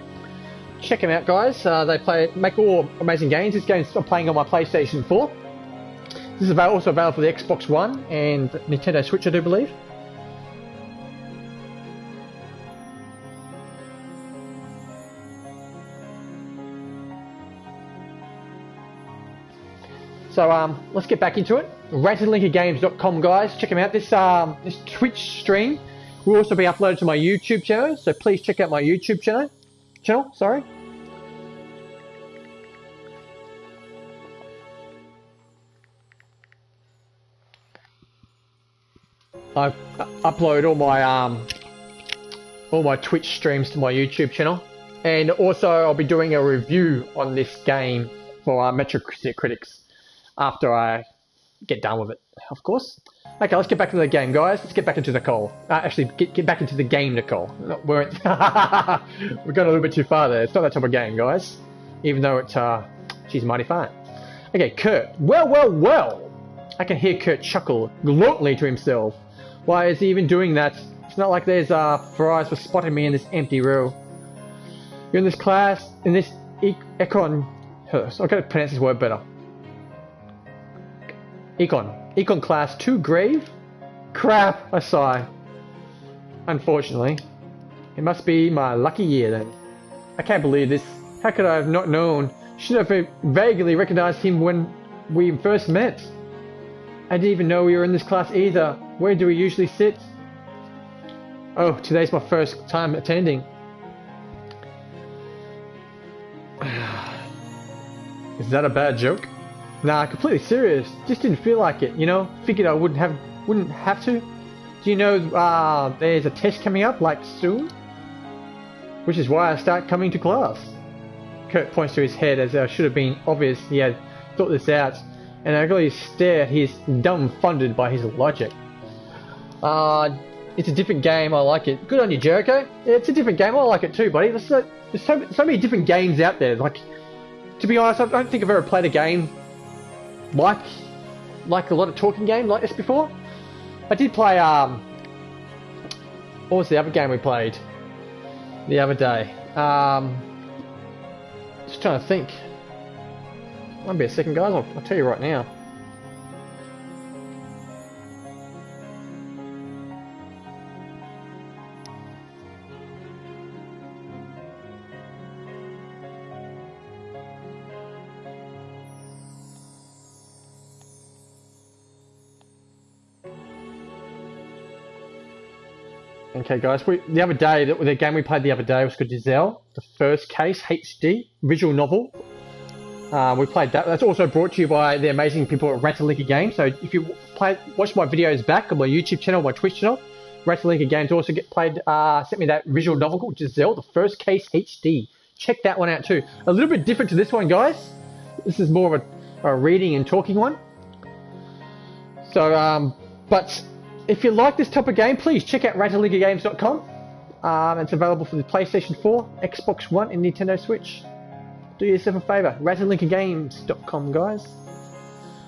Check them out, guys. They make all amazing games. This game's playing on my PlayStation 4. This is also available for the Xbox One and Nintendo Switch, I do believe. So let's get back into it. Ratalaikagames.com, guys. Check them out. This Twitch stream will also be uploaded to my YouTube channel, so please check out my YouTube channel. Sorry. I upload all my Twitch streams to my YouTube channel, and also I'll be doing a review on this game for Metacritics after I get done with it, of course. Okay, let's get back into the game, guys. Let's get back into Nicole. Actually, get back into the game, Nicole. No, we're gone a little bit too far there. It's not that type of game, guys. Even though she's mighty fine. Okay, Kurt. Well. I can hear Kurt chuckle gloatly to himself. Why is he even doing that? It's not like there's fries for spotting me in this empty row. You're in this class, in this econ. I've got to pronounce this word better. Econ class 2 grave? Crap, I sigh. Unfortunately. It must be my lucky year then. I can't believe this. How could I have not known? Should have vaguely recognized him when we first met. I didn't even know we were in this class either. Where do we usually sit? Oh, today's my first time attending. Is that a bad joke? Nah, completely serious. Just didn't feel like it, you know? Figured I wouldn't have to. Do you know there's a test coming up, like soon? Which is why I start coming to class. Kurt points to his head as should have been obvious he had thought this out, and I really stare. He's dumbfounded by his logic. It's a different game, I like it. Good on you, Jericho. Yeah, it's a different game, I like it too, buddy. There's so many different games out there. Like, to be honest, I don't think I've ever played a game like a lot of talking game like this before. I did play what was the other game we played the other day? Just trying to think. Might be a second, guys. I'll tell you right now. Okay, guys. The other day, the game we played the other day was called Giselle, the First Case HD visual novel. We played that. That's also brought to you by the amazing people at Ratalaika Games. So if you watch my videos back on my YouTube channel, my Twitch channel, Ratalaika Games also sent me that visual novel called Giselle, the First Case HD. Check that one out too. A little bit different to this one, guys. This is more of a reading and talking one. So, but if you like this type of game, please check out Ratalaikagames.com. It's available for the PlayStation 4, Xbox One, and Nintendo Switch. Do yourself a favour, Ratalaikagames.com, guys.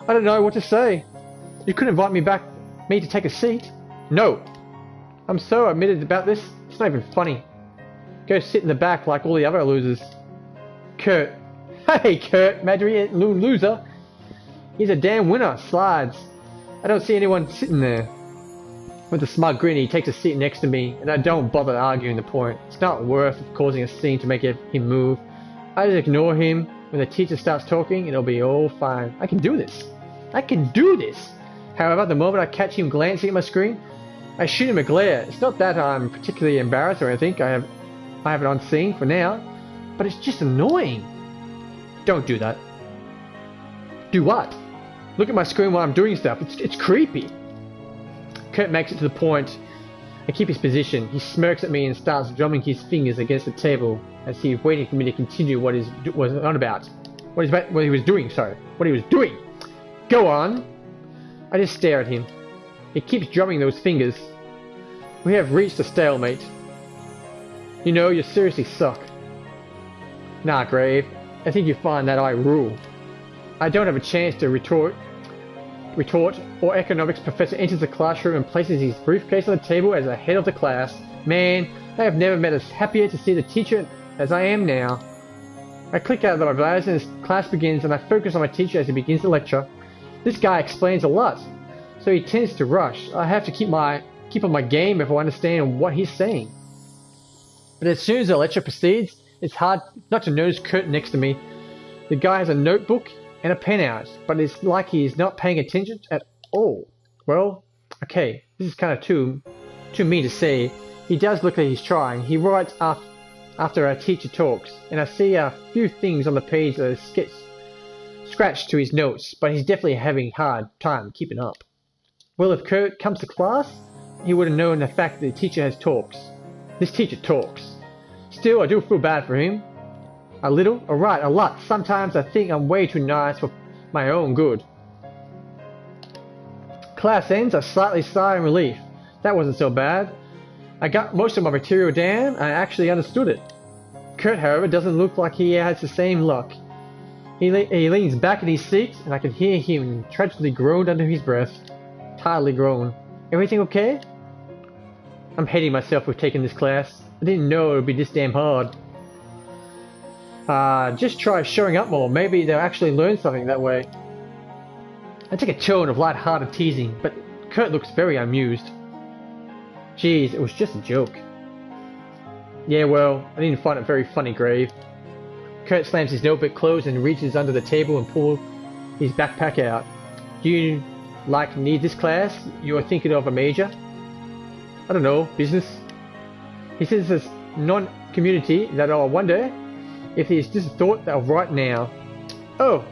I don't know what to say. You couldn't invite me to take a seat. No. I'm so admitted about this, it's not even funny. Go sit in the back like all the other losers. Kurt. Hey Kurt, Madry loser. He's a damn winner, slides. I don't see anyone sitting there. With a smug grin, he takes a seat next to me, and I don't bother arguing the point. It's not worth causing a scene to make him move. I just ignore him. When the teacher starts talking, it'll be all fine. I can do this. I can do this. However, the moment I catch him glancing at my screen, I shoot him a glare. It's not that I'm particularly embarrassed or anything. I have it on scene for now, but it's just annoying. Don't do that. Do what? Look at my screen while I'm doing stuff. It's creepy. Kurt makes it to the point and keep his position. He smirks at me and starts drumming his fingers against the table as he's waiting for me to continue what he was doing. Go on. I just stare at him. He keeps drumming those fingers. We have reached a stalemate. You know, you seriously suck. Nah, Grave. I think you find that I rule. I don't have a chance to retort, or economics professor enters the classroom and places his briefcase on the table as the head of the class. Man, I have never been as happier to see the teacher as I am now. I click out of my blouse and as class begins and I focus on my teacher as he begins the lecture. This guy explains a lot, so he tends to rush. I have to keep on my game if I understand what he's saying. But as soon as the lecture proceeds, it's hard not to notice Kurt next to me. The guy has a notebook and a pen out, but it's like he's not paying attention at all. Well, okay, this is kind of too mean to say. He does look like he's trying. He writes after our teacher talks, and I see a few things on the page that are scratched to his notes, but he's definitely having a hard time keeping up. Well, if Kurt comes to class, he would have known the fact that the teacher has talks. This teacher talks. Still, I do feel bad for him. A little? Alright, a lot. Sometimes I think I'm way too nice for my own good. Class ends, I slightly sigh in relief. That wasn't so bad. I got most of my material down, and I actually understood it. Kurt, however, doesn't look like he has the same luck. He leans back in his seat, and I can hear him tragically groan under his breath. Tiredly groan. Everything okay? I'm hating myself for taking this class. I didn't know it would be this damn hard. Just try showing up more. Maybe they'll actually learn something that way. I take a tone of light-hearted teasing, but Kurt looks very amused. Geez, it was just a joke. Yeah, well, I didn't find it very funny, Grave. Kurt slams his notebook closed and reaches under the table and pulls his backpack out. Do you, need this class? You are thinking of a major? I don't know, business? He says this non-community that I wonder if it's just a thought that of right now. Oh,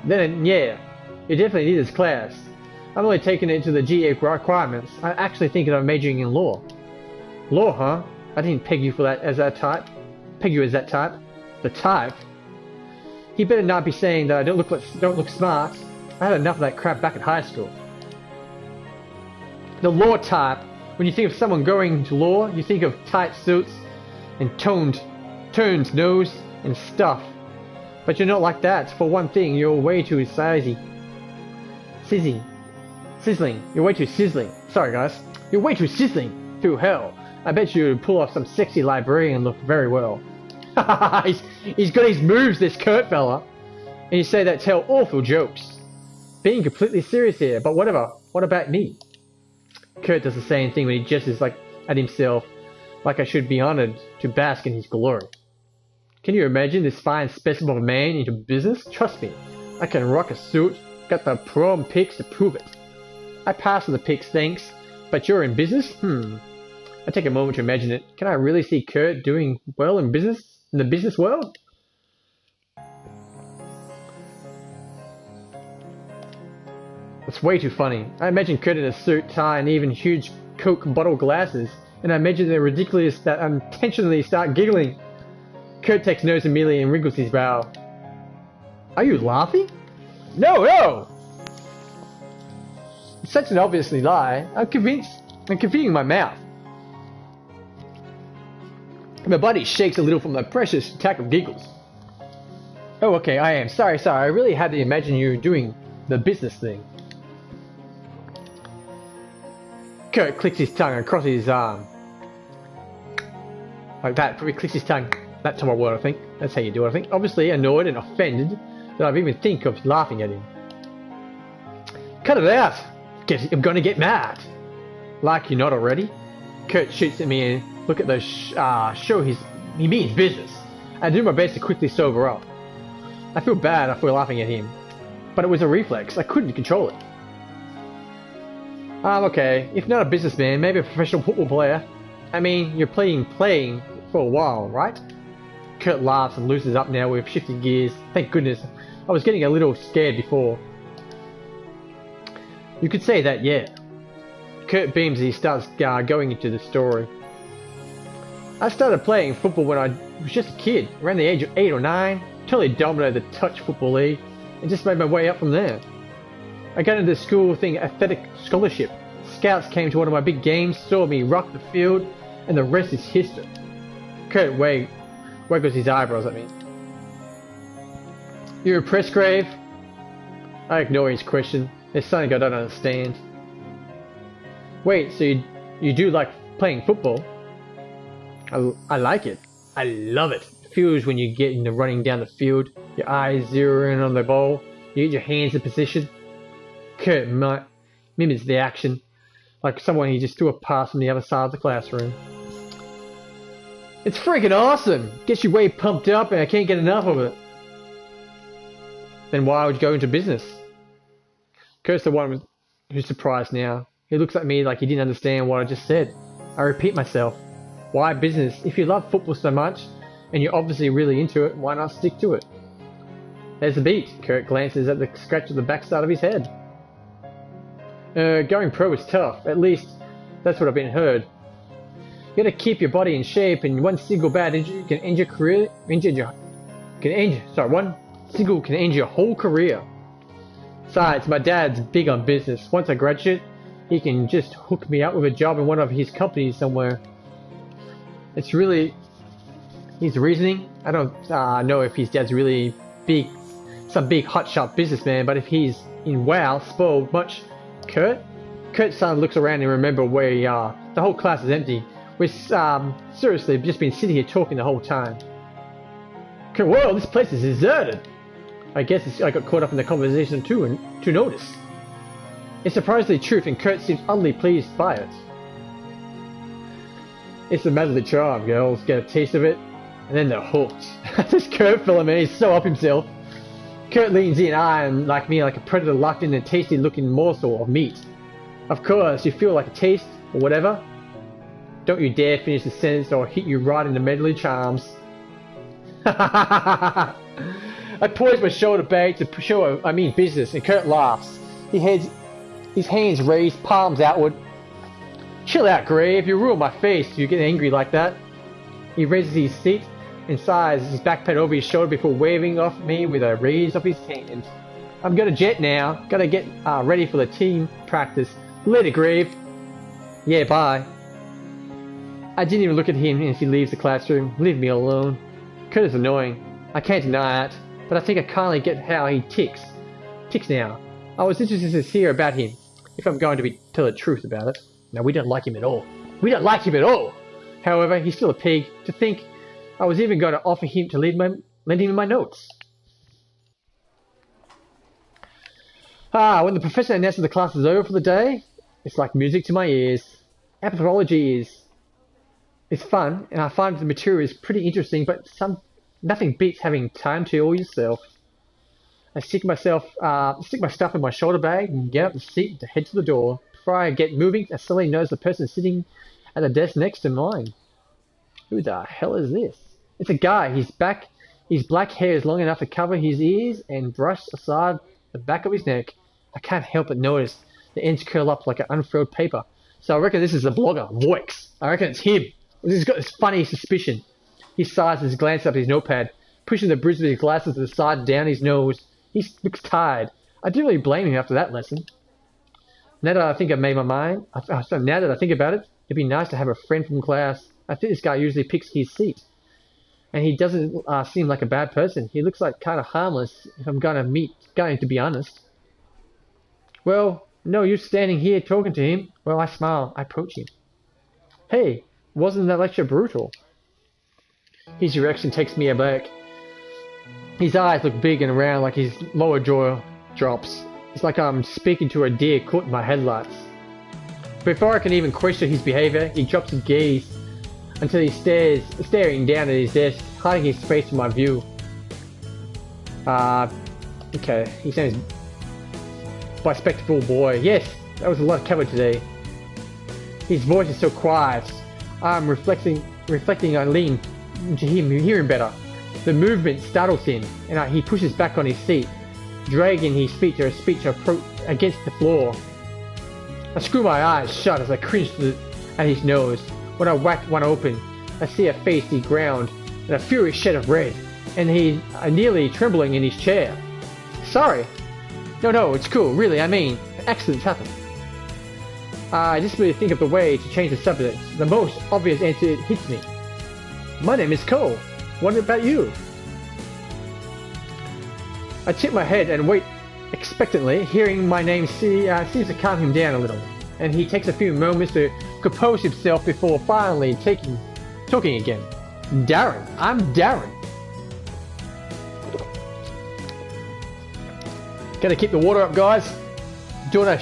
then yeah, you definitely need this class. I'm only taking it to the GA requirements. I'm actually thinking of majoring in law. Law, huh? I didn't peg you for that as that type. Peg you as that type. The type? He better not be saying that I don't look smart. I had enough of that crap back at high school. The law type. When you think of someone going into law, you think of tight suits and turned nose and stuff. But you're not like that. For one thing, you're way too sizzling. You're way too sizzling. Sorry, guys. You're way too sizzling through hell. I bet you would pull off some sexy librarian look very well. he's got his moves, this Kurt fella. And you say that tell awful jokes. Being completely serious here, but whatever. What about me? Kurt does the same thing when he gestures at himself, like I should be honored to bask in his glory. Can you imagine this fine specimen of a man into business? Trust me, I can rock a suit, got the prom pics to prove it. I pass on the pics, thanks, but you're in business? I take a moment to imagine it. Can I really see Kurt doing well in the business world? It's way too funny. I imagine Kurt in a suit, tie, and even huge Coke bottle glasses, and I imagine they're ridiculous that I intentionally start giggling. Kurt takes notice immediately and wrinkles his brow. Are you laughing? No! It's such an obviously lie. I'm convinced. I'm confusing my mouth. My body shakes a little from the precious attack of giggles. Oh, okay, I am. Sorry. I really had to imagine you doing the business thing. Kurt clicks his tongue across his arm. Like that. Probably clicks his tongue. That type of word, I think. That's how you do it, I think. Obviously annoyed and offended that I've even think of laughing at him. Cut it out! I'm gonna get mad! Like you're not already? Kurt shoots at me and look at those show he means business. I do my best to quickly sober up. I feel bad after laughing at him. But it was a reflex. I couldn't control it. Okay. If not a businessman, maybe a professional football player. I mean, you're playing for a while, right? Kurt laughs and loosens up now with shifting gears. Thank goodness. I was getting a little scared before. You could say that, yeah. Kurt beams as he starts going into the story. I started playing football when I was just a kid, around the age of 8 or 9. Totally dominated the touch football league, and just made my way up from there. I got into the school thing athletic scholarship. Scouts came to one of my big games, saw me rock the field, and the rest is history. Kurt waggles his eyebrows at me. You impressed, Grave? I ignore his question. There's something I don't understand. Wait, so you do like playing football? I like it. I love it. It feels when you get into running down the field, your eyes zero in on the ball, you get your hands in position. Kurt mimics the action, like someone he just threw a pass from the other side of the classroom. It's freaking awesome! Gets you way pumped up and I can't get enough of it. Then why would you go into business? Kurt's the one who's surprised now. He looks at me like he didn't understand what I just said. I repeat myself. Why business? If you love football so much, and you're obviously really into it, why not stick to it? There's the beat. Kurt glances at the scratch of the backside of his head. Going pro is tough. At least, that's what I've been heard. You gotta keep your body in shape, and one single bad injury can end your career. One single can end your whole career. Besides, my dad's big on business. Once I graduate, he can just hook me up with a job in one of his companies somewhere. It's really his reasoning. I don't know if his dad's really big, some big hotshot businessman, but if he's in WoW, spoiled much. Kurt's son looks around and remember where we are. The whole class is empty. We've seriously just been sitting here talking the whole time. Whoa, this place is deserted. I guess I got caught up in the conversation too and to notice. It's surprisingly truth and Kurt seems utterly pleased by it. It's the medley charm, girls get a taste of it, and then they're hooked. This Kurt fella, man, he's so up himself. Kurt leans in, eyeing like me like a predator locked in a tasty looking morsel of meat. Of course, you feel like a taste, or whatever. Don't you dare finish the sentence or I'll hit you right in the medley charms. I poise my shoulder bag to show I mean business, and Kurt laughs. His hands raised, palms outward. Chill out, Grave. You ruined my face. You get angry like that. He raises his seat and sighs his backpack over his shoulder before waving off me with a raise of his hand. I'm gonna jet now. Gotta get ready for the team practice. Later, Grave. Yeah, bye. I didn't even look at him as he leaves the classroom. Leave me alone. Kurt is annoying. I can't deny it, but I think I kindly get how he ticks now. I was interested to hear about him, if I'm going to tell the truth about it. Now, we don't like him at all. We don't like him at all! However, he's still a pig. To think I was even going to offer him to lend him my notes. When the professor announces the class is over for the day, it's like music to my ears. Anthropology is fun, and I find the material is pretty interesting, but nothing beats having time to all yourself. I stick my stuff in my shoulder bag and get up the seat to head to the door. Before I get moving, I suddenly notice the person sitting at the desk next to mine. Who the hell is this? It's a guy. His black hair is long enough to cover his ears and brush aside the back of his neck. I can't help but notice the ends curl up like an unfurled paper. So I reckon this is a blogger, Voix. I reckon it's him. He's got this funny suspicion. He sighs and glances up his notepad, pushing the bridge of his glasses to the side down his nose. He looks tired. I didn't really blame him after that lesson. Now that I think I've made my mind, now that I think about it, it'd be nice to have a friend from class. I think this guy usually picks his seat. And he doesn't seem like a bad person. He looks like kind of harmless, if I'm going to be honest. Well, no use standing here talking to him. Well, I smile. I approach him. Hey, wasn't that lecture brutal? His reaction takes me aback. His eyes look big and round like his lower jaw drops. It's like I'm speaking to a deer caught in my headlights. Before I can even question his behavior, he drops his gaze until he's staring down at his desk, hiding his face from my view. Okay, he sounds bespectacled boy. Yes, that was a lot covered today. His voice is so quiet. I'm reflecting on lean to hear him better. The movement startles him, and he pushes back on his seat, dragging his feet against the floor. I screw my eyes shut as I cringe at his nose. When I whack one open, I see a face he ground and a furious shed of red, and he nearly trembling in his chair. Sorry. No, it's cool, really, I mean, accidents happen. I just really think of the way to change the subject. The most obvious answer hits me. My name is Cole. What about you? I tip my head and wait expectantly. Hearing my name seems to calm him down a little, and he takes a few moments to compose himself before finally talking again. Darren, I'm Darren. Gotta keep the water up, guys. Doing a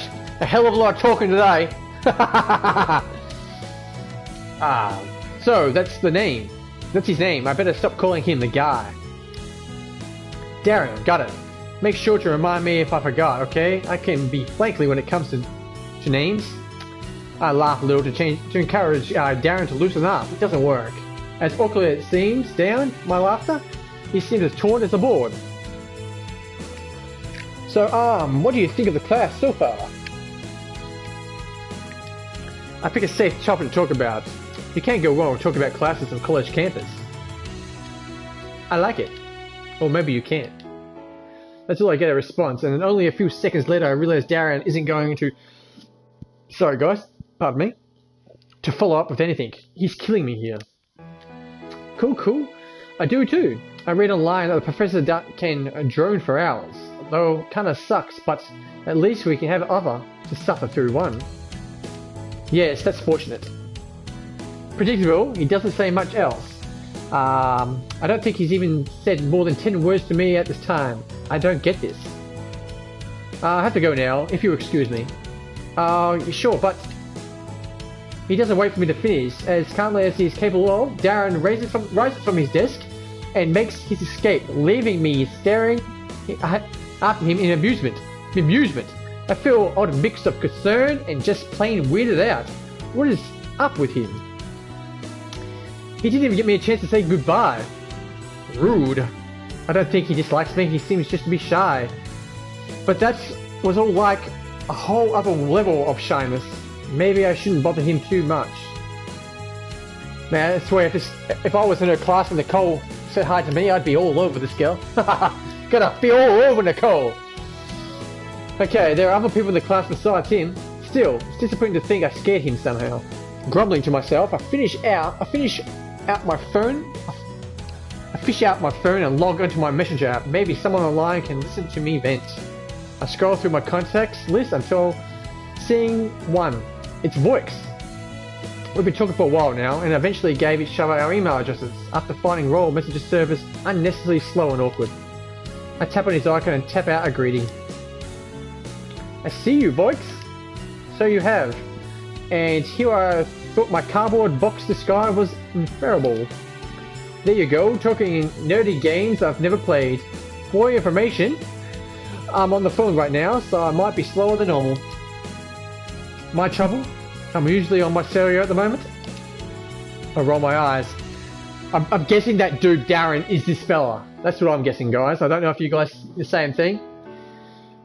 hell of a lot of talking today. So that's the name. That's his name. I better stop calling him the guy. Darren, got it. Make sure to remind me if I forgot, okay? I can be flaky when it comes to names. I laugh a little to encourage Darren to loosen up. It doesn't work. As awkward as it seems, down my laughter, he seems as torn as a board. So, what do you think of the class so far? I pick a safe topic to talk about. You can't go wrong talking about classes on college campus. I like it. Or maybe you can't. That's all I get a response, and then only a few seconds later I realize Darren isn't going to... Sorry guys, pardon me. To follow up with anything. He's killing me here. Cool. I do too. I read online that the professor can drone for hours. Though kinda sucks, but at least we can have other to suffer through one. Yes, that's fortunate. Predictable, he doesn't say much else. I don't think he's even said more than 10 words to me at this time. I don't get this. I have to go now, if you'll excuse me. Sure, but... He doesn't wait for me to finish. As calmly as he's capable of, Darren rises from his desk and makes his escape, leaving me staring after him in amusement. I feel odd mix of concern and just plain weirded out. What is up with him? He didn't even give me a chance to say goodbye. Rude. I don't think he dislikes me, he seems just to be shy. But that was all like a whole other level of shyness. Maybe I shouldn't bother him too much. Man, I swear, if I was in her class and Nicole said hi to me, I'd be all over this girl. Gonna be all over Nicole. Okay, there are other people in the class besides him. Still, it's disappointing to think I scared him somehow. Grumbling to myself, I fish out my phone and log onto my messenger app. Maybe someone online can listen to me vent. I scroll through my contacts list until seeing one. It's Voix. We've been talking for a while now, and eventually gave each other our email addresses after finding Royal Messenger service unnecessarily slow and awkward. I tap on his icon and tap out a greeting. I see you, Voix. So you have. And here I thought my cardboard box disguise was unbearable. There you go, talking nerdy games I've never played. For your information, I'm on the phone right now, so I might be slower than normal. My trouble? I'm usually on my stereo at the moment. I roll my eyes. I'm guessing that dude Darren is this fella. That's what I'm guessing, guys. I don't know if you guys the same thing,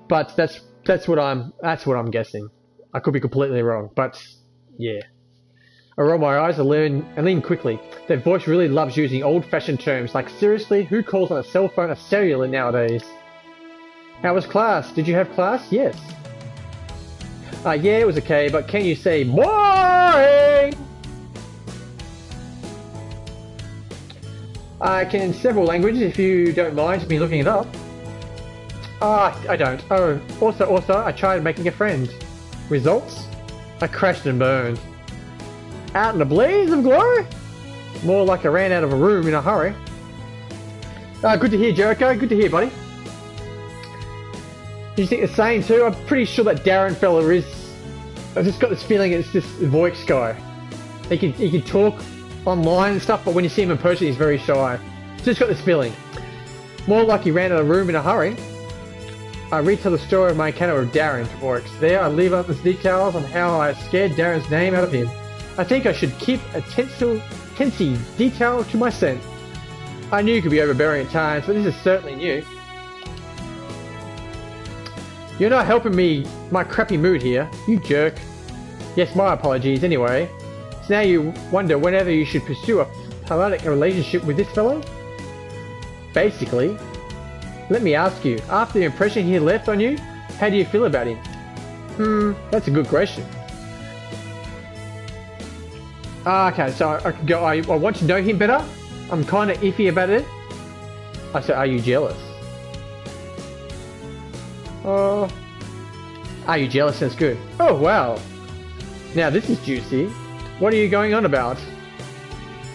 but that's what I'm guessing. I could be completely wrong, but yeah. I roll my eyes and lean quickly. That voice really loves using old-fashioned terms, like seriously, who calls on a cell phone a cellular nowadays? How was class? Did you have class? Yes. Yeah, it was okay, but can you say boring? I can in several languages if you don't mind me looking it up. I don't. Oh, also, I tried making a friend. Results? I crashed and burned. Out in a blaze of glory? More like I ran out of a room in a hurry. Good to hear, Jericho. Good to hear, buddy. Do you think the same too? I'm pretty sure that Darren fella is... I've just got this feeling it's this Voix guy. He can talk online and stuff, but when you see him in person, he's very shy. Just got this feeling. More like he ran out of room in a hurry. I retell the story of my encounter with Darren to Voix. There, I leave out the details on how I scared Darren's name out of him. I think I should keep a tensy detail to myself. I knew it could be overbearing at times, but this is certainly new. You're not helping me, my crappy mood here, you jerk. Yes, my apologies anyway. So now you wonder whether you should pursue a platonic relationship with this fellow? Basically. Let me ask you, after the impression he left on you, how do you feel about him? That's a good question. Okay, so I want to know him better. I'm kinda iffy about it. I said, are you jealous? Are you jealous? That's good. Oh wow. Now this is juicy. What are you going on about?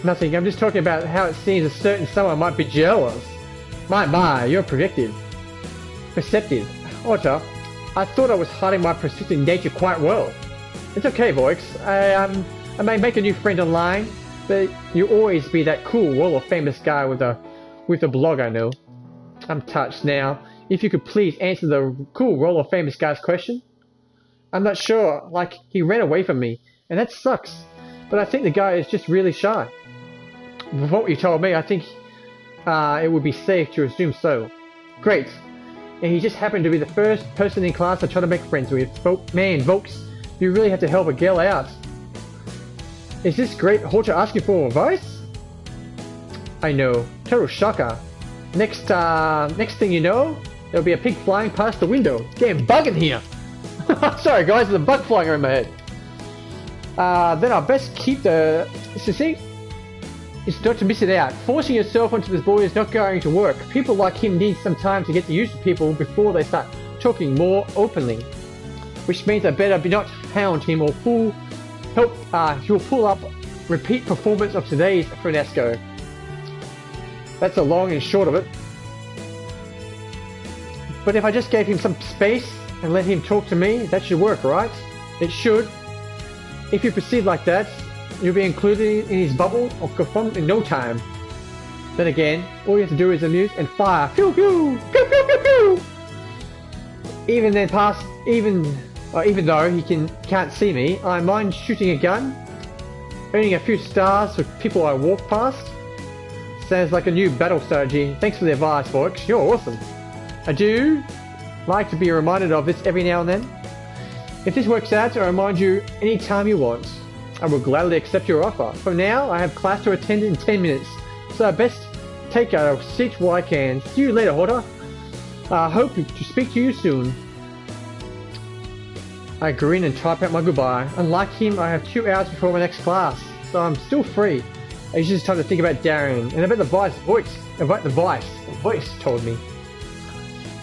Nothing, I'm just talking about how it seems a certain someone might be jealous. My, you're perceptive. Otter, I thought I was hiding my persistent nature quite well. It's okay, Voix. I may make a new friend online, but you'll always be that cool Wall of Famous guy with a blog I know. I'm touched now. If you could please answer the cool Wall of Famous guy's question. I'm not sure, like, he ran away from me, and that sucks. But I think the guy is just really shy. With what you told me, I think it would be safe to assume so. Great. And he just happened to be the first person in class I tried to make friends with. Man, Volks, you really have to help a girl out. Is this great Horta asking for advice? I know. Total shocker. Next thing you know, there'll be a pig flying past the window. It's getting bug in here. Sorry guys, there's a bug flying around my head. Then I'll best keep the... See? It's not to miss it out. Forcing yourself onto this boy is not going to work. People like him need some time to get used to people before they start talking more openly. Which means I better not hound him or he'll pull up repeat performance of today's Frenesco. That's the long and short of it. But if I just gave him some space and let him talk to me, that should work, right? It should. If you proceed like that, you'll be included in his bubble of fun in no time. Then again, all you have to do is amuse and fire. Pew pew! Pew pew pew pew! Even though he can't see me, I mind shooting a gun, earning a few stars for people I walk past. Sounds like a new battle strategy. Thanks for the advice, folks. You're awesome. I do like to be reminded of this every now and then. If this works out, I'll remind you anytime you want. I will gladly accept your offer. For now, I have class to attend in 10 minutes, so I best take a seat while I can. See you later, Horta. I hope to speak to you soon. I grin and type out my goodbye. Unlike him, I have 2 hours before my next class, so I'm still free. It's just time to think about Darren and about the voice told me.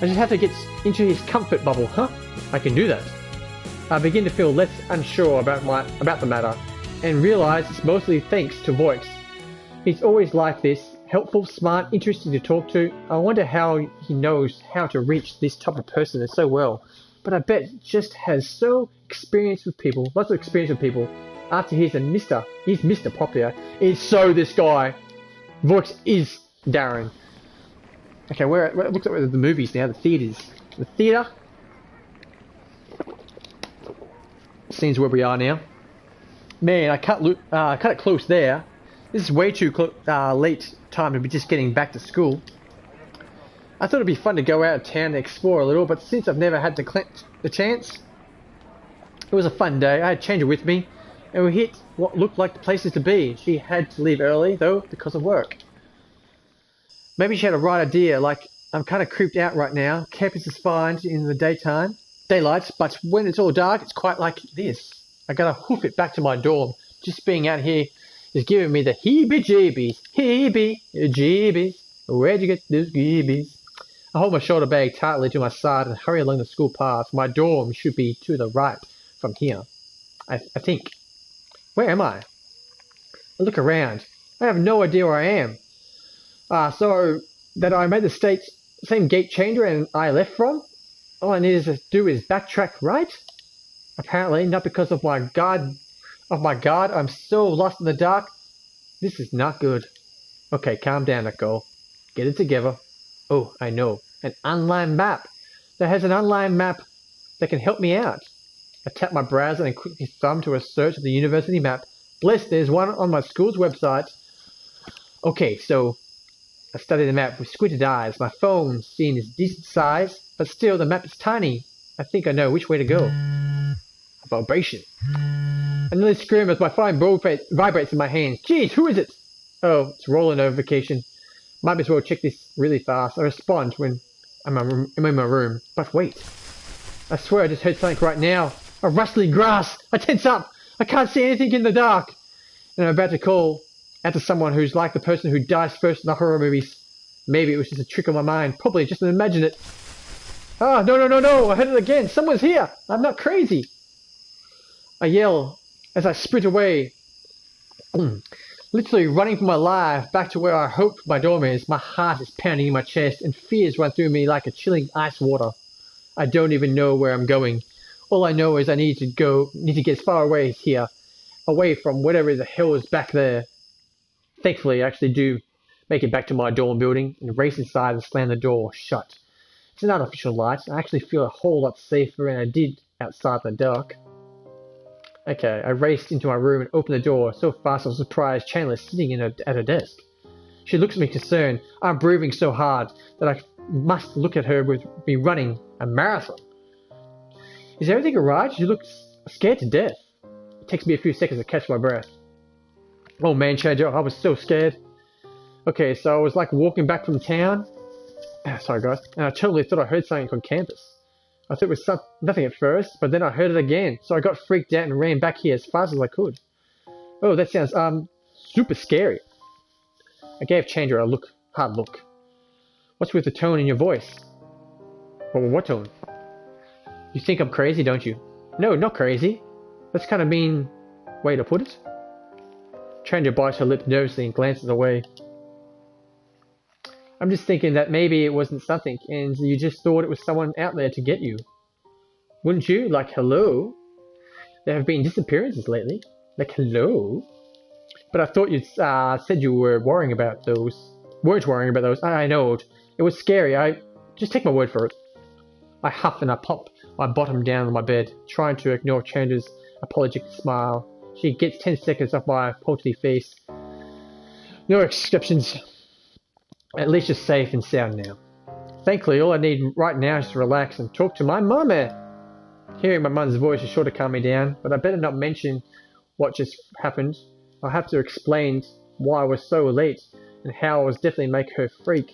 I just have to get into his comfort bubble, huh? I can do that. I begin to feel less unsure about the matter, and realize it's mostly thanks to Voix. He's always like this, helpful, smart, interesting to talk to. I wonder how he knows how to reach this type of person so well. But I bet just has lots of experience with people. After he's Mr. Popular. Is so this guy. Voix is Darren. Okay, it looks like the movies now, the theatres. The theatre. Seems where we are now. Man, I cut it close there. This is way too late time to be just getting back to school. I thought it'd be fun to go out of town and explore a little, but since I've never had the chance, it was a fun day. I had Changer with me, and we hit what looked like the places to be. She had to leave early, though, because of work. Maybe she had a right idea, like, I'm kind of creeped out right now. Campus is fine in the daylight, but when it's all dark, it's quite like this. I gotta hoof it back to my dorm. Just being out here is giving me the heebie-jeebies. Heebie-jeebies. Where'd you get those jeebies? I hold my shoulder bag tightly to my side and hurry along the school path. My dorm should be to the right from here. I think. Where am I? I look around. I have no idea where I am. So that I made the same gate changer and I left from? All I need to do is backtrack right? Apparently, not because of my guard. I'm so lost in the dark. This is not good. Okay, calm down, Nicole. Get it together. Oh, I know. An online map. That has an online map that can help me out. I tap my browser and quickly thumb to a search of the university map. Bless, there's one on my school's website. Okay, so I study the map with squinted eyes. My phone scene is decent size, but still the map is tiny. I think I know which way to go. A vibration. I nearly scream as my phone vibrates in my hand. Geez, who is it? Oh, it's Roller notification. Might as well check this really fast. I respond when I'm in my room. But wait. I swear I just heard something right now. A rustling grass. I tense up. I can't see anything in the dark. And I'm about to call Out to someone who's like the person who dies first in the horror movies. Maybe it was just a trick of my mind. Probably just imagine it. Ah, no, no, no, no! I heard it again! Someone's here! I'm not crazy! I yell as I sprint away. Literally running for my life back to where I hoped my dorm is. My heart is pounding in my chest and fears run through me like a chilling ice water. I don't even know where I'm going. All I know is I need to get as far away as here. Away from whatever the hell is back there. Thankfully, I actually do make it back to my dorm building and race inside and slam the door shut. It's an artificial light. I actually feel a whole lot safer than I did outside in the dark. Okay, I raced into my room and opened the door so fast I was surprised Chandler's sitting at her desk. She looks at me concerned. I'm breathing so hard that I must look at her with me running a marathon. Is everything alright? She looks scared to death. It takes me a few seconds to catch my breath. Oh man, Changer, I was so scared. Okay, so I was like walking back from town. Sorry guys. And I totally thought I heard something on campus. I thought it was nothing at first, but then I heard it again. So I got freaked out and ran back here as fast as I could. Oh, that sounds super scary. I gave Chandra a hard look. What's with the tone in your voice? Well, what tone? You think I'm crazy, don't you? No, not crazy. That's kind of mean way to put it. Chandra bites her lip nervously and glances away. I'm just thinking that maybe it wasn't something and you just thought it was someone out there to get you. Wouldn't you? Like, hello? There have been disappearances lately. Like, hello? But I thought you said you were worrying about those. Weren't worrying about those. I know. It was scary. Just take my word for it. I huff and I pop my bottom down on my bed, trying to ignore Chandra's apologetic smile. She gets 10 seconds off my poultry face. No exceptions. At least you're safe and sound now. Thankfully, all I need right now is to relax and talk to my mummy. Hearing my mum's voice is sure to calm me down, but I better not mention what just happened. I'll have to explain why I was so late and how I was definitely make her freak.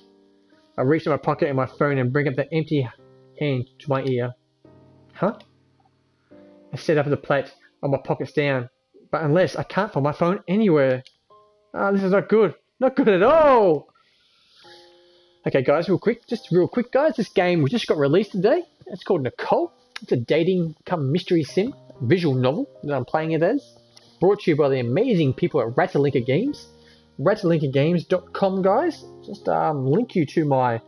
I reach in my pocket and my phone and bring up the empty hand to my ear. Huh? I set up the plate on my pockets down, but unless I can't find my phone anywhere. This is not good. Not good at all! Okay guys, real quick, guys, this game just got released today. It's called Nicole. It's a dating come mystery sim, visual novel that I'm playing it as. Brought to you by the amazing people at Ratalaika Games. Ratalaikagames.com guys. Just link you to my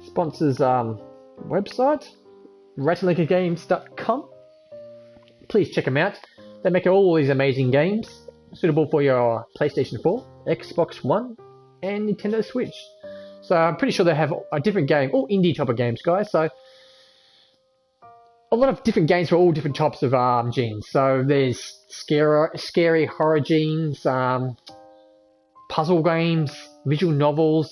sponsor's website, Ratalaikagames.com. Please check them out. They make all these amazing games suitable for your PlayStation 4, Xbox One, and Nintendo Switch. So I'm pretty sure they have a different game, all indie type of games, guys. So a lot of different games for all different types of genes. So there's scary horror genes, puzzle games, visual novels,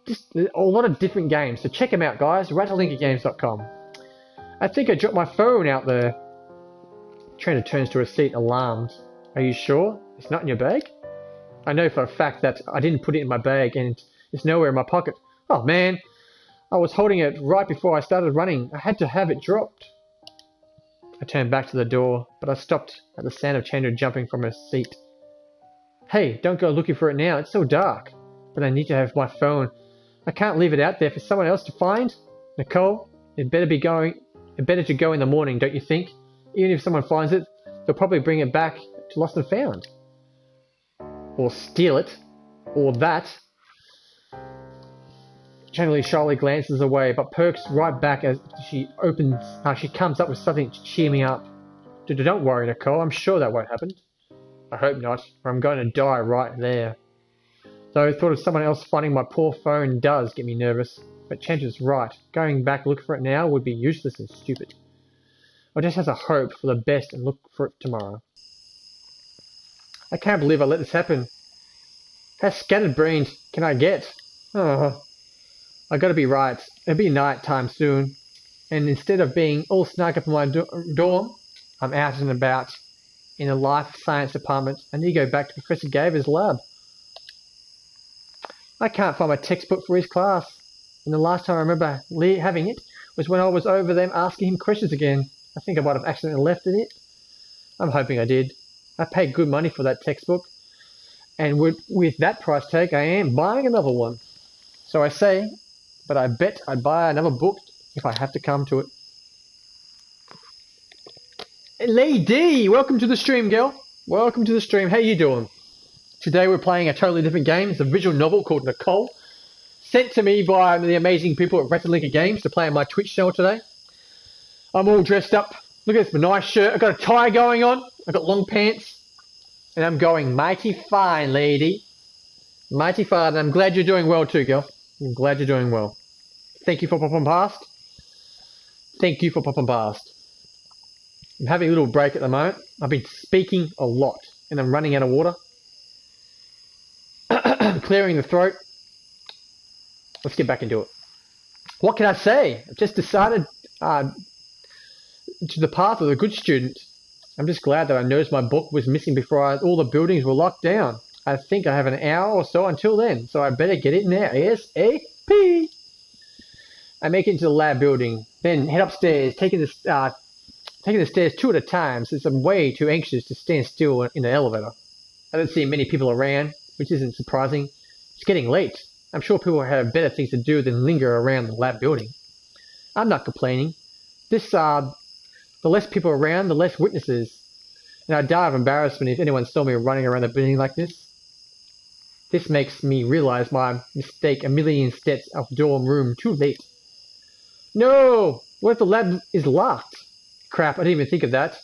just a lot of different games. So check them out, guys. Ratalaikagames.com. I think I dropped my phone out there. Trainer turns to her seat, alarmed. Are you sure? It's not in your bag? I know for a fact that I didn't put it in my bag and it's nowhere in my pocket. Oh man, I was holding it right before I started running. I had to have it dropped. I turned back to the door, but I stopped at the sound of Chandra jumping from her seat. Hey, don't go looking for it now. It's so dark. But I need to have my phone. I can't leave it out there for someone else to find. Nicole, it better to go in the morning, don't you think? Even if someone finds it, they'll probably bring it back to lost and found. Or steal it. Or that. Chandler shyly glances away, but perks right back as she comes up with something to cheer me up. Don't worry, Nicole. I'm sure that won't happen. I hope not, or I'm going to die right there. Though I thought of someone else finding my poor phone does get me nervous. But Chandler's right. Going back looking for it now would be useless and stupid. I just have to hope for the best and look for it tomorrow. I can't believe I let this happen. How scattered-brained can I get? Oh, I gotta be right. It'll be night time soon. And instead of being all snug up in my dorm, I'm out and about in the life science department. I need to go back to Professor Gaver's lab. I can't find my textbook for his class. And the last time I remember having it was when I was over them asking him questions again. I think I might have accidentally left it. I'm hoping I did. I paid good money for that textbook. And with that price tag, I am buying another one. So I say, but I bet I'd buy another book if I have to come to it. Lady, welcome to the stream, girl. Welcome to the stream. How you doing? Today we're playing a totally different game. It's a visual novel called Nicole, sent to me by the amazing people at Ratalaika Games to play on my Twitch channel today. I'm all dressed up. Look at this nice shirt. I've got a tie going on. I've got long pants. And I'm going mighty fine, lady. Mighty fine. And I'm glad you're doing well too, girl. I'm glad you're doing well. Thank you for popping past. Thank you for popping past. I'm having a little break at the moment. I've been speaking a lot. And I'm running out of water. Clearing the throat. Let's get back into it. What can I say? I've just decided to the path of the good student. I'm just glad that I noticed my book was missing before all the buildings were locked down. I think I have an hour or so until then, so I better get it now. ASAP! I make it into the lab building, then head upstairs, taking the stairs two at a time since I'm way too anxious to stand still in the elevator. I don't see many people around, which isn't surprising. It's getting late. I'm sure people have better things to do than linger around the lab building. I'm not complaining. The less people around, the less witnesses. And I'd die of embarrassment if anyone saw me running around the building like this. This makes me realize my mistake a million steps out the dorm room too late. No! What if the lab is locked? Crap, I didn't even think of that.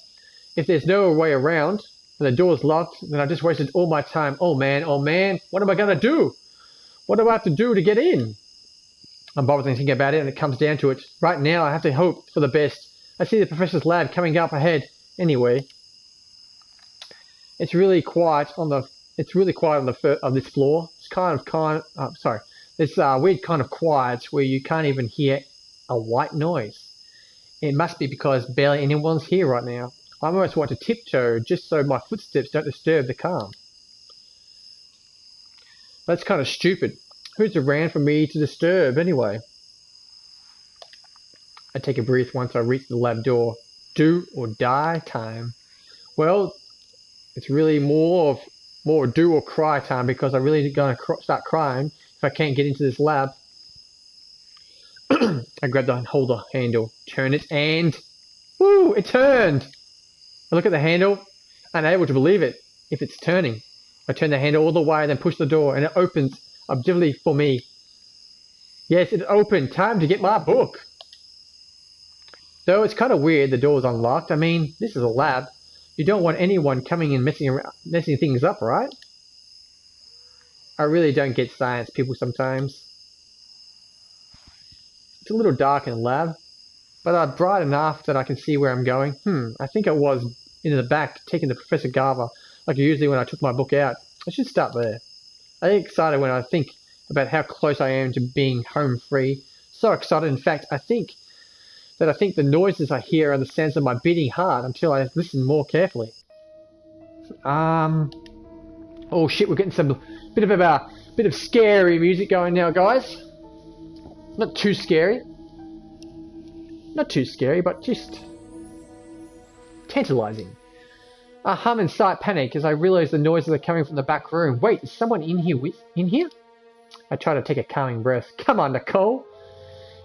If there's no way around, and the door's locked, then I've just wasted all my time. Oh man, what am I gonna do? What do I have to do to get in? I'm bothering thinking about it, and it comes down to it. Right now, I have to hope for the best. I see the professor's lab coming up ahead. Anyway, it's really quiet on this floor. It's It's weird kind of quiet where you can't even hear a white noise. It must be because barely anyone's here right now. I almost want to tiptoe just so my footsteps don't disturb the calm. That's kind of stupid. Who's around for me to disturb anyway? I take a breath once I reach the lab door. Do or die time. Well, it's really more do or cry time because I'm really going to start crying if I can't get into this lab. I grab the holder handle, turn it, and woo! It turned! I look at the handle, unable to believe it, if it's turning. I turn the handle all the way, then push the door, and it opens objectively for me. Yes, it opened. Time to get my book. Though it's kind of weird the door's unlocked. I mean, this is a lab. You don't want anyone coming and messing things up, right? I really don't get science people sometimes. It's a little dark in the lab, but bright enough that I can see where I'm going. I think I was in the back taking the Professor Garver, like usually when I took my book out. I should start there. I get excited when I think about how close I am to being home free. So excited, in fact, I think the noises I hear are the sounds of my beating heart until I listen more carefully. Oh shit, we're getting some bit of scary music going now, guys. Not too scary. Not too scary, but just tantalizing. I hum and sigh panic as I realize the noises are coming from the back room. Wait, is someone in here? I try to take a calming breath. Come on, Nicole.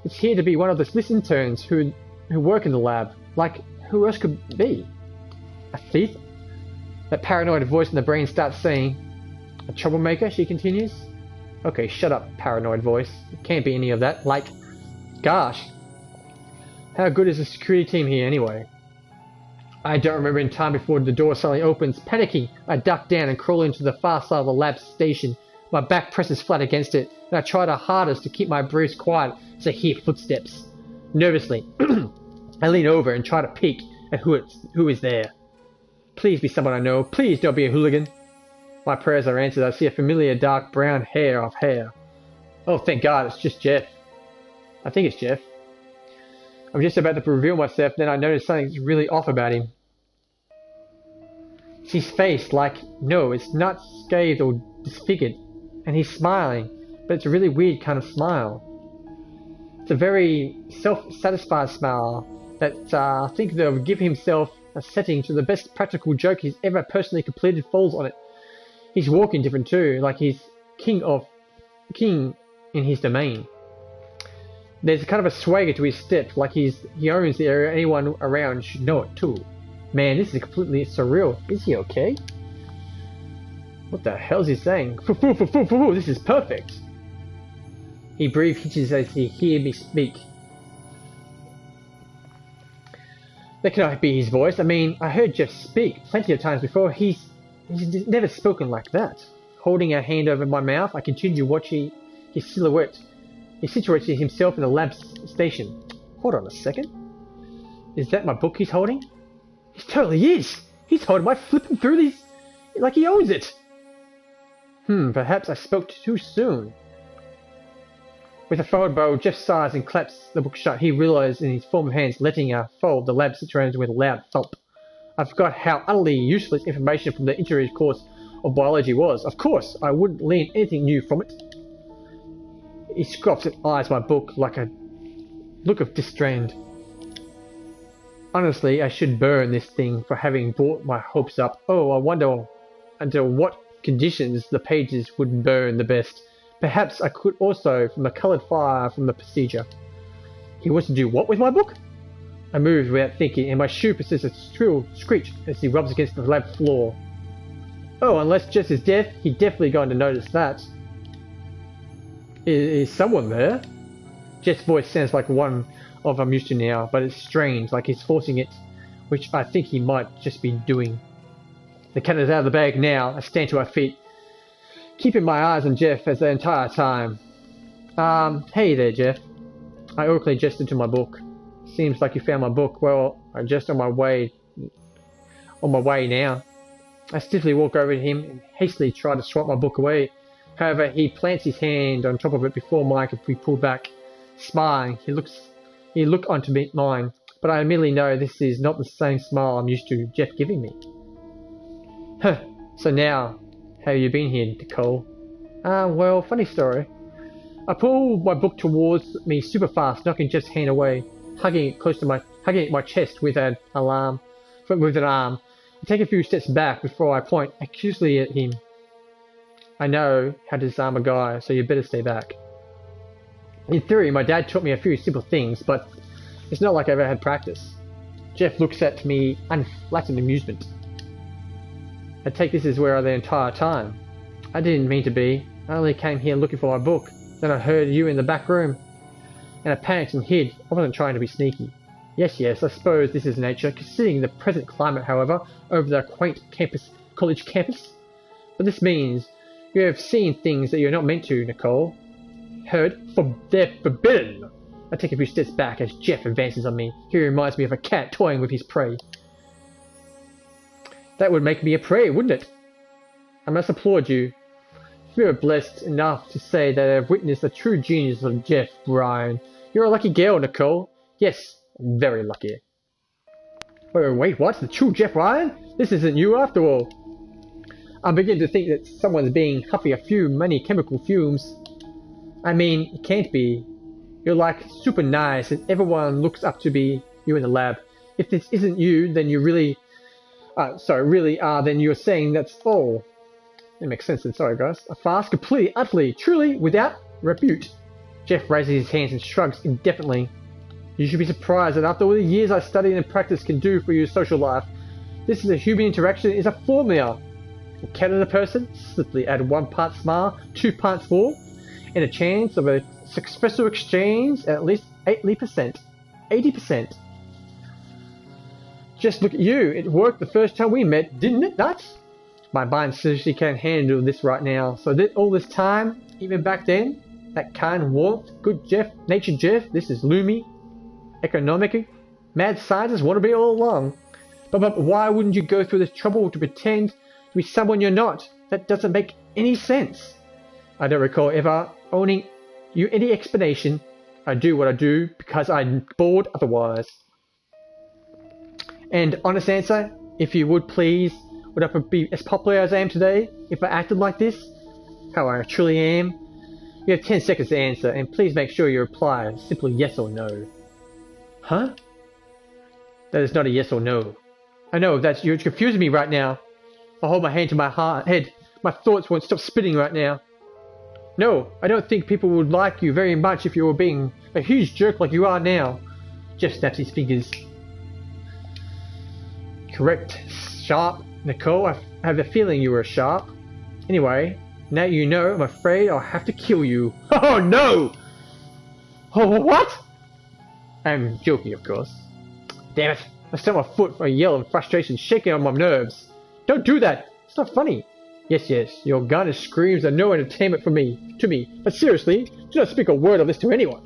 It's here to be one of the interns who work in the lab. Like, who else could it be? A thief? That paranoid voice in the brain starts saying, a troublemaker, she continues. Okay, shut up, paranoid voice. It can't be any of that. Like, gosh. How good is the security team here anyway? I don't remember in time before the door suddenly opens. Panicking, I duck down and crawl into the far side of the lab station. My back presses flat against it, and I try the hardest to keep my breath quiet as I hear footsteps. Nervously, I lean over and try to peek at who is there. Please be someone I know. Please don't be a hooligan. My prayers are answered. I see a familiar dark brown hair. Oh, thank God, it's just Jeff. I think it's Jeff. I'm just about to reveal myself, then I notice something's really off about him. It's his face, no, it's not scathed or disfigured. And he's smiling, but it's a really weird kind of smile. It's a very self-satisfied smile that I think they'll give himself a setting to the best practical joke he's ever personally completed falls on it. He's walking different too, like he's king in his domain. There's kind of a swagger to his step, like he owns the area. Anyone around should know it too. Man, this is completely surreal. Is he okay? What the hell is he saying? This is perfect. He breathes hitches as he hears me speak. That cannot be his voice. I mean, I heard Jeff speak plenty of times before. He's never spoken like that. Holding a hand over my mouth, I continue watching his silhouette. He situates himself in the lab station. Hold on a second. Is that my book he's holding? He totally is! He's holding my flipping through these like he owns it! Perhaps I spoke too soon. With a forward bow, Jeff sighs and claps the book shut. He realizes in his former hands, letting her fold the lab situation with a loud thump. I forgot how utterly useless information from the introductory course of biology was. Of course, I wouldn't learn anything new from it. He scoffs and eyes my book like a look of distrain. Honestly, I should burn this thing for having brought my hopes up. Oh, I wonder under what conditions the pages would burn the best. Perhaps I could also from the coloured fire from the procedure. He wants to do what with my book? I moved without thinking, and my shoe persists a shrill screech as he rubs against the lab floor. Oh, unless Jess is deaf, he's definitely going to notice that. Is someone there? Jess' voice sounds like one of I'm used to now, but it's strange, like he's forcing it, which I think he might just be doing. The cat is out of the bag now. I stand to our feet, keeping my eyes on Jeff as the entire time. Hey there, Jeff. I awkwardly gestured to my book. Seems like you found my book. Well, I'm just on my way now. I stiffly walk over to him and hastily try to swipe my book away. However, he plants his hand on top of it before mine can be pulled back. Smiling, he looked onto mine, but I immediately know this is not the same smile I'm used to Jeff giving me. So now, how have you been here, Nicole? Well, funny story. I pulled my book towards me super fast, knocking Jeff's hand away, hugging it my chest with an arm. I take a few steps back before I point accusingly at him. I know how to disarm a guy, so you better stay back. In theory, my dad taught me a few simple things, but it's not like I ever had practice. Jeff looks at me unflattered amusement. I take this as where the entire time. I didn't mean to be. I only came here looking for my book. Then I heard you in the back room, and I panicked and hid. I wasn't trying to be sneaky. Yes, I suppose this is nature, considering the present climate, however, over the quaint college campus. But this means you have seen things that you're not meant to, Nicole. Heard? They're forbidden! I take a few steps back as Jeff advances on me. He reminds me of a cat toying with his prey. That would make me a prey, wouldn't it? I must applaud you. You are blessed enough to say that I have witnessed the true genius of Jeff Bryan. You're a lucky girl, Nicole. Yes, very lucky. Wait, what? The true Jeff Bryan? This isn't you after all. I begin to think that someone's being huffy a few many chemical fumes. I mean, it can't be. You're like super nice and everyone looks up to be you in the lab. If this isn't you, then you really are, then you're saying that's all. It makes sense then, sorry guys. A farce, completely, utterly, truly, without rebuke. Jeff raises his hands and shrugs indefinitely. You should be surprised that after all the years I studied and practice can do for your social life, this is a human interaction is a formula. A cat and a person, simply add 1 part smile, 2 parts warmth, and a chance of a successful exchange at least 80%. 80%. Just look at you, it worked the first time we met, didn't it, nuts? My mind seriously can't handle this right now, so that all this time, even back then, that kind warmth, good Jeff, nature Jeff, this is Loomy, economic, mad scientists want to be all along. But why wouldn't you go through this trouble to pretend to be someone you're not? That doesn't make any sense. I don't recall ever owning you any explanation. I do what I do because I'm bored otherwise. And honest answer, if you would please, would I be as popular as I am today if I acted like this? How I truly am? You have 10 seconds to answer, and please make sure you reply simply yes or no. Huh? That is not a yes or no. I know you're confusing me right now. I hold my hand to my head, My thoughts won't stop spinning right now. No, I don't think people would like you very much if you were being a huge jerk like you are now. Jeff snaps his fingers. Correct. Sharp. Nicole, I have a feeling you were sharp. Anyway, now you know, I'm afraid I'll have to kill you. Oh no! Oh, what? I'm joking, of course. Damn it. I stamped my foot for a yell of frustration, shaking on my nerves. Don't do that. It's not funny. Yes, your garnish screams are no entertainment to me. But seriously, do not speak a word of this to anyone.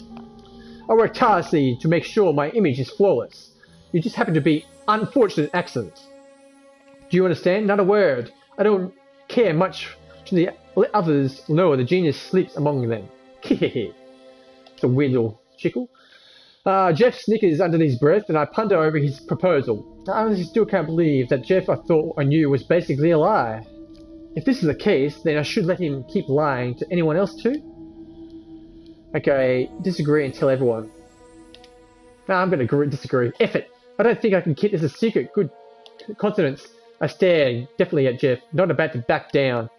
I work tirelessly to make sure my image is flawless. You just happen to be unfortunate accident. Do you understand? Not a word. I don't care much to let others know the genius sleeps among them. Hehehe. It's a weird little chickle. Jeff snickers under his breath, and I ponder over his proposal. I honestly still can't believe that Jeff I thought I knew was basically a lie. If this is the case, then I should let him keep lying to anyone else too? Okay, disagree and tell everyone. No, I'm gonna disagree. F it! I don't think I can keep this a secret. Good consonants. I stare definitely at Jeff, not about to back down.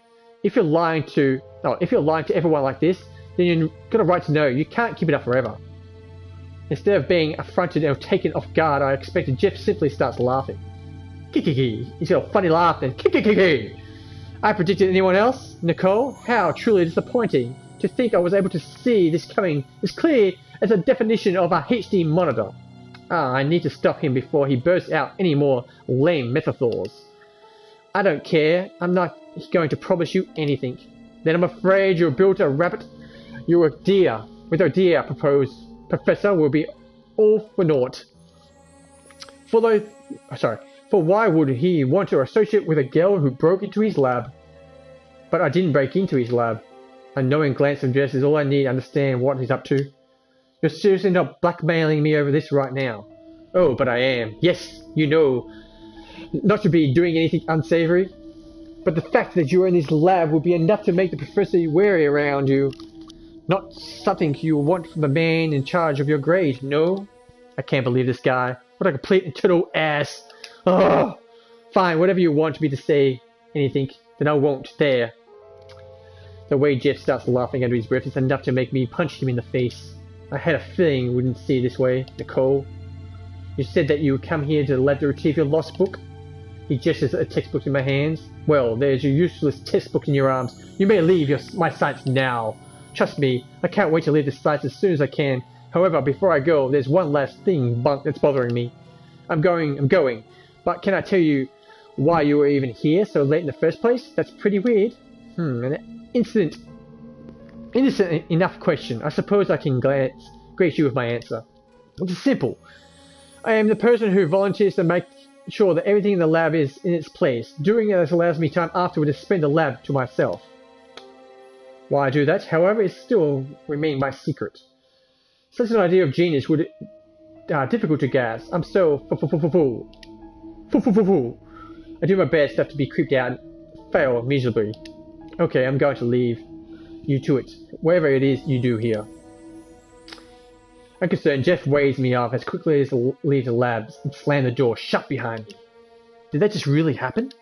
If you're lying to everyone like this, then you've got a right to know you can't keep it up forever. Instead of being affronted or taken off guard, I expected Jeff simply starts laughing. Kikiki. He's got a funny laugh then. Kikiki. I predicted anyone else? Nicole? How truly disappointing. To think I was able to see this coming as clear as a definition of a HD monitor. I need to stop him before he bursts out any more lame metaphors. I don't care. I'm not going to promise you anything. Then I'm afraid you're built a rabbit. You're a deer. With a deer, Professor will be all for naught. For why would he want to associate with a girl who broke into his lab? But I didn't break into his lab. A knowing glance from Jess is all I need to understand what he's up to. You're seriously not blackmailing me over this right now. Oh, but I am. Yes, you know, not to be doing anything unsavory. But the fact that you're in his lab will be enough to make the professor wary around you. Not something you want from the man in charge of your grade, no? I can't believe this guy. What a complete and total ass. Oh, fine, whatever you want me to say anything, then I won't. There. The way Jeff starts laughing under his breath is enough to make me punch him in the face. I had a feeling you wouldn't see it this way, Nicole. You said that you would come here to the lab to retrieve your lost book. He gestures at a textbook in my hands. Well, there's your useless textbook in your arms. You may leave my sights now. Trust me, I can't wait to leave this site as soon as I can. However, before I go, there's one last thing that's bothering me. I'm going. But can I tell you why you were even here so late in the first place? That's pretty weird. An innocent enough question. I suppose I can grace you with my answer. It's simple. I am the person who volunteers to make sure that everything in the lab is in its place. Doing this allows me time afterward to spend the lab to myself. Why I do that, however, it still remains my secret. Such an idea of genius would difficult to grasp. I'm so fool. I do my best not to be creeped out and fail miserably. Okay, I'm going to leave you to it. Whatever it is you do here. I'm concerned Jeff waves me off as quickly as he leaves the labs and slams the door shut behind me. Did that just really happen?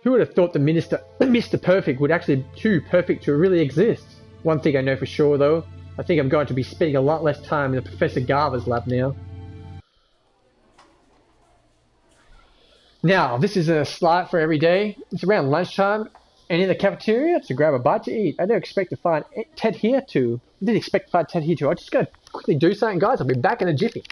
Who would have thought the Mr. Perfect would actually be too perfect to really exist? One thing I know for sure though, I think I'm going to be spending a lot less time in Professor Garver's lab now. Now, this is a slot for every day. It's around lunchtime, and in the cafeteria to grab a bite to eat. I didn't expect to find Ted here too. I'm just going to quickly do something, guys. I'll be back in a jiffy.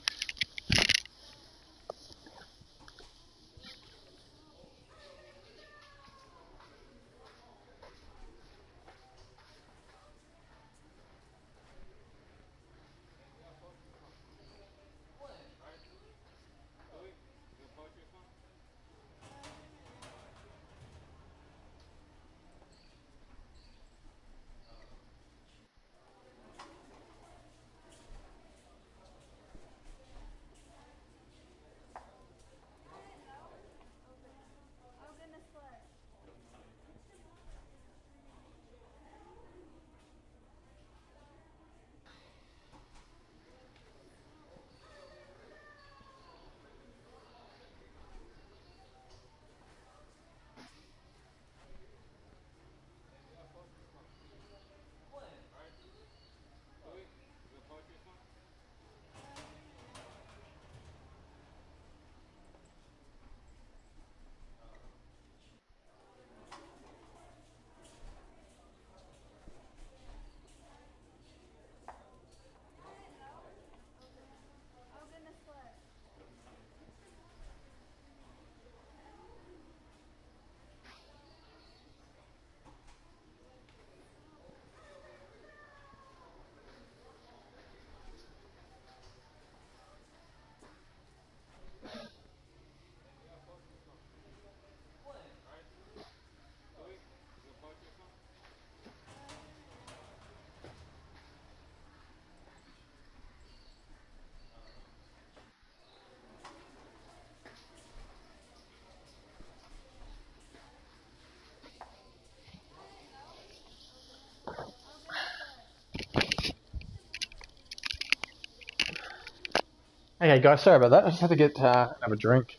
Okay, guys, sorry about that. I just had to get have a drink.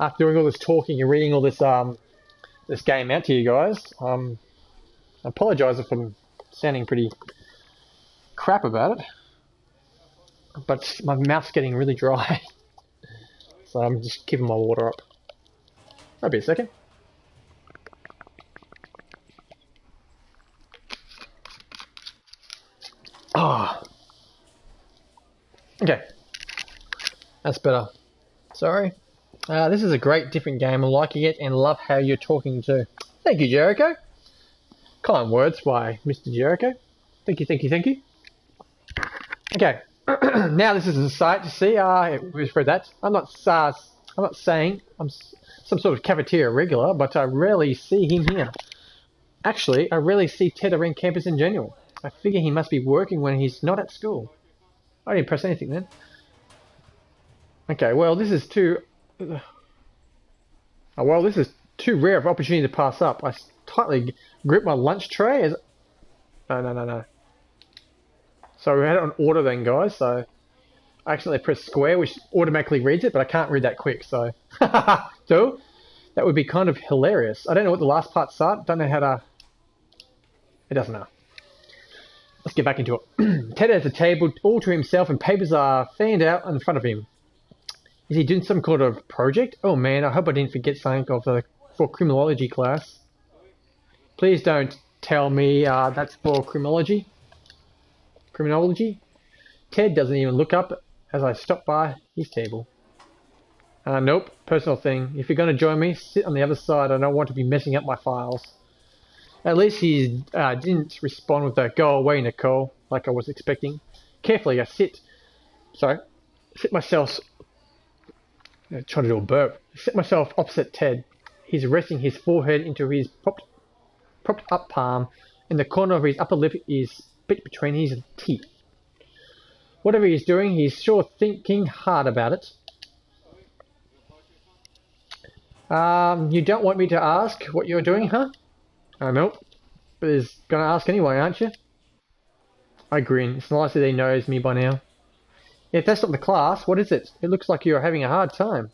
After doing all this talking and reading all this game out to you guys, I apologise if I'm sounding pretty crap about it, but my mouth's getting really dry, so I'm just keeping my water up. That'll be a second. Ah. Okay. That's better. Sorry. This is a great different game. I'm liking it and love how you're talking too. Thank you, Jericho. Kind words by Mr. Jericho. Thank you, thank you, thank you. Okay. Now this is a sight to see. We've read that. I'm not saying I'm some sort of cafeteria regular, but I rarely see him here. Actually, I rarely see Ted around campus in general. I figure he must be working when he's not at school. I didn't press anything then. Okay, well this is too rare of opportunity to pass up. I tightly grip my lunch tray as no. So we had it on order then, guys, so I accidentally pressed square, which automatically reads it, but I can't read that quick, so so that would be kind of hilarious. I don't know what the last parts are, don't know how to. It doesn't matter. Let's get back into it. Ted has a table all to himself and papers are fanned out in front of him. Is he doing some kind of project? Oh man, I hope I didn't forget something for criminology class. Please don't tell me that's for criminology. Criminology? Ted doesn't even look up as I stop by his table. Nope, personal thing. If you're going to join me, sit on the other side. I don't want to be messing up my files. At least he didn't respond with a "go away, Nicole," like I was expecting. Carefully, I sit myself. Trying to do a burp. Set myself opposite Ted. He's resting his forehead into his propped up palm, and the corner of his upper lip is bit between his teeth. Whatever he's doing, he's sure thinking hard about it. You don't want me to ask what you're doing, huh? Nope. But he's gonna ask anyway, aren't you? I grin. It's nice that he knows me by now. If that's not the class, what is it? It looks like you're having a hard time.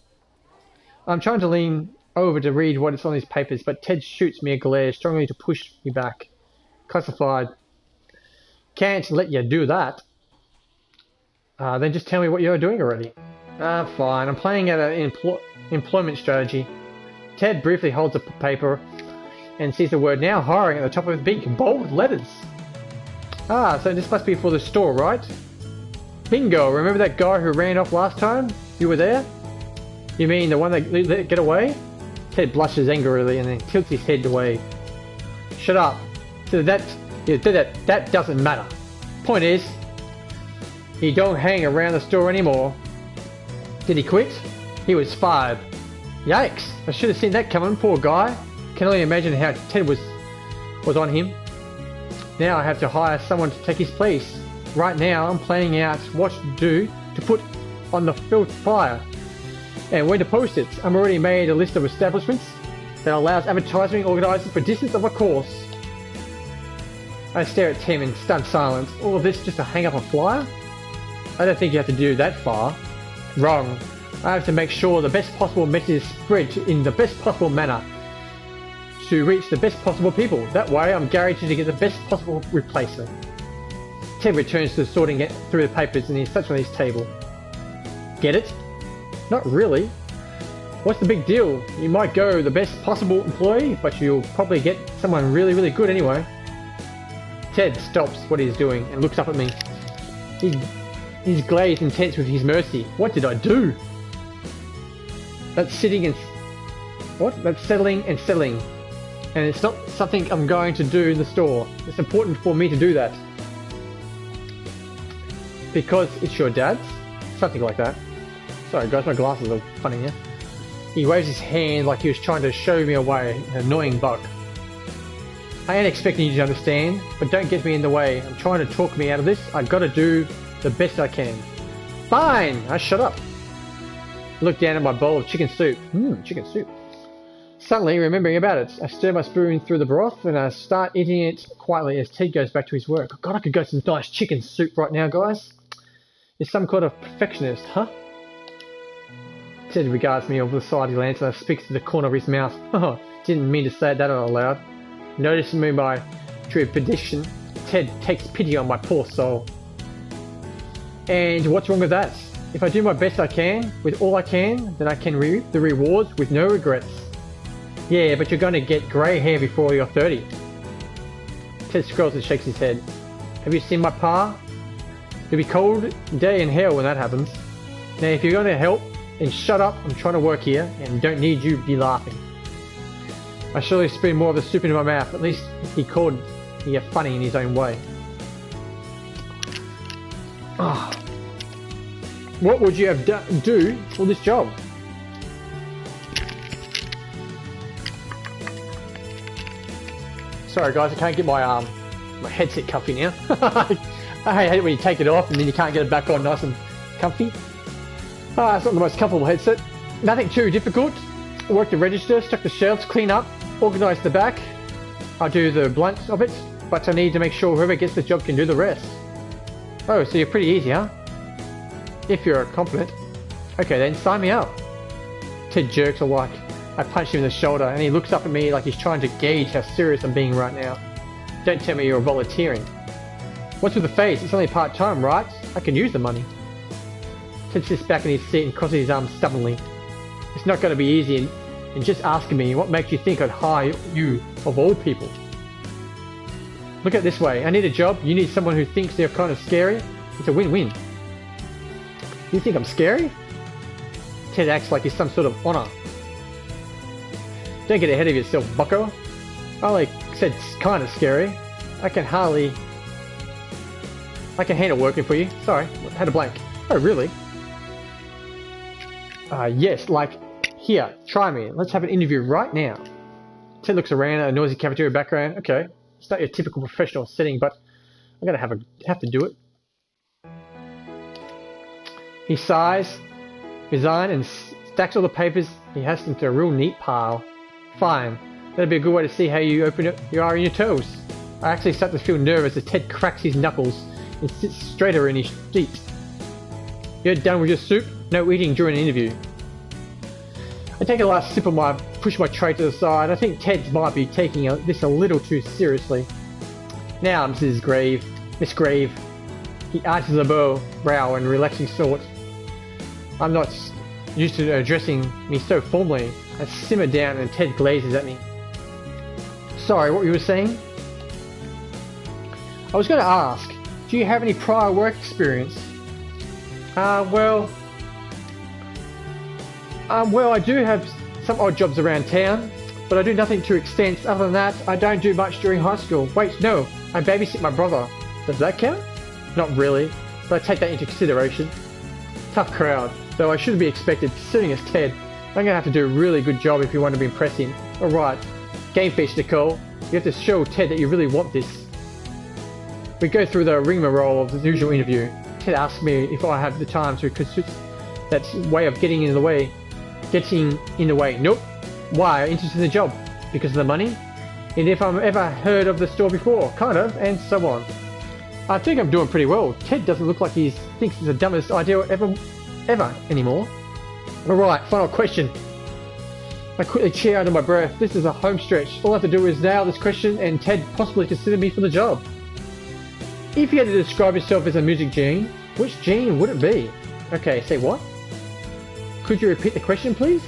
I'm trying to lean over to read what is on his papers, but Ted shoots me a glare strongly to push me back. Classified. Can't let you do that. Then just tell me what you're doing already. Fine. I'm playing at an employment strategy. Ted briefly holds up a paper and sees the word "now hiring" at the top of his big, bold letters. So this must be for the store, right? Bingo! Remember that guy who ran off last time? You were there? You mean the one that let it get away? Ted blushes angrily and then tilts his head away. Shut up. So that doesn't matter. Point is, he don't hang around the store anymore. Did he quit? He was fired. Yikes! I should have seen that coming, poor guy. Can only imagine how Ted was on him. Now I have to hire someone to take his place. Right now I'm planning out what to do to put on the field flyer and where to post it. I'm already made a list of establishments that allows advertising organisers for distance of a course. I stare at Tim in stunned silence. All of this just to hang up a flyer? I don't think you have to do that far. Wrong. I have to make sure the best possible message is spread in the best possible manner to reach the best possible people. That way I'm guaranteed to get the best possible replacement. Ted returns to sorting it through the papers and he sits on his table. Get it? Not really. What's the big deal? You might go the best possible employee, but you'll probably get someone really, really good anyway. Ted stops what he's doing and looks up at me. He's glazed intense with his mercy. What did I do? That's sitting and... What? That's settling and settling. And it's not something I'm going to do in the store. It's important for me to do that. Because it's your dad's? Something like that. Sorry guys, my glasses are funny here. He waves his hand like he was trying to show me away, an annoying bug. I ain't expecting you to understand, but don't get me in the way. I'm trying to talk me out of this. I gotta do the best I can. Fine! I shut up. I look down at my bowl of chicken soup. Chicken soup. Suddenly, remembering about it, I stir my spoon through the broth and I start eating it quietly as Ted goes back to his work. God, I could go some nice chicken soup right now, guys. You're some kind of perfectionist, huh? Ted regards me over the side of his lantern and speaks to the corner of his mouth. Oh, didn't mean to say that out loud. Noticing me my trepidation, Ted takes pity on my poor soul. And what's wrong with that? If I do my best I can, with all I can, then I can reap the rewards with no regrets. Yeah, but you're gonna get grey hair before you're 30. Ted scrolls and shakes his head. Have you seen my pa? It'll be cold day in hell when that happens. Now if you're gonna help, then shut up, I'm trying to work here, and don't need you to be laughing. I surely spit more of the soup into my mouth, at least he called me funny in his own way. Oh. What would you have do for this job? Sorry guys, I can't get my headset comfy now. I hate it when you take it off and then you can't get it back on nice and comfy. It's not the most comfortable headset. Nothing too difficult. Work the register, stock the shelves, clean up, organise the back. I do the blunt of it, but I need to make sure whoever gets the job can do the rest. Oh, so you're pretty easy, huh? If you're competent. Okay then, sign me up. Ted jerks alike. I punch him in the shoulder and he looks up at me like he's trying to gauge how serious I'm being right now. Don't tell me you're volunteering. What's with the face? It's only part-time, right? I can use the money. Ted sits back in his seat and crosses his arms stubbornly. It's not going to be easy and just asking me what makes you think I'd hire you of all people. Look at it this way, I need a job, you need someone who thinks they're kind of scary. It's a win-win. You think I'm scary? Ted acts like he's some sort of honour. Don't get ahead of yourself, bucko. I only said it's kind of scary. I can handle working for you. Sorry, had a blank. Oh, really? Yes, like, here, try me. Let's have an interview right now. Ted looks around at a noisy cafeteria background. Okay, it's not your typical professional setting, but I'm gonna have to do it. He sighs, resigns, and stacks all the papers he has into a real neat pile. Fine, that'd be a good way to see how you are in your toes. I actually start to feel nervous as Ted cracks his knuckles and sits straighter in his seat. You're done with your soup? No eating during an interview. I take a last sip of push my tray to the side. I think Ted might be taking this a little too seriously. Now, Miss Grave. He arches a brow in relaxing thought. I'm not used to addressing me so formally. I simmer down and Ted glazes at me. Sorry, what you were saying? I was going to ask, do you have any prior work experience? Well, I do have some odd jobs around town, but I do nothing too extensive. Other than that, I don't do much during high school. Wait, no, I babysit my brother. Does that count? Not really, but I take that into consideration. Tough crowd, though I shouldn't be expected, considering it's Ted. I'm going to have to do a really good job if you want to be impressed him. Alright, game face, Nicole. You have to show Ted that you really want this. We go through the rigmarole of the usual interview. Ted asks me if I have the time to consider that way of getting in the way. Nope. Why? Interested in the job? Because of the money? And if I've ever heard of the store before? Kind of, and so on. I think I'm doing pretty well. Ted doesn't look like he thinks it's the dumbest idea ever anymore. Alright, final question. I quickly cheer under my breath. This is a home stretch. All I have to do is nail this question and Ted possibly consider me for the job. If you had to describe yourself as a music gene, which gene would it be? Okay, say what? Could you repeat the question, please?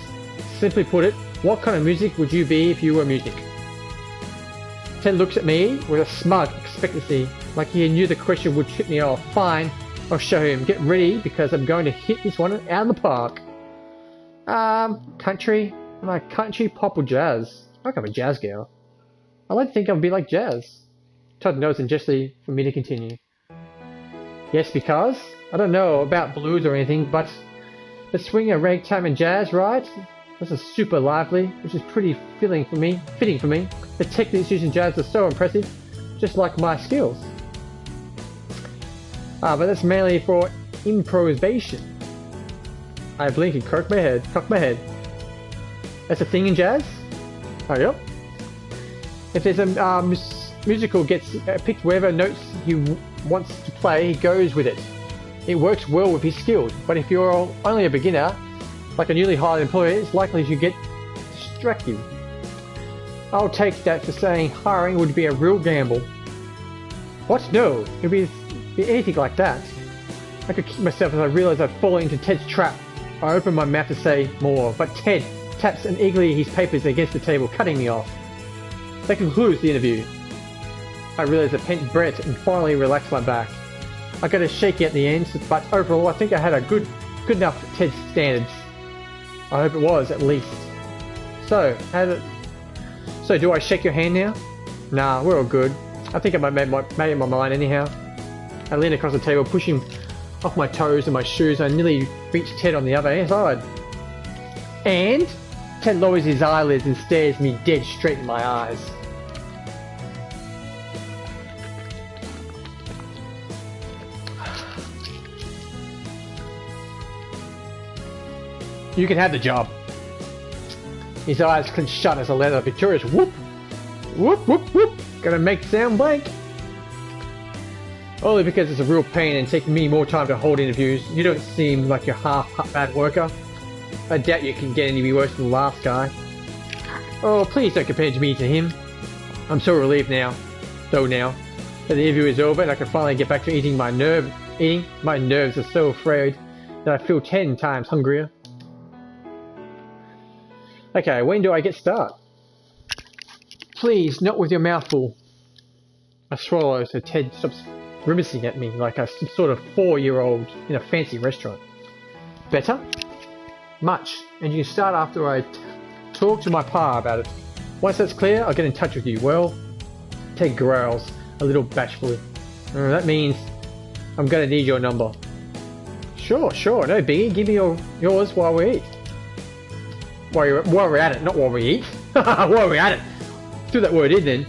Simply put it, what kind of music would you be if you were music? Ted looks at me with a smug expectancy, like he knew the question would tip me off. Fine, I'll show him. Get ready, because I'm going to hit this one out of the park. Country? Am I country, pop, or jazz? I think I'm a jazz girl. I like to think I'd be like jazz. Todd nods and gestures for me to continue. Yes, because? I don't know about blues or anything, but the swing of ragtime and jazz, right? This is super lively, which is pretty fitting for me. The techniques used in jazz are so impressive, just like my skills. But that's mainly for improvisation. I blink and cock my head. That's a thing in jazz? Oh, yep. If there's a musical gets picked wherever notes he wants to play, he goes with it. It works well with his skills, but if you're only a beginner, Like a newly hired employee, it's likely to get distracted. I'll take that for saying hiring would be a real gamble. What? No, it'd be anything like that. I could kick myself as I realised I'd fallen into Ted's trap. I opened my mouth to say more, but Ted taps and eagerly his papers against the table, cutting me off. That concludes the interview. I realised a pent breath and finally relaxed my back. I got a shaky at the end, but overall I think I had a good enough for Ted's standards. I hope it was, at least. So do I shake your hand now? Nah, we're all good. I think I made my mind anyhow. I leaned across the table, pushing off my toes and my shoes, and I nearly reached Ted on the other side. And Ted lowers his eyelids and stares me dead straight in my eyes. You can have the job. His eyes clenched shut as I let out a victorious whoop. Whoop, whoop, whoop. Gonna make sound blank. Only because it's a real pain and taking me more time to hold interviews. You don't seem like you're half bad worker. I doubt you can get any worse than the last guy. Oh, please don't compare me to him. I'm so relieved now. That the interview is over and I can finally get back to eating. My nerves are so afraid that I feel 10 times hungrier. Okay, when do I get started? Please, not with your mouth full. I swallow so Ted stops grimacing at me like a sort of 4-year-old in a fancy restaurant. Better? Much. And you can start after I talk to my pa about it. Once that's clear, I'll get in touch with you. Well, Ted growls a little bashfully. That means I'm gonna need your number. Sure, no biggie. Give me yours while we eat. While we're at it, not while we eat. While we're at it. Threw that word in then.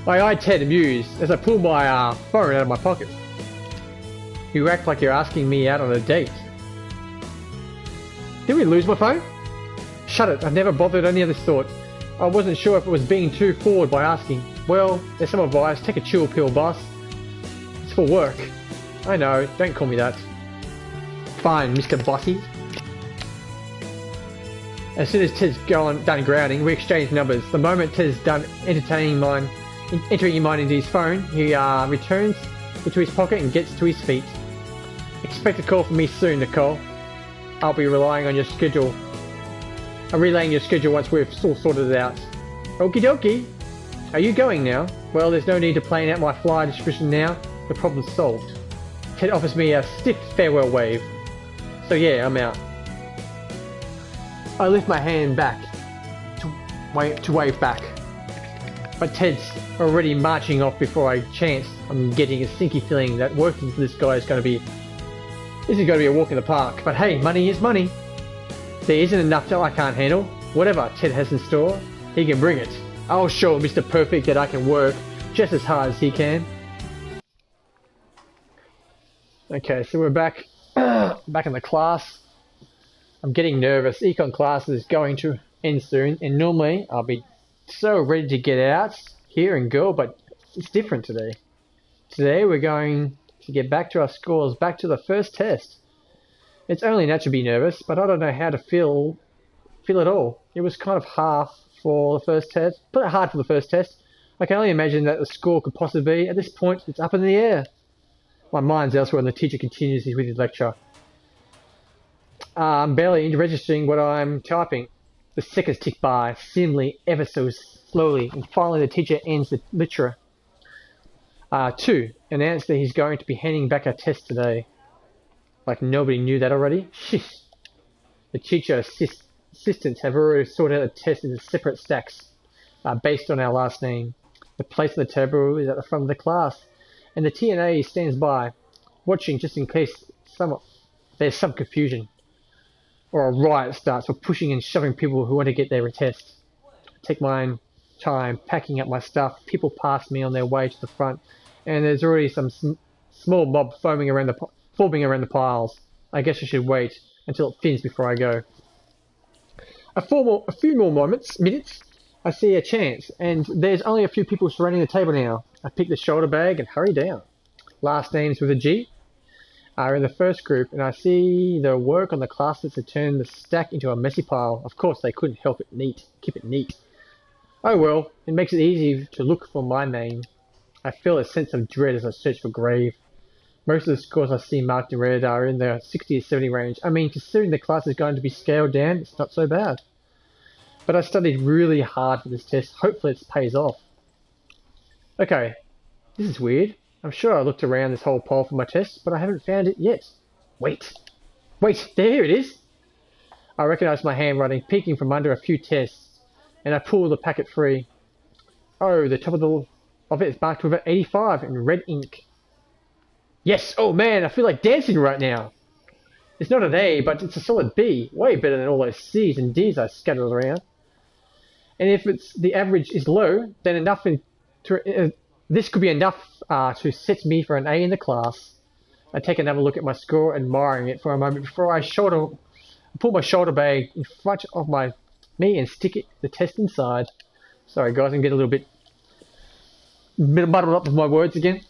I eyed Ted amused as I pulled my phone out of my pocket. You act like you're asking me out on a date. Did we lose my phone? Shut it, I've never bothered any other thought. I wasn't sure if it was being too forward by asking. Well, there's some advice. Take a chill pill, boss. It's for work. I know, don't call me that. Fine, Mr. Bossy. As soon as Ted's done grounding, we exchange numbers. The moment Ted's done entering mine into his phone, he returns into his pocket and gets to his feet. Expect a call from me soon, Nicole. I'll be relying on your schedule. I'm relaying your schedule once we've all sorted it out. Okie dokie. Are you going now? Well, there's no need to plan out my fly description now. The problem's solved. Ted offers me a stiff farewell wave. So yeah, I'm out. I lift my hand back to wave back, but Ted's already marching off before I chance. I'm getting a stinky feeling that working for this guy isn't going to be a walk in the park. But hey, money is money. There isn't enough that I can't handle. Whatever Ted has in store, he can bring it. I'll show Mr. Perfect that I can work just as hard as he can. Okay, so we're back in the class. I'm getting nervous. Econ class is going to end soon, and normally I'll be so ready to get out here and go, but it's different today. Today we're going to get back to our scores, back to the first test. It's only natural to be nervous, but I don't know how to feel at all. It was kind of hard for the first test. I can only imagine that the score could possibly be. At this point, it's up in the air. My mind's elsewhere, and the teacher continues with his lecture. I'm barely registering what I'm typing. The seconds tick by, seemingly ever so slowly, and finally the teacher ends the lecture. 2. Announced that he's going to be handing back our test today. Like nobody knew that already? The teacher assistants have already sorted out the test into separate stacks, based on our last name. The place on the table is at the front of the class, and the TNA stands by, watching just in case there's some confusion. Or a riot starts for pushing and shoving people who want to get their test. I take my time packing up my stuff. People pass me on their way to the front, and there's already some small mob forming around the piles. I guess I should wait until it thins before I go. A few more minutes, I see a chance, and there's only a few people surrounding the table now. I pick the shoulder bag and hurry down. Last names with a G. are in the first group, and I see the work on the classes to turn the stack into a messy pile. Of course, they couldn't help it keep it neat. Oh well, it makes it easy to look for my name. I feel a sense of dread as I search for grave. Most of the scores I see marked in red are in the 60 to 70 range. I mean, considering the class is going to be scaled down, it's not so bad. But I studied really hard for this test. Hopefully it pays off. Okay, this is weird. I'm sure I looked around this whole pile for my test, but I haven't found it yet. Wait, there it is! I recognise my handwriting peeking from under a few tests, and I pull the packet free. Oh, the top of it is marked with an 85 in red ink. Yes! Oh man, I feel like dancing right now! It's not an A, but it's a solid B. Way better than all those C's and D's I scattered around. And if the average is low, then this could be enough to set me for an A in the class. I take another look at my score, admiring it for a moment before I pull my shoulder bag in front of me and stick the test inside. Sorry guys, I'm getting a little bit muddled up with my words again.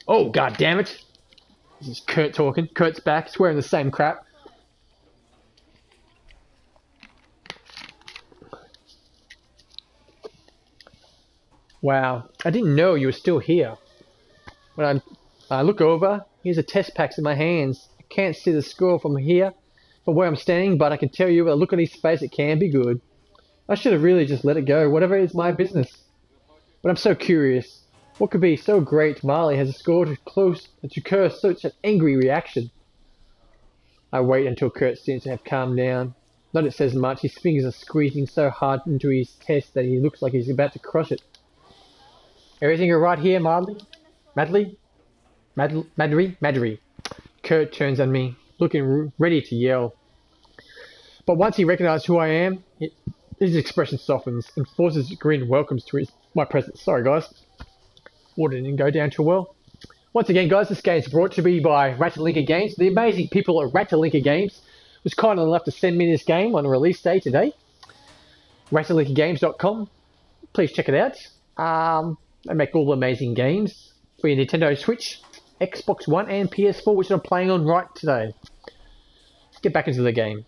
Oh god damn it! This is Kurt talking. Kurt's back, swearing the same crap. Wow, I didn't know you were still here. When I look over, here's a test pack in my hands. I can't see the score from here, from where I'm standing, but I can tell you with a look on his face it can be good. I should have really just let it go, whatever is my business. But I'm so curious. What could be so great Marley has a score to curse such an angry reaction? I wait until Kurt seems to have calmed down. Not it says much, his fingers are squeezing so hard into his test that he looks like he's about to crush it. Everything alright here, Madly? Kurt turns on me, looking ready to yell. But once he recognizes who I am, his expression softens and forces a grin welcomes to my presence. Sorry guys. Water didn't go down too well. Once again guys, this game is brought to you by Ratalaika Games. The amazing people at Ratalaika Games was kind enough to send me this game on release day today. Ratalaikagames.com. Please check it out. They make all the amazing games for your Nintendo Switch, Xbox One and PS4, which I'm playing on right today. Let's get back into the game.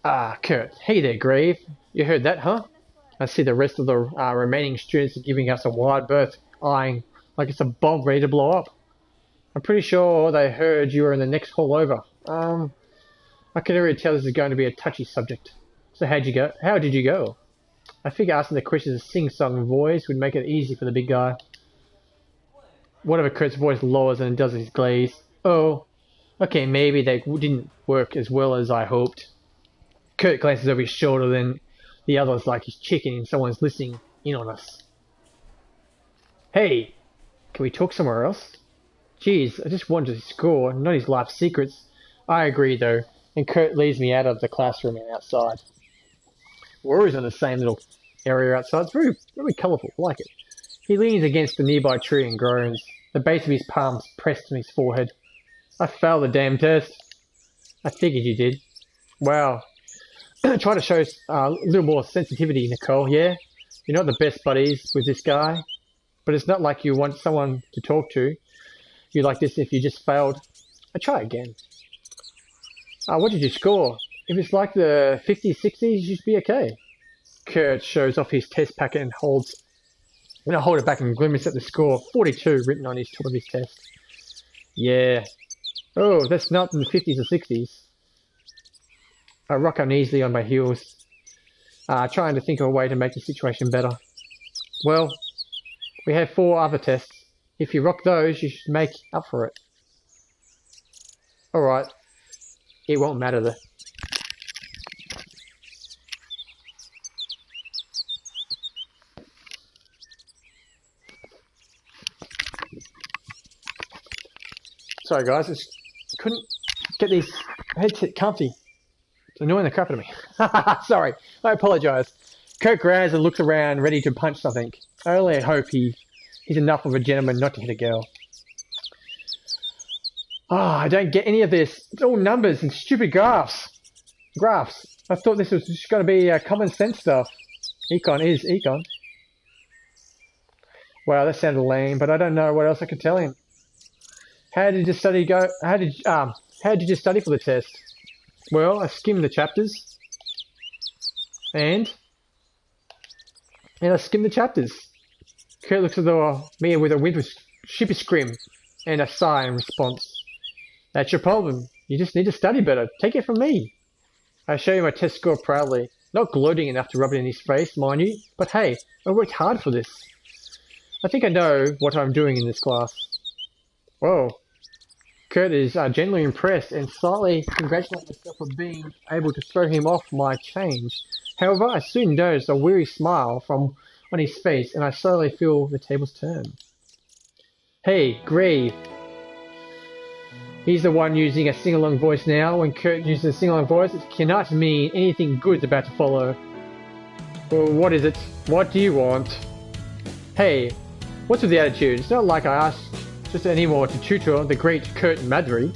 Kurt. Hey there, Grave. You heard that, huh? I see the rest of the remaining students are giving us a wide berth, eyeing like it's a bomb ready to blow up. I'm pretty sure they heard you were in the next hall over. I can already tell this is going to be a touchy subject. So how'd you go? How did you go? I figure asking the questions in a sing-song voice would make it easy for the big guy. Whatever, Kurt's voice lowers and does his glaze. Oh, okay, maybe they didn't work as well as I hoped. Kurt glances over his shoulder, then the others like he's checking and someone's listening in on us. Hey, can we talk somewhere else? Geez, I just wanted to score, not his life secrets. I agree though, and Kurt leads me out of the classroom and outside. We're always in the same little area outside. It's very, very colourful. I like it. He leans against the nearby tree and groans, the base of his palms pressed to his forehead. I failed the damn test. I figured you did. Wow. Try to show a little more sensitivity, Nicole, yeah? You're not the best buddies with this guy, but it's not like you want someone to talk to. You like this if you just failed. I try again. What did you score? If it's like the 50s, 60s, you should be okay. Kurt shows off his test packet and holds... I'm going to hold it back and grimace at the score. 42 written on his top of his test. Yeah. Oh, that's not in the 50s or 60s. I rock uneasily on my heels, trying to think of a way to make the situation better. Well, we have 4 other tests. If you rock those, you should make up for it. Alright. It won't matter though. Sorry guys, I just couldn't get these headset comfy. It's annoying the crap out of me. Sorry, I apologise. Kurt growls and looks around, ready to punch something. I only hope he's enough of a gentleman not to hit a girl. I don't get any of this. It's all numbers and stupid graphs. I thought this was just going to be common sense stuff. Econ is econ. Wow, that sounded lame, but I don't know what else I could tell him. How did your study go? How did you study for the test? Well, I skimmed the chapters. And I skimmed the chapters. Kurt looks at me with a sheepish scream and a sigh in response. That's your problem. You just need to study better. Take it from me. I show you my test score proudly. Not gloating enough to rub it in his face, mind you, but hey, I worked hard for this. I think I know what I'm doing in this class. Whoa. Kurt is genuinely impressed and slightly congratulates myself for being able to throw him off my change. However, I soon notice a weary smile on his face and I slowly feel the tables turn. Hey, Grave. He's the one using a sing-along voice now. When Kurt uses a sing-along voice, it cannot mean anything good's about to follow. Well, what is it? What do you want? Hey, what's with the attitude? It's not like I asked just anymore to tutor the great Kurt Madry.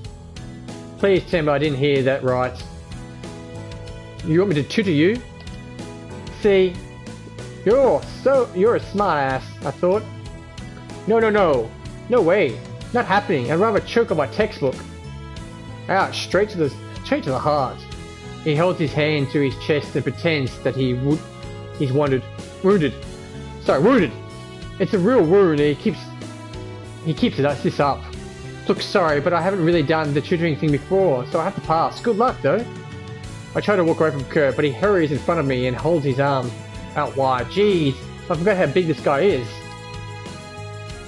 Please tell me I didn't hear that right. You want me to tutor you? See, you're a smart ass, I thought. No way. Not happening. I'd rather choke on my textbook. Ouch, straight to the heart. He holds his hand to his chest and pretends that he's wounded. Wounded. It's a real wound and he keeps this up. Look, sorry, but I haven't really done the tutoring thing before, so I have to pass. Good luck, though. I try to walk away from Kurt, but he hurries in front of me and holds his arm out wide. Jeez, I forgot how big this guy is.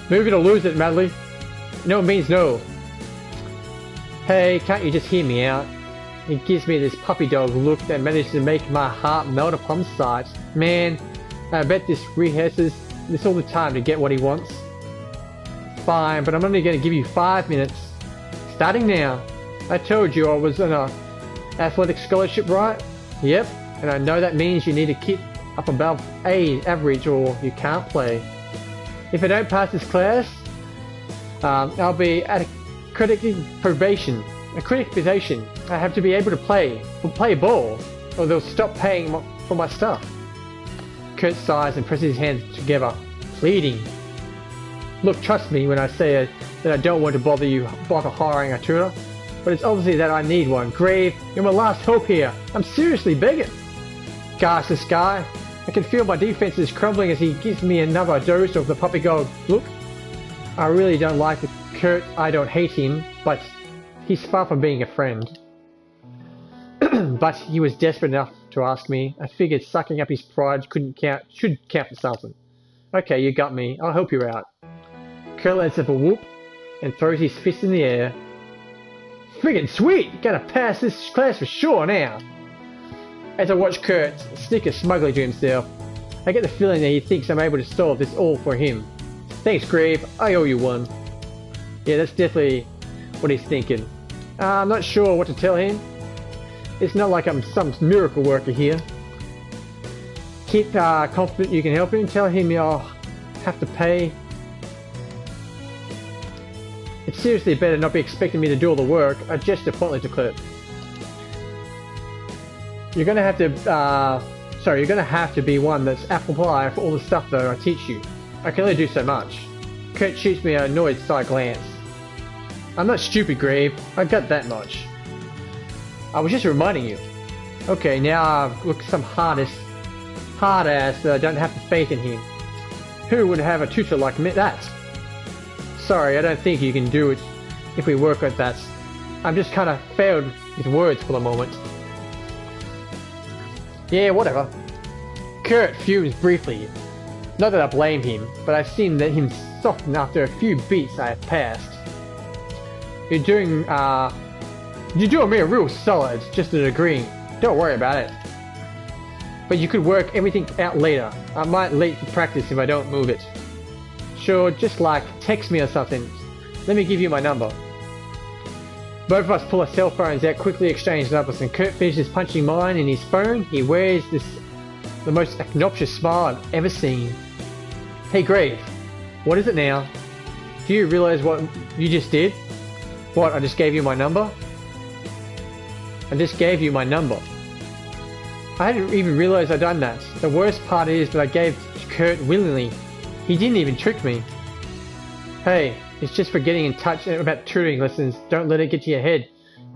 Move it or lose it, Madly. No means no. Hey, can't you just hear me out? He gives me this puppy dog look that manages to make my heart melt upon sight. Man, I bet this rehearses this all the time to get what he wants. Fine, but I'm only going to give you 5 minutes. Starting now. I told you I was on an athletic scholarship, right? Yep, and I know that means you need to keep up above A average or you can't play. If I don't pass this class, I'll be at a critic probation. I have to be able to play ball, or they'll stop paying for my stuff. Kurt sighs and presses his hands together, pleading. Look, trust me when I say that I don't want to bother hiring a tutor, but it's obviously that I need one. Grave, you're my last hope here. I'm seriously begging. Gosh, this guy. I can feel my defenses crumbling as he gives me another dose of the puppy dog look. I really don't like Kurt. I don't hate him, but he's far from being a friend. But he was desperate enough to ask me. I figured sucking up his pride should count for something. Okay, you got me. I'll help you out. Kurt lets up a whoop and throws his fist in the air. Friggin' sweet! Gonna pass this class for sure now. As I watch Kurt snicker smugly to himself, I get the feeling that he thinks I'm able to solve this all for him. Thanks, Grave. I owe you one. Yeah, that's definitely what he's thinking. I'm not sure what to tell him. It's not like I'm some miracle worker here. Keep confident you can help him. Tell him you'll have to pay. It's seriously better not be expecting me to do all the work. I gesture pointedly to Kurt. You're gonna have to be one that's apple pie for all the stuff though I teach you. I can only do so much. Kurt shoots me an annoyed side glance. I'm not stupid, Grave. I got that much. I was just reminding you. Okay, now look some hard ass that I don't have the faith in him. Who would have a tutor like me that? Sorry, I don't think you can do it if we work at that. I'm just kinda failed with words for the moment. Yeah, whatever. Kurt fumes briefly. Not that I blame him, but I've seen that him soften after a few beats I have passed. You're doing me a real solid, just at agreeing. Don't worry about it. But you could work everything out later. I might late for practice if I don't move it. Sure, just like text me or something. Let me give you my number. Both of us pull our cell phones out, quickly exchange numbers, and Kurt finishes punching mine in his phone. He wears the most obnoxious smile I've ever seen. Hey Grave, what is it now? Do you realize what you just did? What, I just gave you my number? I just gave you my number. I hadn't even realized I'd done that. The worst part is that I gave Kurt willingly. He didn't even trick me. Hey, It's just for getting in touch about tutoring lessons. Don't let it get to your head,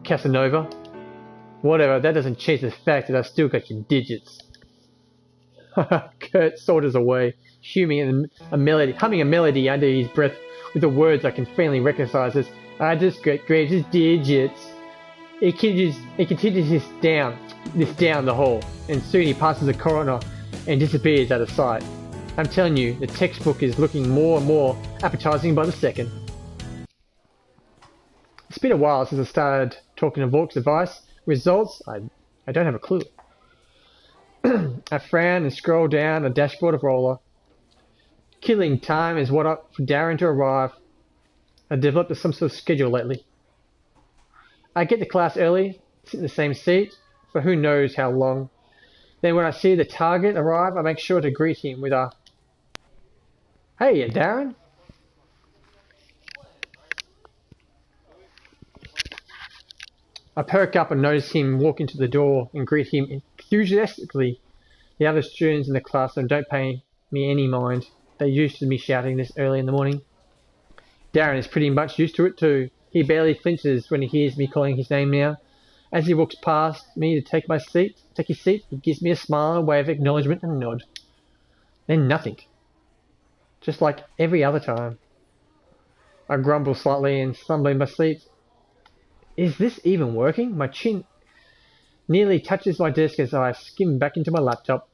Casanova. Whatever, that doesn't change the fact that I still got your digits. Kurt saunters away, humming a melody under his breath with the words I can faintly recognize as, I just grabbed his digits. He continues this down the hall, and soon he passes the corner and disappears out of sight. I'm telling you, the textbook is looking more and more appetizing by the second. It's been a while since I started talking to Vork's advice. Results? I don't have a clue. I frown and scroll down the dashboard of Roller. Killing time is what up for Darren to arrive. I developed some sort of schedule lately. I get to class early, sit in the same seat, for who knows how long. Then when I see the target arrive, I make sure to greet him with a, "Hey, Darren." I perk up and notice him walk into the door and greet him enthusiastically. The other students in the classroom don't pay me any mind. They're used to me shouting this early in the morning. Darren is pretty much used to it too. He barely flinches when he hears me calling his name now. As he walks past me to take his seat, he gives me a smile, a wave of acknowledgement and a nod. Then nothing. Just like every other time. I grumble slightly and stumble in my seat. Is this even working? My chin nearly touches my desk as I skim back into my laptop.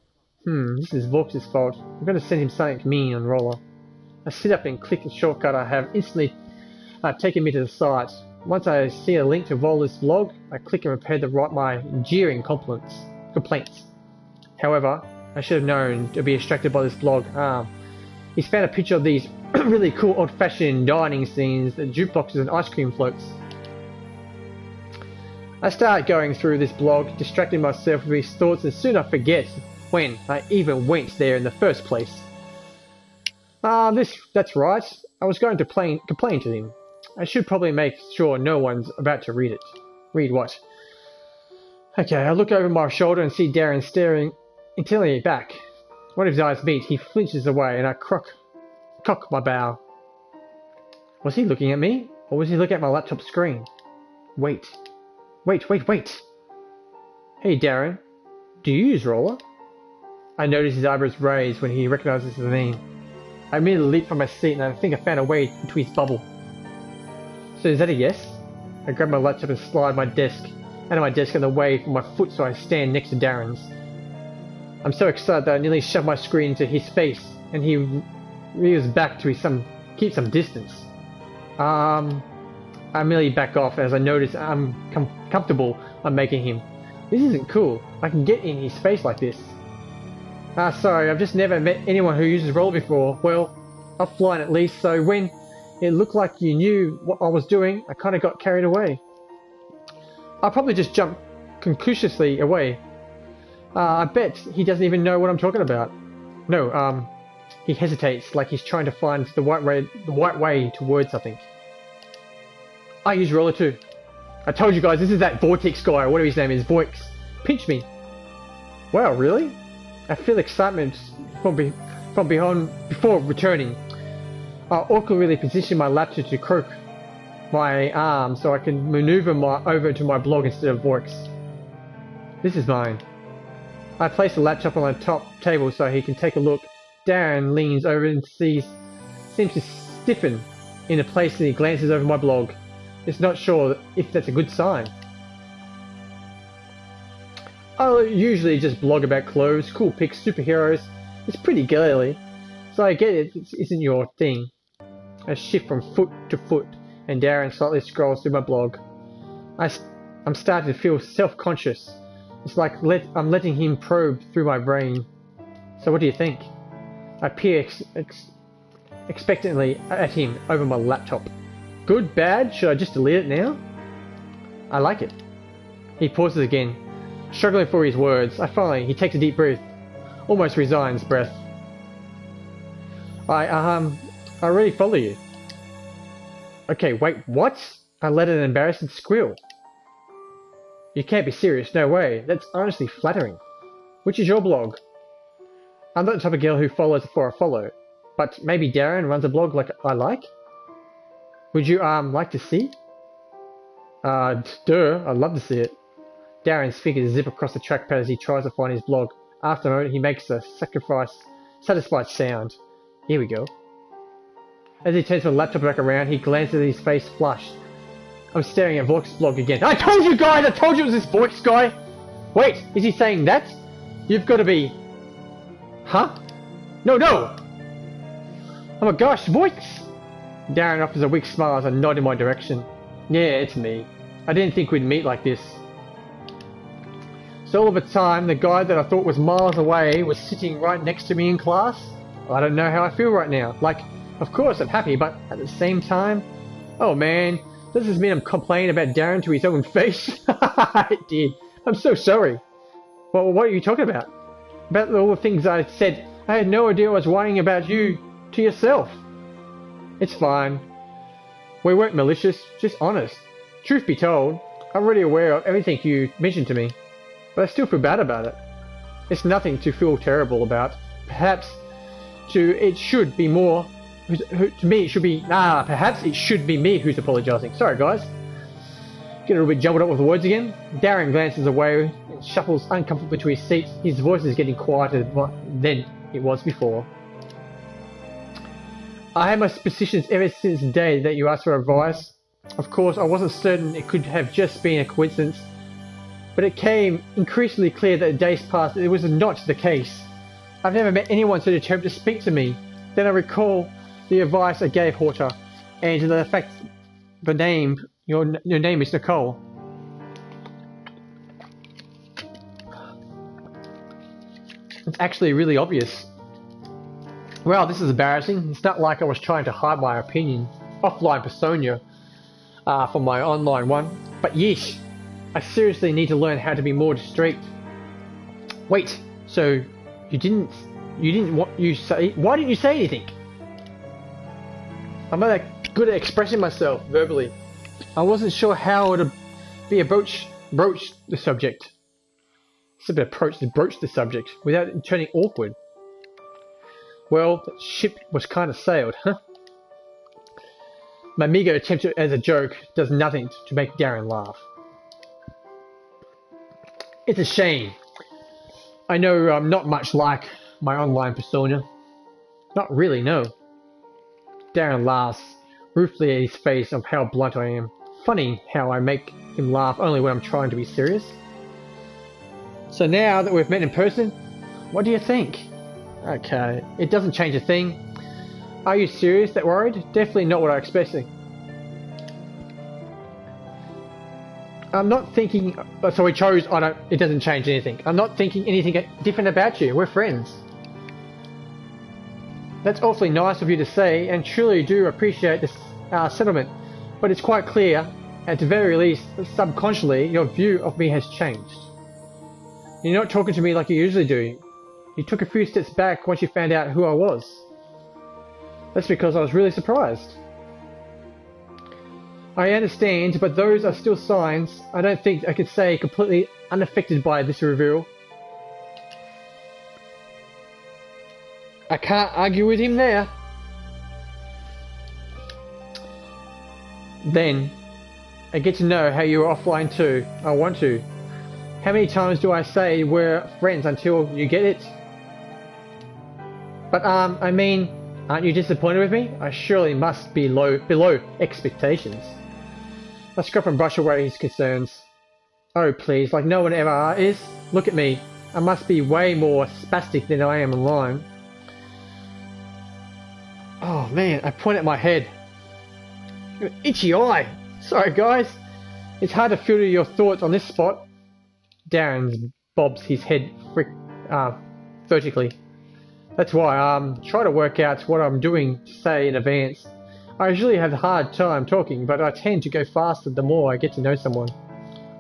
This is Vork's fault. I'm going to send him something mean on Roller. I sit up and click the shortcut I have instantly taken me to the site. Once I see a link to Roller's vlog, I click and prepare to write my jeering complaints. However, I should have known to be distracted by this vlog. He's found a picture of these really cool old-fashioned dining scenes, the jukeboxes and ice cream floats. I start going through this blog, distracting myself with these thoughts, and soon I forget when I even went there in the first place. That's right. I was going to complain to him. I should probably make sure no one's about to read it. Read what? Okay, I look over my shoulder and see Darren staring intently back. When his eyes meet, he flinches away and I cock my bow. Was he looking at me? Or was he looking at my laptop screen? Wait. Hey Darren, do you use Roller? I notice his eyebrows raise when he recognizes the name. I immediately leap from my seat and I think I found a way into his bubble. So is that a yes? I grab my laptop and slide out of my desk and away from my foot so I stand next to Darren's. I'm so excited that I nearly shove my screen into his face and he rears back to keep some distance. I merely back off as I notice I'm comfortable I'm making him. This isn't cool. I can get in his face like this. Sorry, I've just never met anyone who uses Roller before. Well, offline at least, so when it looked like you knew what I was doing, I kinda got carried away. I'll probably just jump conclusively away. I bet he doesn't even know what I'm talking about. No, he hesitates like he's trying to find the right way to word something. I use Roller too. I told you guys, this is that Vortex guy, or whatever his name is, Voix. Pinch me. Wow, really? I feel excitement from before returning. I awkwardly position my laptop to crook my arm so I can maneuver over to my blog instead of Voix. This is mine. I place the laptop on the top table so he can take a look. Darren leans over and seems to stiffen in a place and he glances over my blog. He's not sure if that's a good sign. I usually just blog about clothes, cool pics, superheroes. It's pretty girly, so I get it isn't your thing. I shift from foot to foot, and Darren slightly scrolls through my blog. I'm starting to feel self-conscious. It's like I'm letting him probe through my brain. So what do you think? I peer expectantly at him over my laptop. Good, bad? Should I just delete it now? I like it. He pauses again, struggling for his words. He takes a deep breath, almost resigns breath. I really follow you. Okay, wait, what? I let an embarrassed squeal. You can't be serious, no way. That's honestly flattering. Which is your blog? I'm not the type of girl who follows for a follow, but maybe Darren runs a blog like I like? Would you, like to see? Duh, I'd love to see it. Darren's fingers zip across the trackpad as he tries to find his blog. After a moment, he makes a satisfied sound. Here we go. As he turns the laptop back around, he glances at his face flushed. I'm staring at Vox's blog again. I told you guys! I told you it was this Vox guy! Wait, is he saying that? You've got to be... Huh? No, no! Oh my gosh, Vox! Darren offers a weak smile as I nod in my direction. Yeah, it's me. I didn't think we'd meet like this. So all of a time, the guy that I thought was miles away was sitting right next to me in class? I don't know how I feel right now. Like, of course I'm happy, but at the same time... Oh man, does this mean I'm complaining about Darren to his own face? It did. I'm so sorry. Well, what are you talking about? About all the things I said. I had no idea I was whining about you to yourself. It's fine. We weren't malicious, just honest. Truth be told, I'm already aware of everything you mentioned to me, but I still feel bad about it. It's nothing to feel terrible about. Perhaps it should be me who's apologising. Sorry guys. Get a little bit jumbled up with the words again. Darren glances away and shuffles uncomfortably to his seat. His voice is getting quieter than it was before. I had my suspicions ever since the day that you asked for advice. Of course, I wasn't certain it could have just been a coincidence, but it became increasingly clear that the days passed it was not the case. I've never met anyone so determined to speak to me. Then I recall the advice I gave Horta, and the fact your name is Nicole. It's actually really obvious. Well, this is embarrassing. It's not like I was trying to hide my opinion, offline persona, from my online one. But yes, I seriously need to learn how to be more discreet. Wait, so why didn't you say anything? I'm not that good at expressing myself verbally. I wasn't sure how to broach the subject. It's a bit approach to broach the subject without it turning awkward. Well, the ship was kind of sailed, huh? My meager attempt as a joke does nothing to make Darren laugh. It's a shame. I know I'm not much like my online persona. Not really, no. Darren laughs, ruefully at his face of how blunt I am. Funny how I make him laugh only when I'm trying to be serious. So now that we've met in person, what do you think? Okay, it doesn't change a thing. Are you serious? That worried? Definitely not what I expected. I'm not thinking... So he chose, it doesn't change anything. I'm not thinking anything different about you. We're friends. That's awfully nice of you to say, and truly do appreciate this settlement. But it's quite clear, at the very least, subconsciously, your view of me has changed. You're not talking to me like you usually do. You took a few steps back once you found out who I was. That's because I was really surprised. I understand, but those are still signs. I don't think I could say completely unaffected by this reveal. I can't argue with him there. Then, I get to know how you were offline too. I want to. How many times do I say we're friends until you get it? But I mean, aren't you disappointed with me? I surely must be below expectations. I scrub and brush away his concerns. Oh please, like no one ever is. Look at me. I must be way more spastic than I am online. Oh man, I point at my head. Itchy eye. Sorry guys. It's hard to filter your thoughts on this spot. Darren bobs his head vertically. That's why try to work out what I'm doing to say in advance. I usually have a hard time talking, but I tend to go faster the more I get to know someone.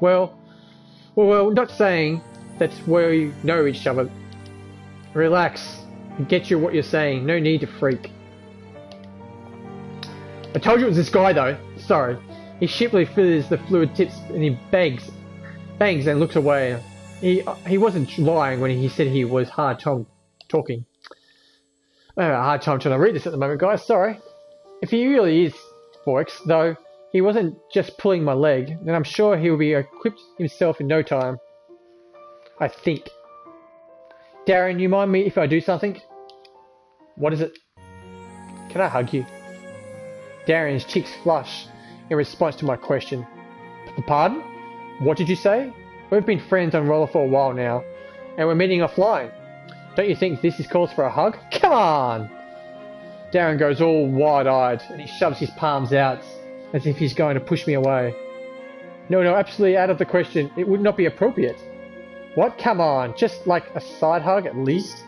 Well, not saying that's where you know each other. Relax. I get you what you're saying. No need to freak. I told you it was this guy though. Sorry. He shiftily fills the fluid tips and he bangs and looks away. He wasn't lying when he said he was hard time talking. I have a hard time trying to read this at the moment, guys. Sorry. If he really is Forks, though he wasn't just pulling my leg, and I'm sure he'll be equipped himself in no time. I think. Darren, you mind me if I do something? What is it? Can I hug you? Darren's cheeks flush in response to my question. Pardon? What did you say? We've been friends on Roller for a while now, and we're meeting offline. Don't you think this is cause for a hug? Come on! Darren goes all wide-eyed, and he shoves his palms out, as if he's going to push me away. No, absolutely out of the question. It would not be appropriate. What? Come on, just like a side hug at least?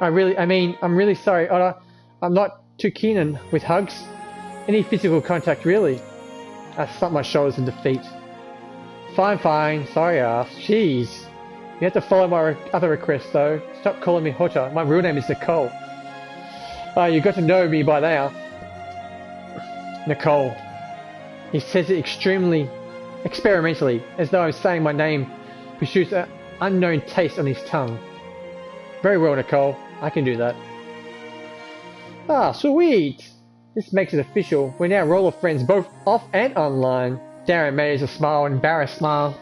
I'm really sorry, Otter. I'm not too keen with hugs. Any physical contact, really. I slump my shoulders in defeat. Fine, sorry ass. Jeez. You have to follow my other request though. Stop calling me Hotter. My real name is Nicole. You got to know me by now. Nicole. He says it extremely experimentally, as though I'm saying my name pursues an unknown taste on his tongue. Very well, Nicole. I can do that. Ah, sweet! This makes it official. We're now roller friends both off and online. Darren made a smile, an embarrassed smile.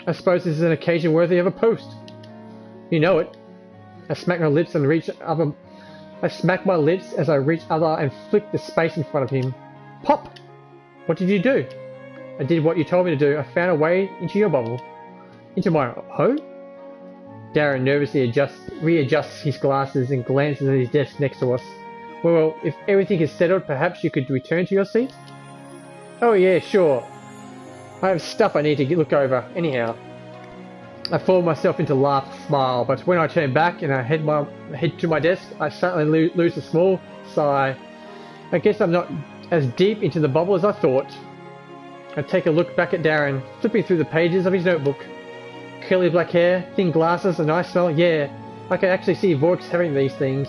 I suppose this is an occasion worthy of a post. You know it. I smack my lips as I reach other and flick the space in front of him. Pop! What did you do? I did what you told me to do. I found a way into your bubble. Into my home? Darren nervously readjusts his glasses and glances at his desk next to us. Well, if everything is settled, perhaps you could return to your seat? Oh yeah, sure. I have stuff I need to look over, anyhow. I fall myself into a laugh smile, but when I turn back and I head to my desk, I suddenly lose a small sigh. I guess I'm not as deep into the bubble as I thought. I take a look back at Darren, flipping through the pages of his notebook. Curly black hair, thin glasses, a nice smell, yeah. I can actually see Vork's having these things.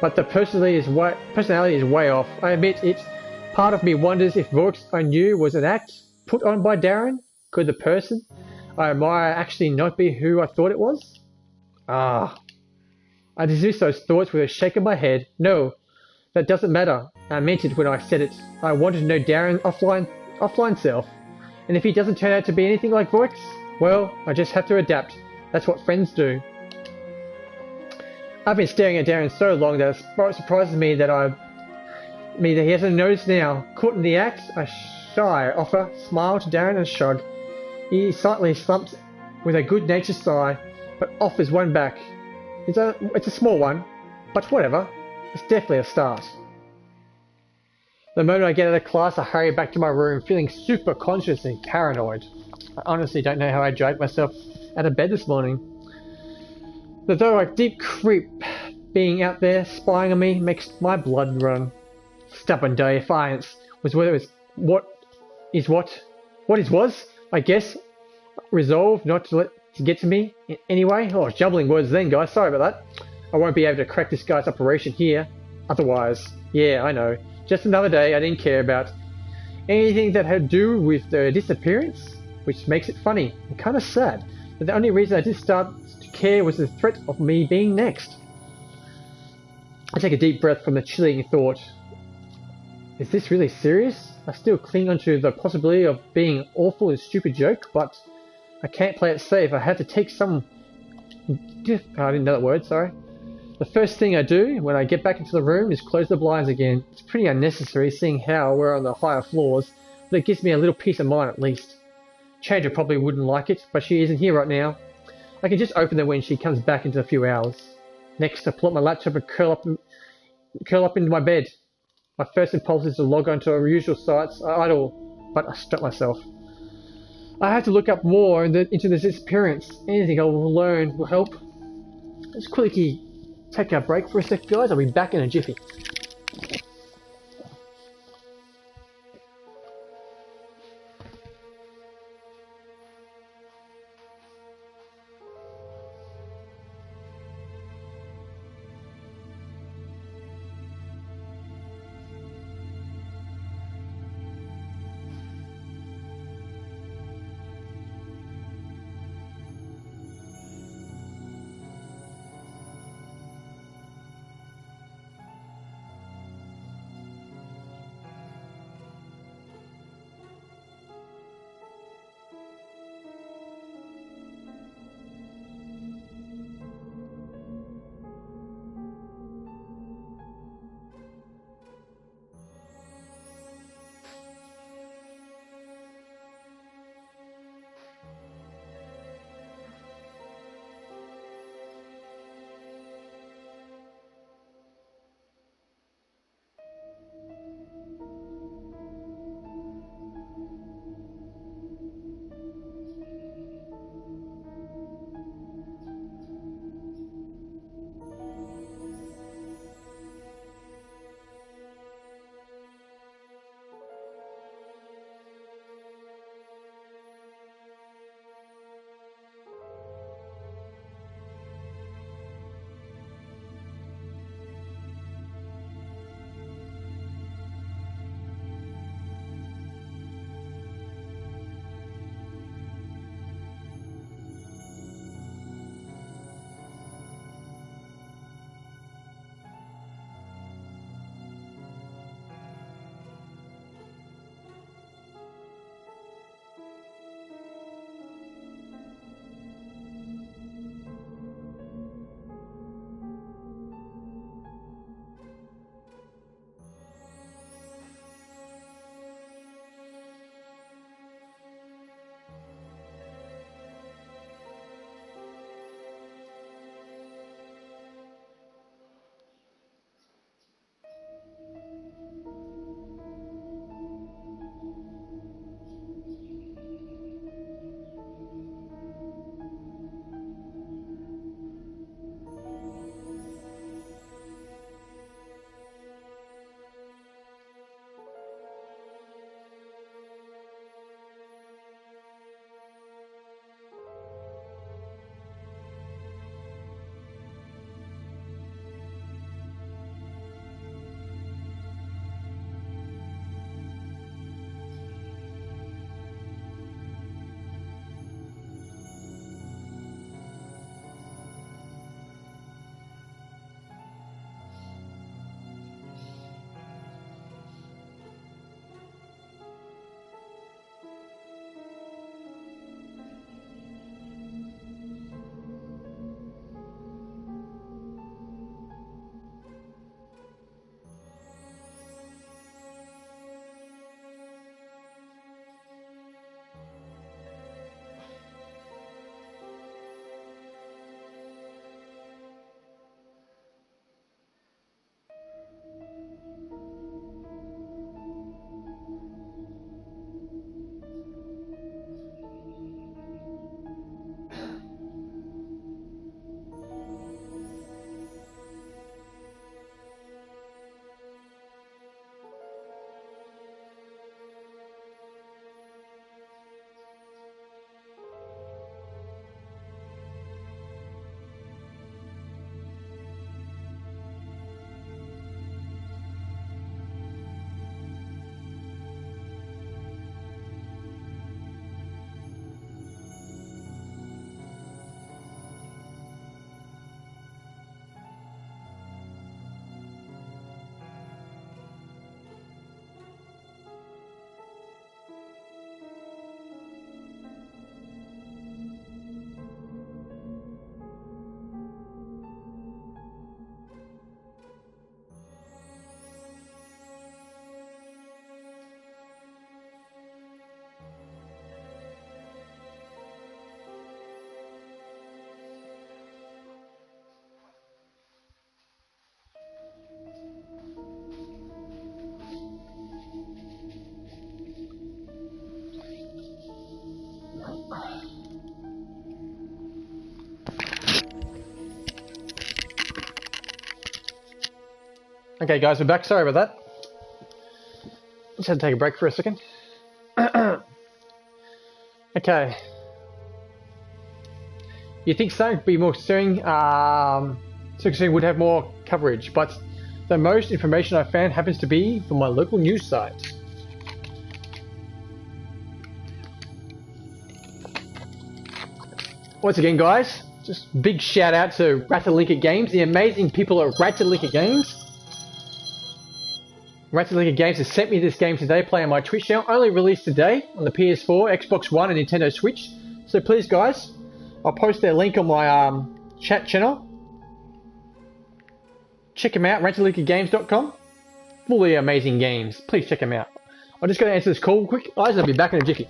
But the personality is way off. I admit it. Part of me wonders if Vork's I knew was an act put on by Darren. Could the person I admire actually not be who I thought it was? I dismiss those thoughts with a shake of my head. No, that doesn't matter. I meant it when I said it. I wanted to know Darren's offline self. And if he doesn't turn out to be anything like Vork's, well, I just have to adapt. That's what friends do. I've been staring at Darren so long that it surprises me that he hasn't noticed now. Caught in the act, I shy offer, smile to Darren and shrug. He slightly slumps with a good-natured sigh, but offers one back. It's a small one, but whatever. It's definitely a start. The moment I get out of class, I hurry back to my room, feeling super conscious and paranoid. I honestly don't know how I dragged myself out of bed this morning. Though a deep creep being out there spying on me makes my blood run. Stubborn defiance was whether it's what is, I guess. Resolve not to get to me in any way. Oh, jumbling words then, guys. Sorry about that. I won't be able to crack this guy's operation here. Otherwise, yeah, I know. Just another day I didn't care about anything that had to do with the disappearance, which makes it funny and kind of sad. But the only reason I did start to care was the threat of me being next. I take a deep breath from the chilling thought. Is this really serious? I still cling onto the possibility of being an awful and stupid joke, but I can't play it safe. I have to take some... I didn't know that word, sorry. The first thing I do when I get back into the room is close the blinds again. It's pretty unnecessary seeing how we're on the higher floors, but it gives me a little peace of mind at least. Chandra probably wouldn't like it, but she isn't here right now. I can just open them when she comes back into a few hours. Next, I pull up my laptop and curl up into my bed. My first impulse is to log on to our usual sites. I idle, but I stop myself. I have to look up more into this disappearance. Anything I will learn will help. Let's quickly take our break for a sec, guys. I'll be back in a jiffy. Okay guys, we're back. Sorry about that. Just had to take a break for a second. Okay. You think something would be more stirring, would have more coverage, but the most information I found happens to be from my local news site. Once again guys, just big shout out to Ratalaika Games, the amazing people at Ratalaika Games. Ratalaika Games has sent me this game today, playing on my Twitch channel, only released today on the PS4, Xbox One and Nintendo Switch. So please guys, I'll post their link on my chat channel. Check them out, ratalaikagames.com. Fully amazing games, please check them out. I'm just going to answer this call quick guys, I'll be back in a jiffy.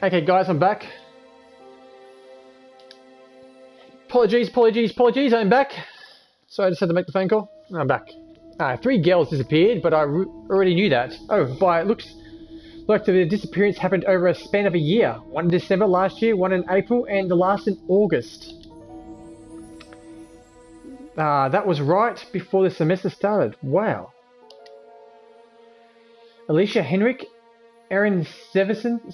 Okay guys, I'm back. Apologies, I'm back. So I just had to make the phone call. I'm back. 3 girls disappeared, but I already knew that. Oh, but it looks like the disappearance happened over a span of a year. One in December last year, one in April, and the last in August. That was right before the semester started. Wow. Alicia Henrik, Erin Severson,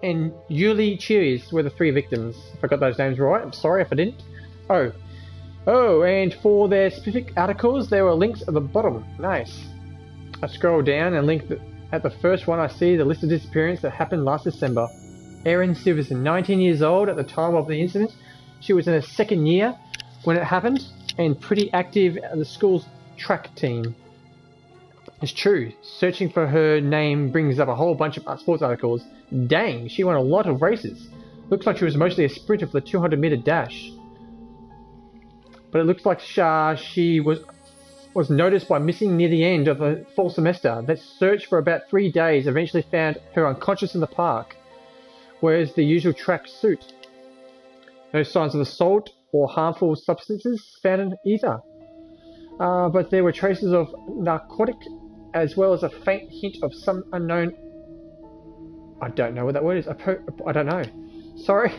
and Yuli Cheers were the 3 victims. If I got those names right, I'm sorry if I didn't. Oh, and for their specific articles, there were links at the bottom. Nice. I scroll down and at the first one I see the list of disappearances that happened last December. Erin Severson, 19 years old at the time of the incident. She was in her 2nd year when it happened, and pretty active at the school's track team. It's true, searching for her name brings up a whole bunch of sports articles. Dang, she won a lot of races. Looks like she was mostly a sprinter for the 200-meter dash. But it looks like she was noticed by missing near the end of the fall semester. That search for about 3 days eventually found her unconscious in the park. Where's the usual track suit? No signs of assault or harmful substances found in either. But there were traces of narcotic, as well as a faint hint of some unknown... I don't know what that word is. I don't know. Sorry.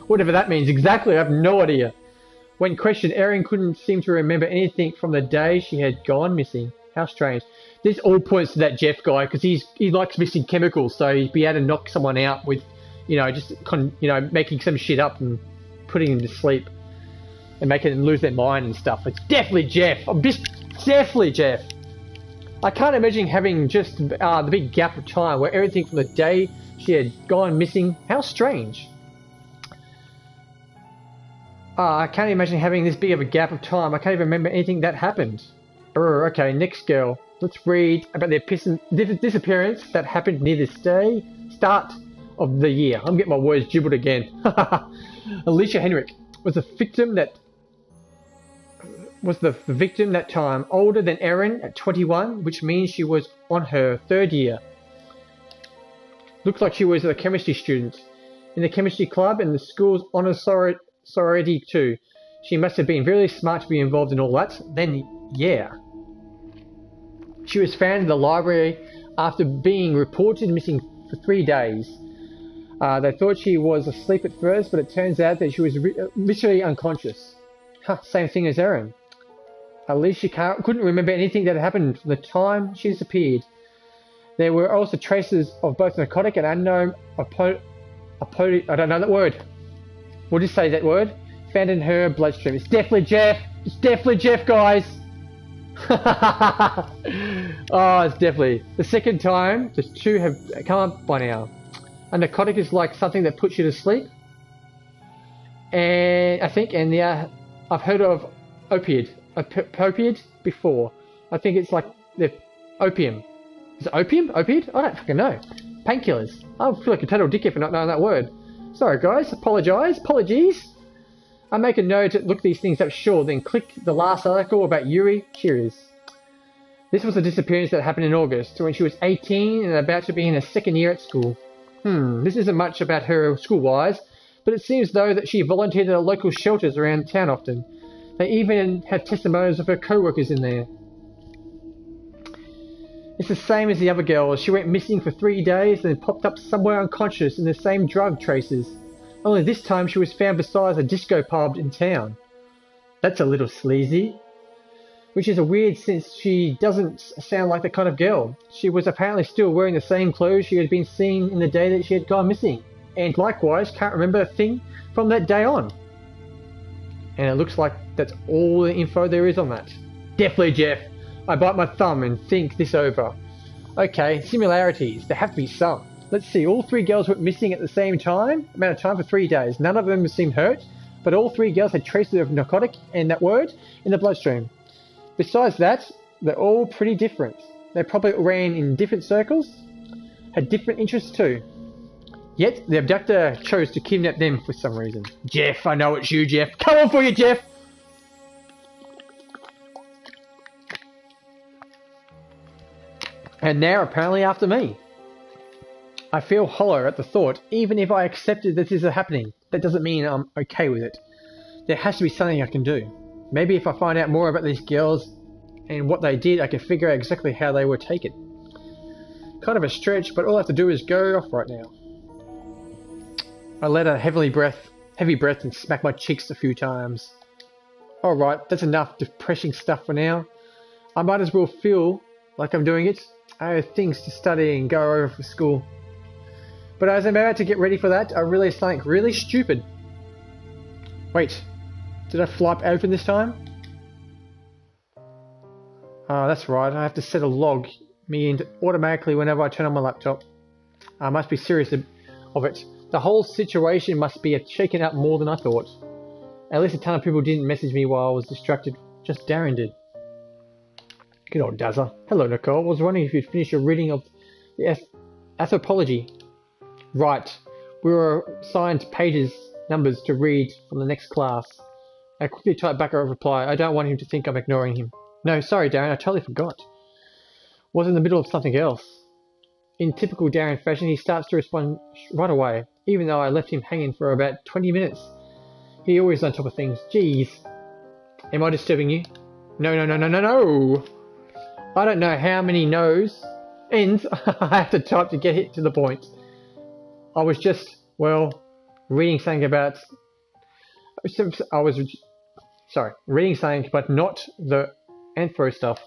Whatever that means exactly, I have no idea. When questioned, Erin couldn't seem to remember anything from the day she had gone missing. How strange. This all points to that Jeff guy because he likes mixing chemicals, so he'd be able to knock someone out with, just making some shit up and putting him to sleep and making them lose their mind and stuff. It's definitely Jeff. Definitely Jeff. I can't imagine having just the big gap of time where everything from the day she had gone missing. How strange. I can't imagine having this big of a gap of time. I can't even remember anything that happened. Okay, next girl. Let's read about the disappearance that happened near the start of the year. I'm getting my words jibbled again. Alicia Henrik was the victim that time, older than Erin at 21, which means she was on her 3rd year. Looks like she was a chemistry student in the chemistry club and the school's honor sorority too. She must have been really smart to be involved in all that. Then, yeah. She was found in the library after being reported missing for 3 days. They thought she was asleep at first, but it turns out that she was literally unconscious. Same thing as Erin. Alicia couldn't remember anything that happened from the time she disappeared. There were also traces of both narcotic and unknown I don't know that word. We'll just say that word. Found in her bloodstream. It's definitely Jeff. It's definitely Jeff, guys. Oh, it's definitely. The second time, the two have come up by now. A narcotic is like something that puts you to sleep. And I've heard of opiate before. I think it's like the opium. Is it opium? Opiate? I don't fucking know. Painkillers. I feel like a total dickhead for not knowing that word. Sorry guys, apologies. I make a note to look these things up sure, then click the last article about Yuri Kiris. This was a disappearance that happened in August, when she was 18 and about to be in her 2nd year at school. This isn't much about her school-wise, but it seems though that she volunteered at local shelters around town often. They even have testimonials of her co-workers in there. It's the same as the other girl. She went missing for 3 days and then popped up somewhere unconscious in the same drug traces. Only this time she was found beside a disco pub in town. That's a little sleazy. Which is a weird since she doesn't sound like the kind of girl. She was apparently still wearing the same clothes she had been seen in the day that she had gone missing. And likewise can't remember a thing from that day on. And it looks like that's all the info there is on that. Definitely Jeff. I bite my thumb and think this over. Okay, similarities. There have to be some. Let's see, all 3 girls went missing at the same amount of time for 3 days. None of them seemed hurt, but all 3 girls had traces of narcotic and that word in the bloodstream. Besides that, they're all pretty different. They probably ran in different circles, had different interests too. Yet, the abductor chose to kidnap them for some reason. Jeff, I know it's you, Jeff. Come on for you, Jeff! And now apparently after me. I feel hollow at the thought. Even if I accepted that this is happening, that doesn't mean I'm okay with it. There has to be something I can do. Maybe if I find out more about these girls and what they did, I can figure out exactly how they were taken. Kind of a stretch, but all I have to do is go off right now. I let a heavy breath and smack my cheeks a few times. Alright, that's enough depressing stuff for now. I might as well feel like I'm doing it. I have things to study and go over for school. But as I'm about to get ready for that, I realized something really stupid. Wait, did I flip open this time? Oh, that's right, I have to set a log me in automatically whenever I turn on my laptop. I must be serious of it. The whole situation must be shaken up more than I thought. At least a ton of people didn't message me while I was distracted. Just Darren did. Good old Dazzler. Hello, Nicole. I was wondering if you'd finished your reading of the anthropology. Right. We were assigned numbers to read from the next class. I quickly typed back a reply. I don't want him to think I'm ignoring him. No, sorry, Darren. I totally forgot. Was in the middle of something else. In typical Darren fashion, he starts to respond right away, even though I left him hanging for about 20 minutes. He always on top of things. Jeez. Am I disturbing you? No. I don't know how many no's, ends I have to type to get it to the point. I was just, reading something about... reading something, but not the anthro stuff.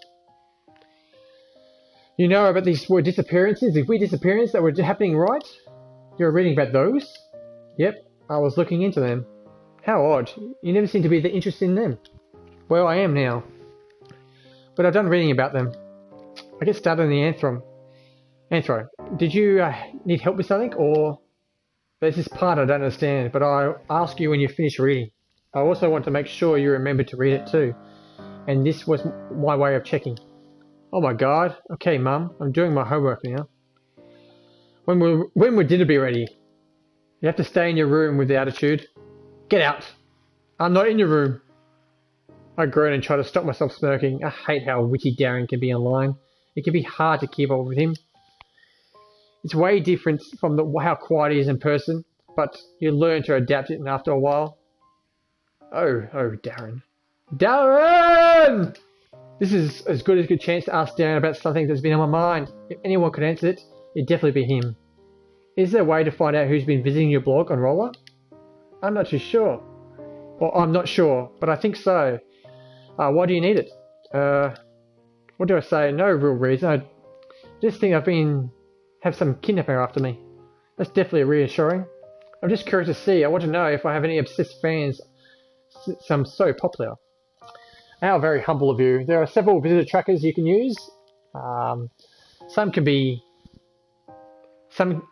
You know about these weird disappearances? These weird disappearances that were happening, right? You were reading about those? Yep, I was looking into them. How odd. You never seem to be that interested in them. Well, I am now. But I've done reading about them. I get started in the Anthro. Did you need help with something, or... There's this part I don't understand, but I'll ask you when you finish reading. I also want to make sure you remember to read it too. And this was my way of checking. Oh my god. Okay, Mum, I'm doing my homework now. When would dinner be ready? You have to stay in your room with the attitude. Get out. I'm not in your room. I groan and try to stop myself smirking. I hate how witty Darren can be online. It can be hard to keep up with him. It's way different from how quiet he is in person, but you learn to adapt it after a while. Oh, Darren. Darren! This is as good as a good chance to ask Darren about something that's been on my mind. If anyone could answer it, it'd definitely be him. Is there a way to find out who's been visiting your blog on Roller? I'm not too sure. Well, I'm not sure, but I think so. Why do you need it? What do I say? No real reason. I just think have some kidnapper after me. That's definitely reassuring. I'm just curious to see. I want to know if I have any obsessed fans since I'm so popular. How very humble of you. There are several visitor trackers you can use. Some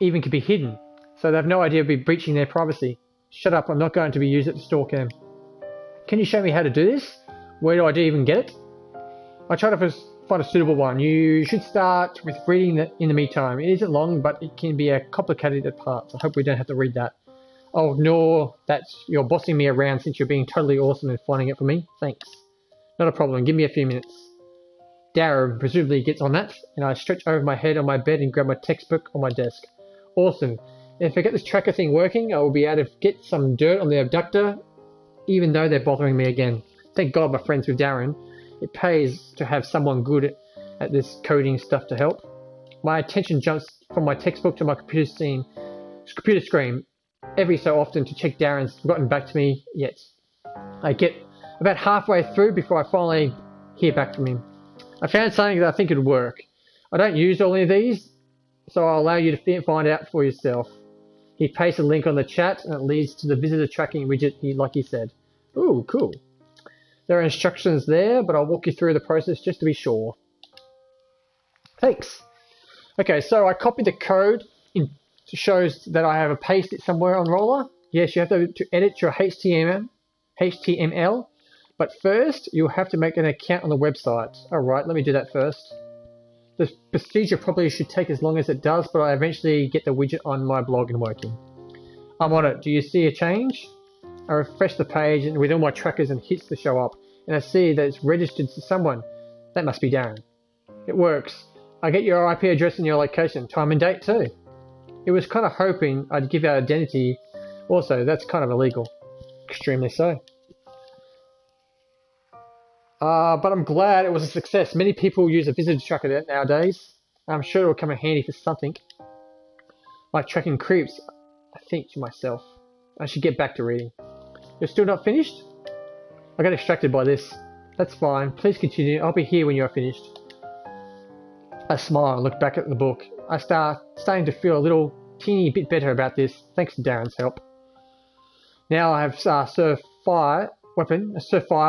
even can be hidden, so they have no idea of breaching their privacy. Shut up, I'm not going to be used to stalk them. Can you show me how to do this? Where do I even get it? I try to find a suitable one. You should start with reading that in the meantime. It isn't long, but it can be complicated at parts. I hope we don't have to read that. I'll ignore that you're bossing me around since you're being totally awesome and finding it for me. Thanks. Not a problem. Give me a few minutes. Darren presumably gets on that, and I stretch over my head on my bed and grab my textbook on my desk. Awesome. If I get this tracker thing working, I will be able to get some dirt on the abductor, even though they're bothering me again. Thank God my friends with Darren. It pays to have someone good at this coding stuff to help. My attention jumps from my textbook to my computer screen every so often to check Darren's gotten back to me yet. I get about halfway through before I finally hear back from him. I found something that I think would work. I don't use all of these, so I'll allow you to find out for yourself. He pastes a link on the chat and it leads to the visitor tracking widget like he said. Ooh, cool. There are instructions there, but I'll walk you through the process just to be sure. Thanks. Okay, so I copied the code shows that I have pasted it somewhere on Roller. Yes, you have to edit your HTML, but first you'll have to make an account on the website. Alright, let me do that first. The procedure probably should take as long as it does, but I eventually get the widget on my blog and working. I'm on it. Do you see a change? I refresh the page and with all my trackers and hits to show up, and I see that it's registered to someone. That must be Darren. It works. I get your IP address and your location, time and date too. It was kind of hoping I'd give our identity. Also, that's kind of illegal. Extremely so. But I'm glad it was a success. Many people use a visitor tracker nowadays. I'm sure it will come in handy for something. Like tracking creeps, I think to myself. I should get back to reading. You're still not finished? I got distracted by this. That's fine. Please continue. I'll be here when you're finished. I smile and look back at the book. I starting to feel a little teeny bit better about this, thanks to Darren's help. Now I have a surfire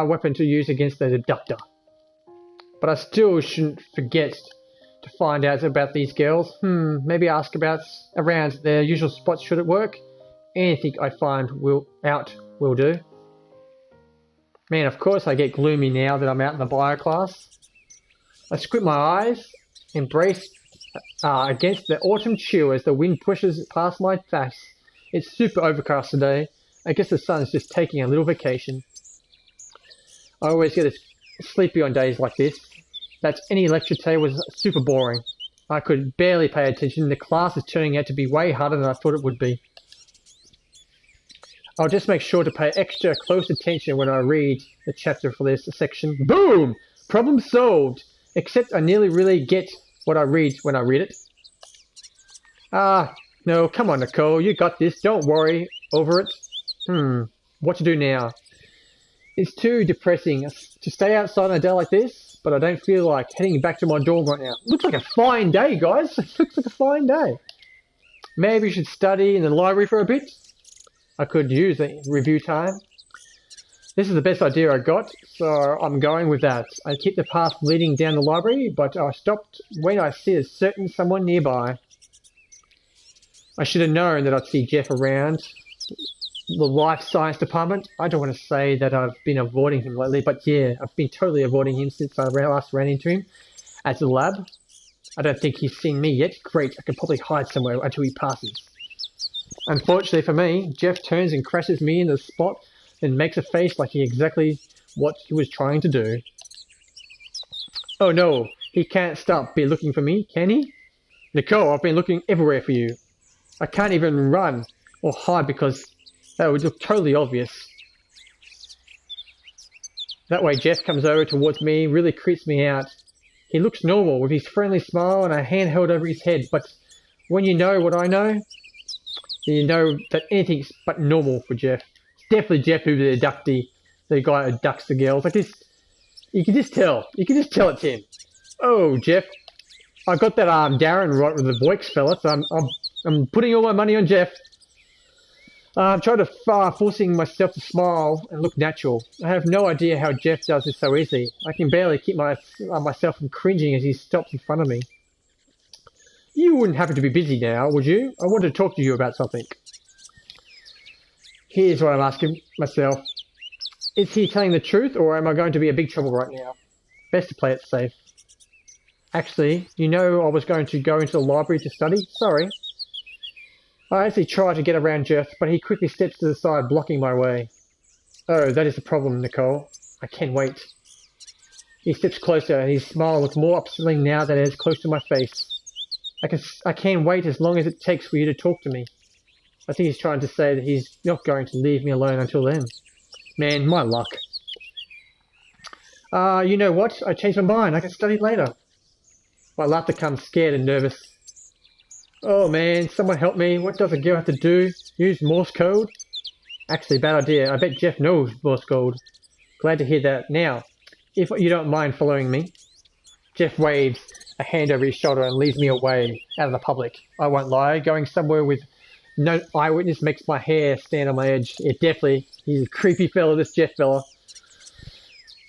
weapon to use against the abductor. But I still shouldn't forget to find out about these girls. Maybe ask around their usual spots should it work. Anything I find will do. Man, of course I get gloomy now that I'm out in the bio class. I squint my eyes, embrace against the autumn chill as the wind pushes past my face. It's super overcast today. I guess the sun's just taking a little vacation. I always get sleepy on days like this. Any lecture today was super boring. I could barely pay attention. The class is turning out to be way harder than I thought it would be. I'll just make sure to pay extra close attention when I read the chapter for this section. Boom! Problem solved! Except I nearly really get what I read when I read it. No, come on Nicole, you got this, don't worry over it. What to do now? It's too depressing to stay outside on a day like this. but I don't feel like heading back to my dorm right now. Looks like a fine day, guys. It looks like a fine day. Maybe you should study in the library for a bit. I could use the review time. This is the best idea I got, so I'm going with that. I keep the path leading down the library, but I stopped when I see a certain someone nearby. I should have known that I'd see Jeff around the life science department. I don't want to say that I've been avoiding him lately, but yeah, I've been totally avoiding him since I last ran into him at the lab. I don't think he's seen me yet. Great, I can probably hide somewhere until he passes. Unfortunately for me, Jeff turns and crashes me in the spot and makes a face like exactly what he was trying to do. Oh no, he can't stop be looking for me, can he? Nicole, I've been looking everywhere for you. I can't even run or hide because that would look totally obvious. That way Jeff comes over towards me, really creeps me out. He looks normal with his friendly smile and a hand held over his head, but when you know what I know, you know that anything's but normal for Jeff. It's definitely Jeff who's the abductee, the guy who abducts the girls. Like this, you can just tell. You can just tell it's him. Oh, Jeff, I got that Darren right with the Voix fella, so I'm putting all my money on Jeff. I'm trying to forcing myself to smile and look natural. I have no idea how Jeff does this so easily. I can barely keep myself from cringing as he stops in front of me. You wouldn't happen to be busy now, would you? I want to talk to you about something. Here's what I'm asking myself. Is he telling the truth, or am I going to be in big trouble right now? Best to play it safe. Actually, you know I was going to go into the library to study? Sorry. I actually tried to get around Jeff, but he quickly steps to the side, blocking my way. Oh, that is the problem, Nicole. I can't wait. He steps closer, and his smile looks more upsetting now that it is close to my face. I can't wait as long as it takes for you to talk to me. I think he's trying to say that he's not going to leave me alone until then. Man, my luck. You know what? I changed my mind. I can study later. My laughter comes scared and nervous. Oh man, someone help me. What does a girl have to do? Use Morse code? Actually, bad idea. I bet Jeff knows Morse code. Glad to hear that. Now, if you don't mind following me. Jeff waves a hand over his shoulder and leads me away out of the public. I won't lie, going somewhere with no eyewitness makes my hair stand on my edge. It definitely, he's a creepy fella, this Jeff fella.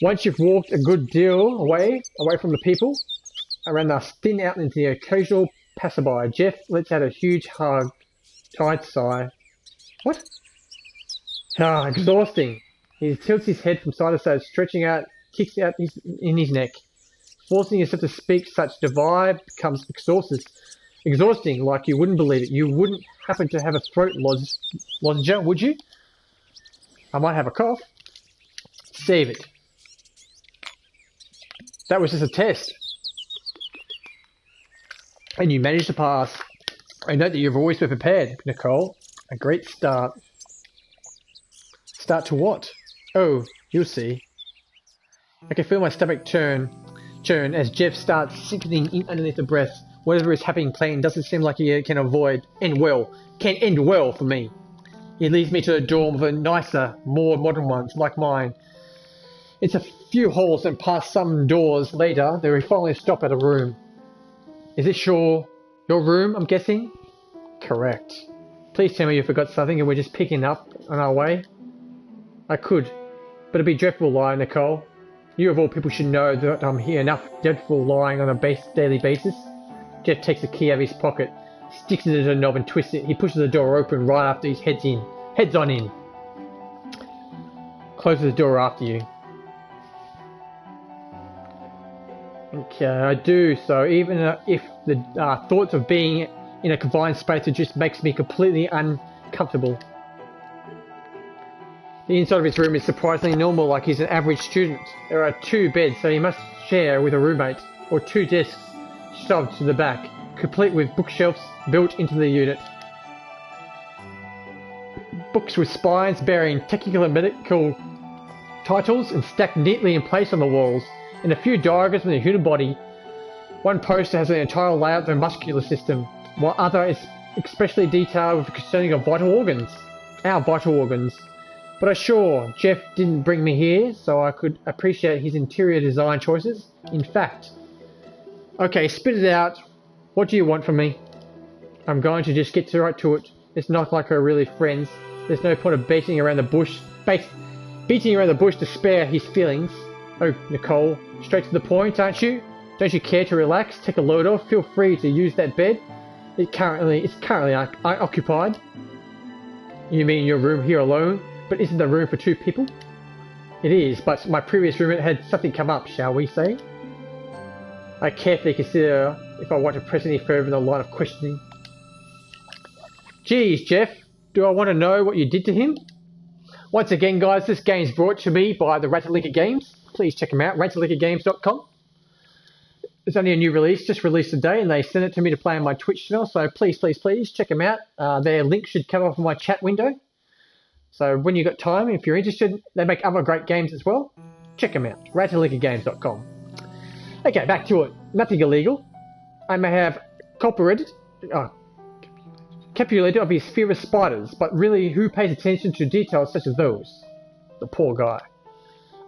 Once you've walked a good deal away from the people, around the thin out into the occasional passerby, Jeff lets out a huge hug, tight sigh. What? Exhausting. He tilts his head from side to side, stretching out, kicks out in his neck. Forcing yourself to speak such divide becomes exhausting like you wouldn't believe it. You wouldn't happen to have a throat lodger, would you? I might have a cough. Save it. That was just a test. And you managed to pass. I note that you've always been prepared, Nicole. A great start. Start to what? Oh, you'll see. I can feel my stomach churn as Jeff starts sinking in underneath the breath. Whatever is happening playing doesn't seem like he can end well for me. He leads me to a dorm of a nicer, more modern ones like mine. It's a few halls and past some doors later, they finally stop at a room. Is this your room, I'm guessing? Correct. Please tell me you forgot something and we're just picking up on our way. I could, but it'd be dreadful lie, Nicole. You of all people should know that I'm here enough dreadful lying on a daily basis. Jeff takes the key out of his pocket, sticks it into the knob and twists it. He pushes the door open right after he heads on in. Closes the door after you. Okay, I do so, even if the thoughts of being in a confined space it just makes me completely uncomfortable. The inside of his room is surprisingly normal, like he's an average student. There are 2 beds, so he must share with a roommate, or 2 desks shoved to the back, complete with bookshelves built into the unit. Books with spines bearing technical and medical titles and stacked neatly in place on the walls, and a few diagrams of the human body. One poster has an entire layout of the muscular system, while other is especially detailed with concerning of vital organs. Our vital organs. But I'm sure Jeff didn't bring me here so I could appreciate his interior design choices. In fact, okay, spit it out. What do you want from me? I'm going to just get right to it. It's not like we're really friends. There's no point of beating around the bush to spare his feelings. Oh, Nicole, straight to the point, aren't you? Don't you care to relax? Take a load off. Feel free to use that bed. It's currently occupied. You mean your room here alone? But isn't there room for 2 people? It is, but my previous roommate had something come up, shall we say? I carefully consider if I want to press any further in the line of questioning. Geez, Jeff, do I want to know what you did to him? Once again, guys, this game's brought to me by the Ratalaika games. Please check them out, ratalaikagames.com. It's only a new release, just released today, and they sent it to me to play on my Twitch channel, so please check them out. Their link should come up in my chat window. So when you got time, if you're interested, they make other great games as well. Check them out, ratalaikagames.com. Okay, back to it. Nothing illegal. I may have copulated of his fear of spiders, but really, who pays attention to details such as those? The poor guy.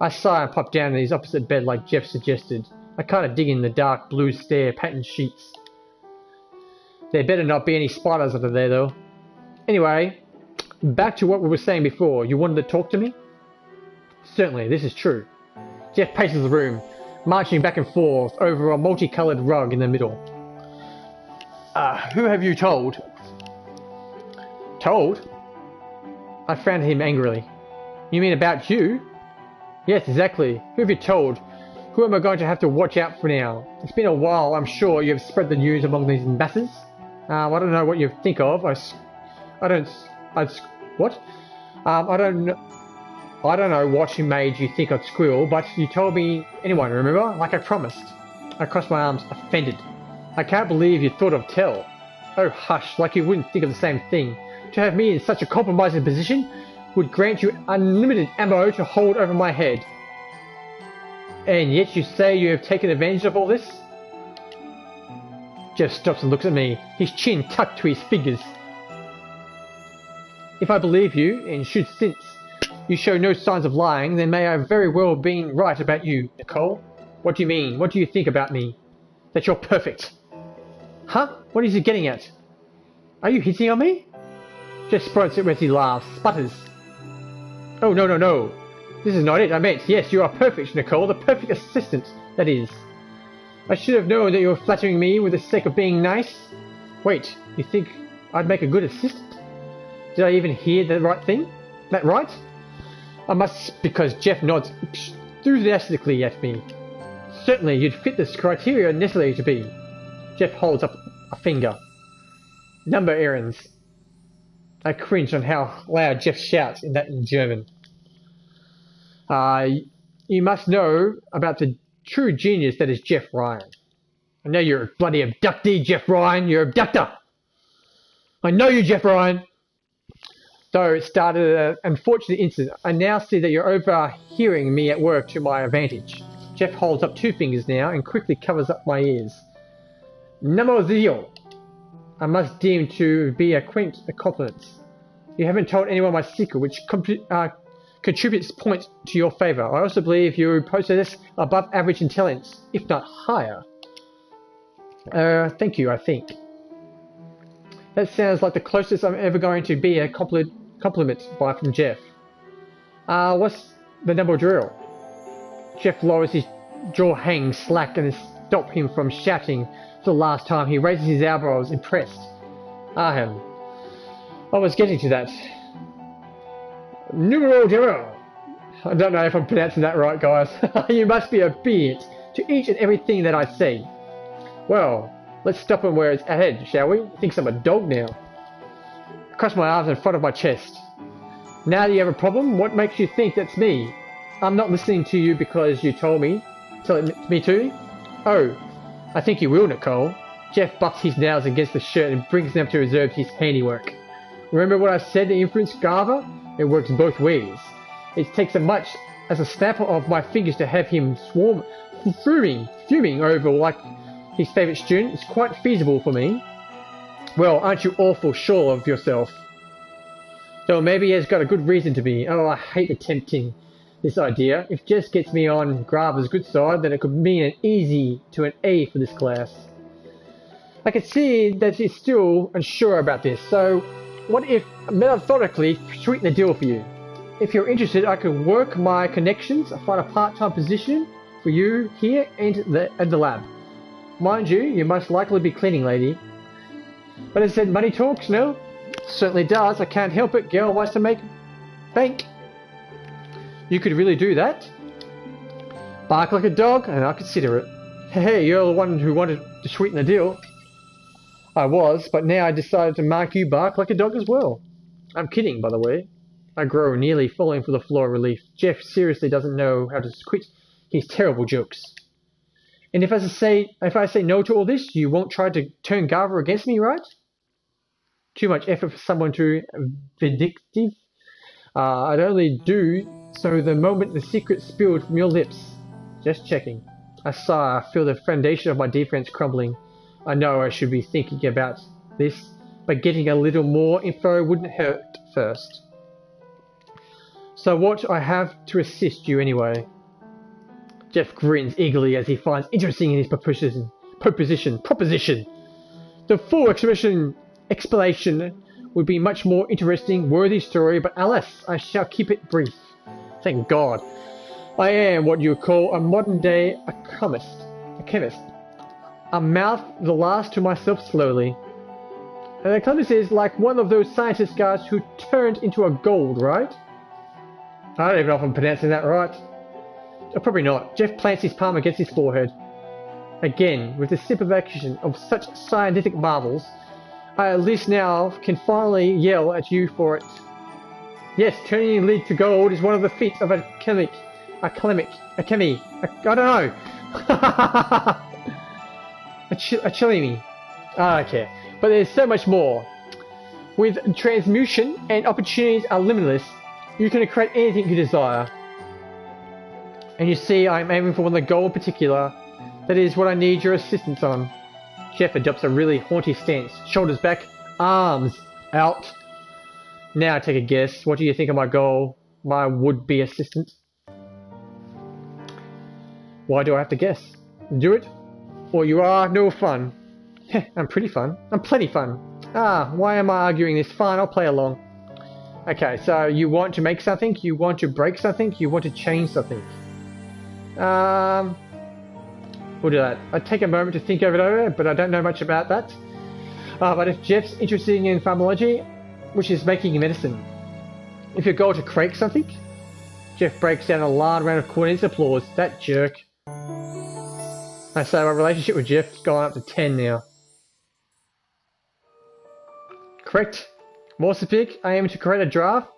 I sigh and pop down in his opposite bed like Jeff suggested. I kind of dig in the dark blue stair patterned sheets. There better not be any spiders under there though. Anyway, back to what we were saying before. You wanted to talk to me? Certainly, this is true. Jeff paces the room, marching back and forth over a multicolored rug in the middle. Who have you told? Told? I frowned at him angrily. You mean about you? Yes, exactly. Who have you told? Who am I going to have to watch out for now? It's been a while, I'm sure you have spread the news among these masses. I don't know what you think of. I don't know what made you think I'd squeal, but you told me anyone, remember? Like I promised. I crossed my arms, offended. I can't believe you thought of tell. Oh hush, like you wouldn't think of the same thing. To have me in such a compromising position would grant you unlimited ammo to hold over my head. And yet you say you have taken advantage of all this? Jeff stops and looks at me, his chin tucked to his fingers. If I believe you, and should since you show no signs of lying, then may I very well have been right about you, Nicole. What do you mean? What do you think about me? That you're perfect. Huh? What is he getting at? Are you hitting on me? Jeff sprouts it as he laughs, sputters. Oh, no. This is not it. I meant, yes, you are perfect, Nicole. The perfect assistant, that is. I should have known that you were flattering me with the sake of being nice. Wait, you think I'd make a good assistant? Did I even hear the right thing? That right? I must, because Jeff nods enthusiastically at me. Certainly, you'd fit this criteria necessary to be. Jeff holds up a finger. Number errands. I cringe on how loud Jeff shouts in that in German. You must know about the true genius that is Jeff Ryan. I know you're a bloody abductee, Jeff Ryan. You're an abductor. I know you, Jeff Ryan. Though it started an unfortunate incident, I now see that you're overhearing me at work to my advantage. Jeff holds up 2 fingers now and quickly covers up my ears. Namo zio. I must deem to be a quaint compliment. You haven't told anyone my secret, which contributes points to your favour. I also believe you possess above average intelligence, if not higher. Thank you, I think. That sounds like the closest I'm ever going to be a compliment from Jeff. What's the double drill? Jeff lowers his jaw, hangs slack, and stop him from shouting for the last time. He raises his eyebrows, impressed. I was getting to that. Numero zero. I don't know if I'm pronouncing that right, guys. You must be obedient to each and everything that I say. Well, let's stop him where it's ahead, shall we? He thinks I'm a dog now. I cross my arms in front of my chest. Now that you have a problem, what makes you think that's me? I'm not listening to you because you told me. Tell it me to? Oh, I think you will, Nicole. Jeff bucks his nails against the shirt and brings them to reserve his handiwork. Remember what I said to influence Garver? It works both ways. It takes as much as a snap of my fingers to have him fuming over like his favourite student. It's quite feasible for me. Well, aren't you awful sure of yourself? So maybe he has got a good reason to be. Oh, I hate attempting this idea. If Jess gets me on Grava's good side, then it could mean an easy to an A for this class. I can see that she's still unsure about this, so what if methodically sweeten the deal for you? If you're interested, I can work my connections, find a part-time position for you here and at the lab. Mind you, you must likely be cleaning lady. But as I said, money talks, no? Certainly does, I can't help it, girl wants to make bank. You could really do that? Bark like a dog, and I'll consider it. Hey, you're the one who wanted to sweeten the deal. I was, but now I decided to make you bark like a dog as well. I'm kidding, by the way. I grow, nearly falling for the floor of relief. Jeff seriously doesn't know how to quit his terrible jokes. And if I say no to all this, you won't try to turn Garver against me, right? Too much effort for someone too vindictive. I'd only do so the moment the secret spilled from your lips. Just checking. I sigh, I feel the foundation of my defense crumbling. I know I should be thinking about this, but getting a little more info wouldn't hurt first. So what I have to assist you anyway? Jeff grins eagerly as he finds interesting in his proposition. The full explanation would be much more interesting, worthy story, but alas, I shall keep it brief. Thank God. I am what you call a modern-day chemist. I mouth the last to myself slowly. And the chemist is like one of those scientist guys who turned into a gold, right? I don't even know if I'm pronouncing that right. Oh, probably not. Jeff plants his palm against his forehead. Again, with the simplification of such scientific marvels, I at least now can finally yell at you for it. Yes, turning lead to gold is one of the feats of a chemi. I don't know. a chilimi. I don't care. But there's so much more. With transmutation and opportunities are limitless, you can create anything you desire. And you see, I'm aiming for one of the gold in particular. That is what I need your assistance on. Jeff adopts a really haughty stance. Shoulders back, arms out. Now take a guess. What do you think of my goal? My would-be assistant? Why do I have to guess? Do it? Or you are no fun. Heh, I'm pretty fun. I'm plenty fun. Why am I arguing this? Fine, I'll play along. Okay, so you want to make something, you want to break something, you want to change something. We'll do that. I take a moment to think over it, but I don't know much about that. But if Jeff's interested in pharmacology, which is making medicine. If your goal to create something, Jeff breaks down a loud round of coordinates applause. That jerk. I say my relationship with Jeff's gone up to 10 now. Correct. More specific, I aim to create a draft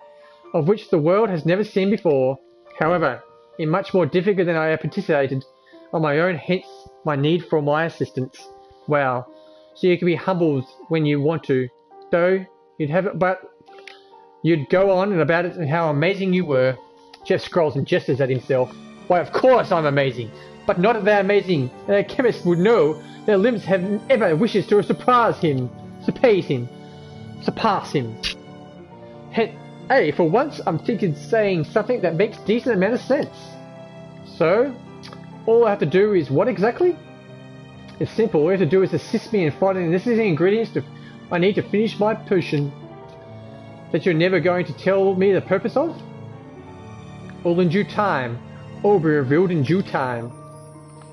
of which the world has never seen before. However, in much more difficult than I have anticipated on my own, hence my need for my assistance. Wow. So you can be humbled when you want to. Though, you'd go on and about it and how amazing you were. Jeff scrolls and gestures at himself. Why, of course I'm amazing. But not that amazing. A chemist would know their limbs have ever wishes to surpass him. Hey, for once I'm thinking saying something that makes decent amount of sense. So, all I have to do is what exactly? It's simple. All you have to do is assist me in finding the necessary ingredients I need to finish my potion. That you're never going to tell me the purpose of? All in due time. All be revealed in due time.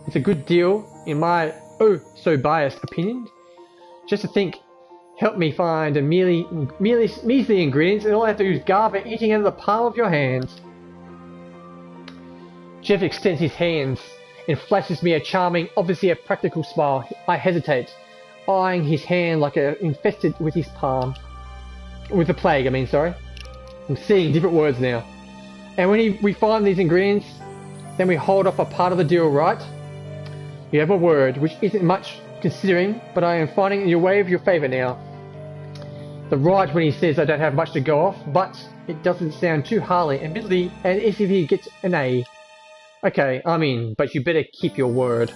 It's a good deal, in my oh-so-biased opinion. Just to think, help me find a measly ingredients, and all I have to do is Garver eating out of the palm of your hands. Jeff extends his hands and flashes me a charming, obviously a practical smile. I hesitate, eyeing his hand like infested with his palm. With the plague, I mean, sorry. I'm seeing different words now. And when we find these ingredients, then we hold off a part of the deal, right? You have a word, which isn't much considering, but I am finding your way of your favour now. The right when he says I don't have much to go off, but it doesn't sound too Harley, admittedly, and as if he gets an A. Okay, I'm in, but you better keep your word.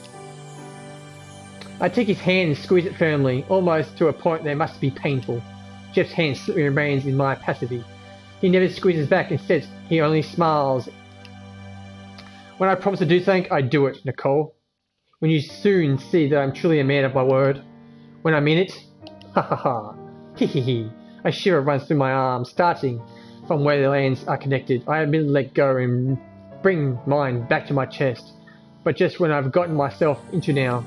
I take his hand and squeeze it firmly, almost to a point that must be painful. Jeff's hand remains in my passivity. He never squeezes back. Instead, he only smiles. When I promise to do something, I do it, Nicole. When you soon see that I'm truly a man of my word. When I mean it, ha ha ha, hee hee hee. A shiver runs through my arm, starting from where the lands are connected. I admit to let go and bring mine back to my chest, but just when I've gotten myself into now.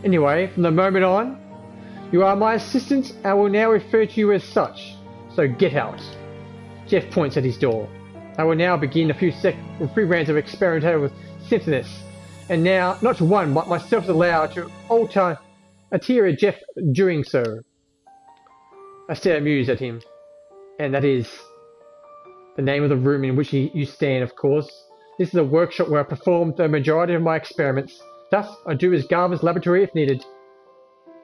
Anyway, from the moment on, you are my assistant. I will now refer to you as such. So get out. Jeff points at his door. I will now begin a few rounds of experimentation with synthesis, and now not one but myself is allowed to alter Jeff doing so. I stare amused at him, and that is the name of the room in which you stand, of course. This is a workshop where I perform the majority of my experiments. Thus, I do as Garvin's laboratory if needed.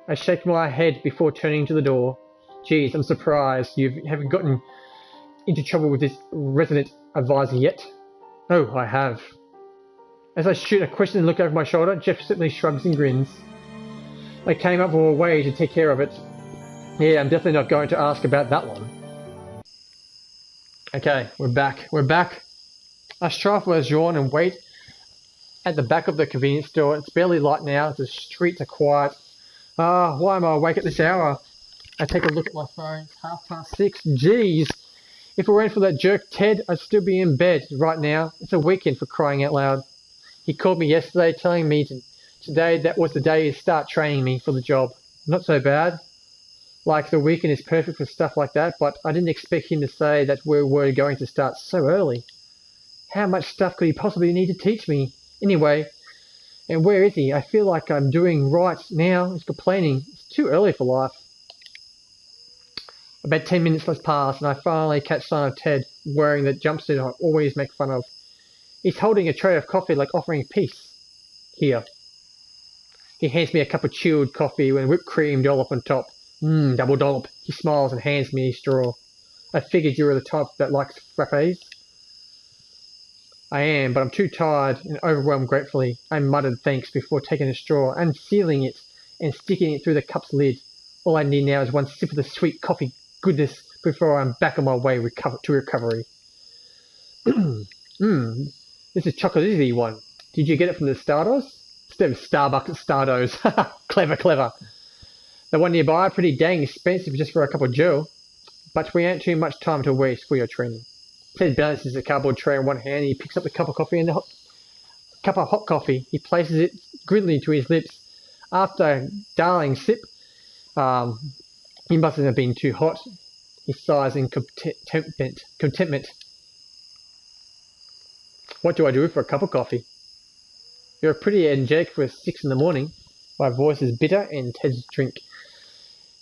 I shake my head before turning to the door. Geez, I'm surprised you haven't gotten into trouble with this resident advisor yet. Oh, I have. As I shoot a question and look over my shoulder, Jeff simply shrugs and grins. I came up with a way to take care of it. Yeah, I'm definitely not going to ask about that one. Okay, we're back. We're back. I strive for a yawn and wait at the back of the convenience store. It's barely light now. The streets are quiet. Why am I awake at this hour? I take a look at my phone. It's 6:30. Jeez. If it weren't for that jerk Ted, I'd still be in bed right now. It's a weekend for crying out loud. He called me yesterday telling me today that was the day he'd start training me for the job. Not so bad. Like, the weekend is perfect for stuff like that, but I didn't expect him to say that we were going to start so early. How much stuff could he possibly need to teach me? Anyway, and where is he? I feel like I'm doing right now. He's complaining. It's too early for life. About 10 minutes has passed, and I finally catch sight of Ted wearing the jumpsuit I always make fun of. He's holding a tray of coffee like offering peace. Here. He hands me a cup of chilled coffee with whipped cream dollop on top. Double dollop. He smiles and hands me a straw. I figured you were the type that likes frappes. I am, but I'm too tired and overwhelmed gratefully. I muttered thanks before taking a straw, unsealing it and sticking it through the cup's lid. All I need now is one sip of the sweet coffee goodness before I'm back on my way to recovery. This is chocolatey one. Did you get it from the Stardust? Instead of Starbucks at Stardos. Clever, clever. The one nearby, pretty dang expensive just for a cup of Joe. But we ain't too much time to waste for your training. Ted balances the cardboard tray in one hand and he picks up the cup of coffee and the cup of hot coffee. He places it gridly to his lips. After a darling sip, he mustn't have been too hot. He sighs in contentment. What do I do for a cup of coffee? You're pretty energetic for 6 in the morning. My voice is bitter and Ted's drink.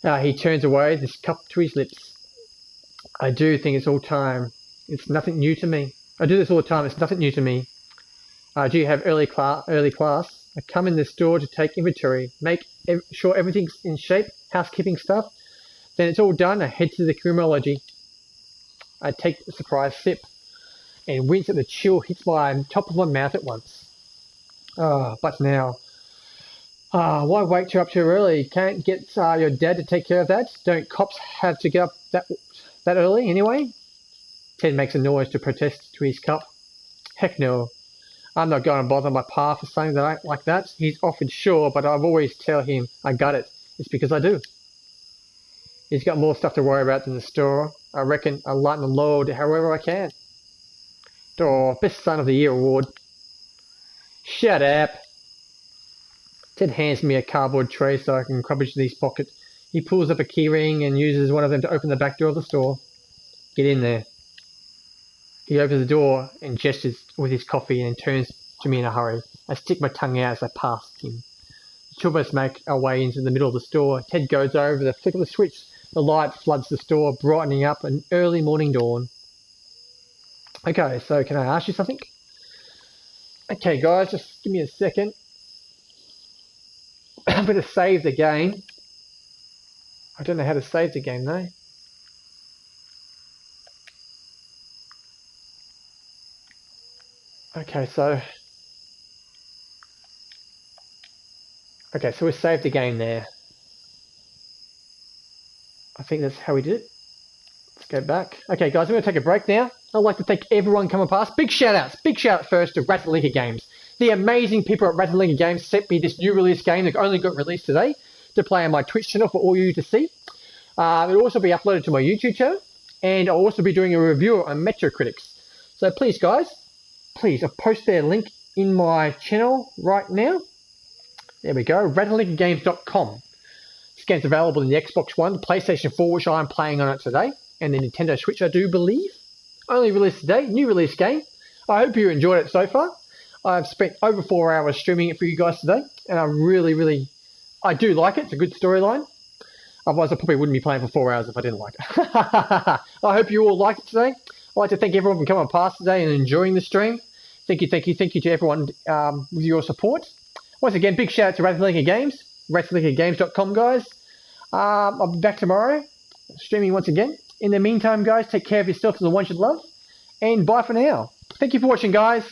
He turns away, this cup to his lips. I do think it's all time. It's nothing new to me. I do this all the time. It's nothing new to me. Do you have early class? I come in the store to take inventory, make sure everything's in shape, housekeeping stuff. Then it's all done. I head to the criminology. I take a surprise sip and wince at the chill hits my top of my mouth at once. But now. Why wake you up too early? Can't get your dad to take care of that? Don't cops have to get up that early anyway? Ted makes a noise to protest to his cup. Heck no. I'm not going to bother my pa for something like that. He's offered sure, but I've always tell him I got it. It's because I do. He's got more stuff to worry about than the store. I reckon I'll lighten the load however I can. Best son of the year award. Shut up. Ted hands me a cardboard tray so I can rummage in his pocket. He pulls up a key ring and uses one of them to open the back door of the store. Get in there. He opens the door and gestures with his coffee and turns to me in a hurry. I stick my tongue out as I pass him. The two of us make our way into the middle of the store. Ted goes over the flick of the switch. The light floods the store, brightening up an early morning dawn. Okay, so can I ask you something? Okay, guys, just give me a second. I'm going to save the game. I don't know how to save the game, though. Okay, so we saved the game there. I think that's how we did it. Let's go back. Okay, guys, I'm going to take a break now. I'd like to thank everyone coming past. Big shout outs. Big shout out first to Ratalaika Games. The amazing people at Ratalaika Games sent me this new release game that only got released today to play on my Twitch channel for all you to see. It'll also be uploaded to my YouTube channel, and I'll also be doing a review on Metacritics. So please, guys, please, I've posted their link in my channel right now. There we go, ratalaikagames.com. This game's available in the Xbox One, the PlayStation 4, which I'm playing on it today, and the Nintendo Switch, I do believe. Only released today, new release game. I hope you enjoyed it so far. I've spent over 4 hours streaming it for you guys today, and I do like it. It's a good storyline. Otherwise, I probably wouldn't be playing for 4 hours if I didn't like it. I hope you all liked it today. I'd like to thank everyone for coming past today and enjoying the stream. Thank you to everyone with your support. Once again, big shout out to Ratalaika Games, ratalaikagames.com, guys. I'll be back tomorrow, streaming once again. In the meantime, guys, take care of yourself and the ones you love, and bye for now. Thank you for watching, guys.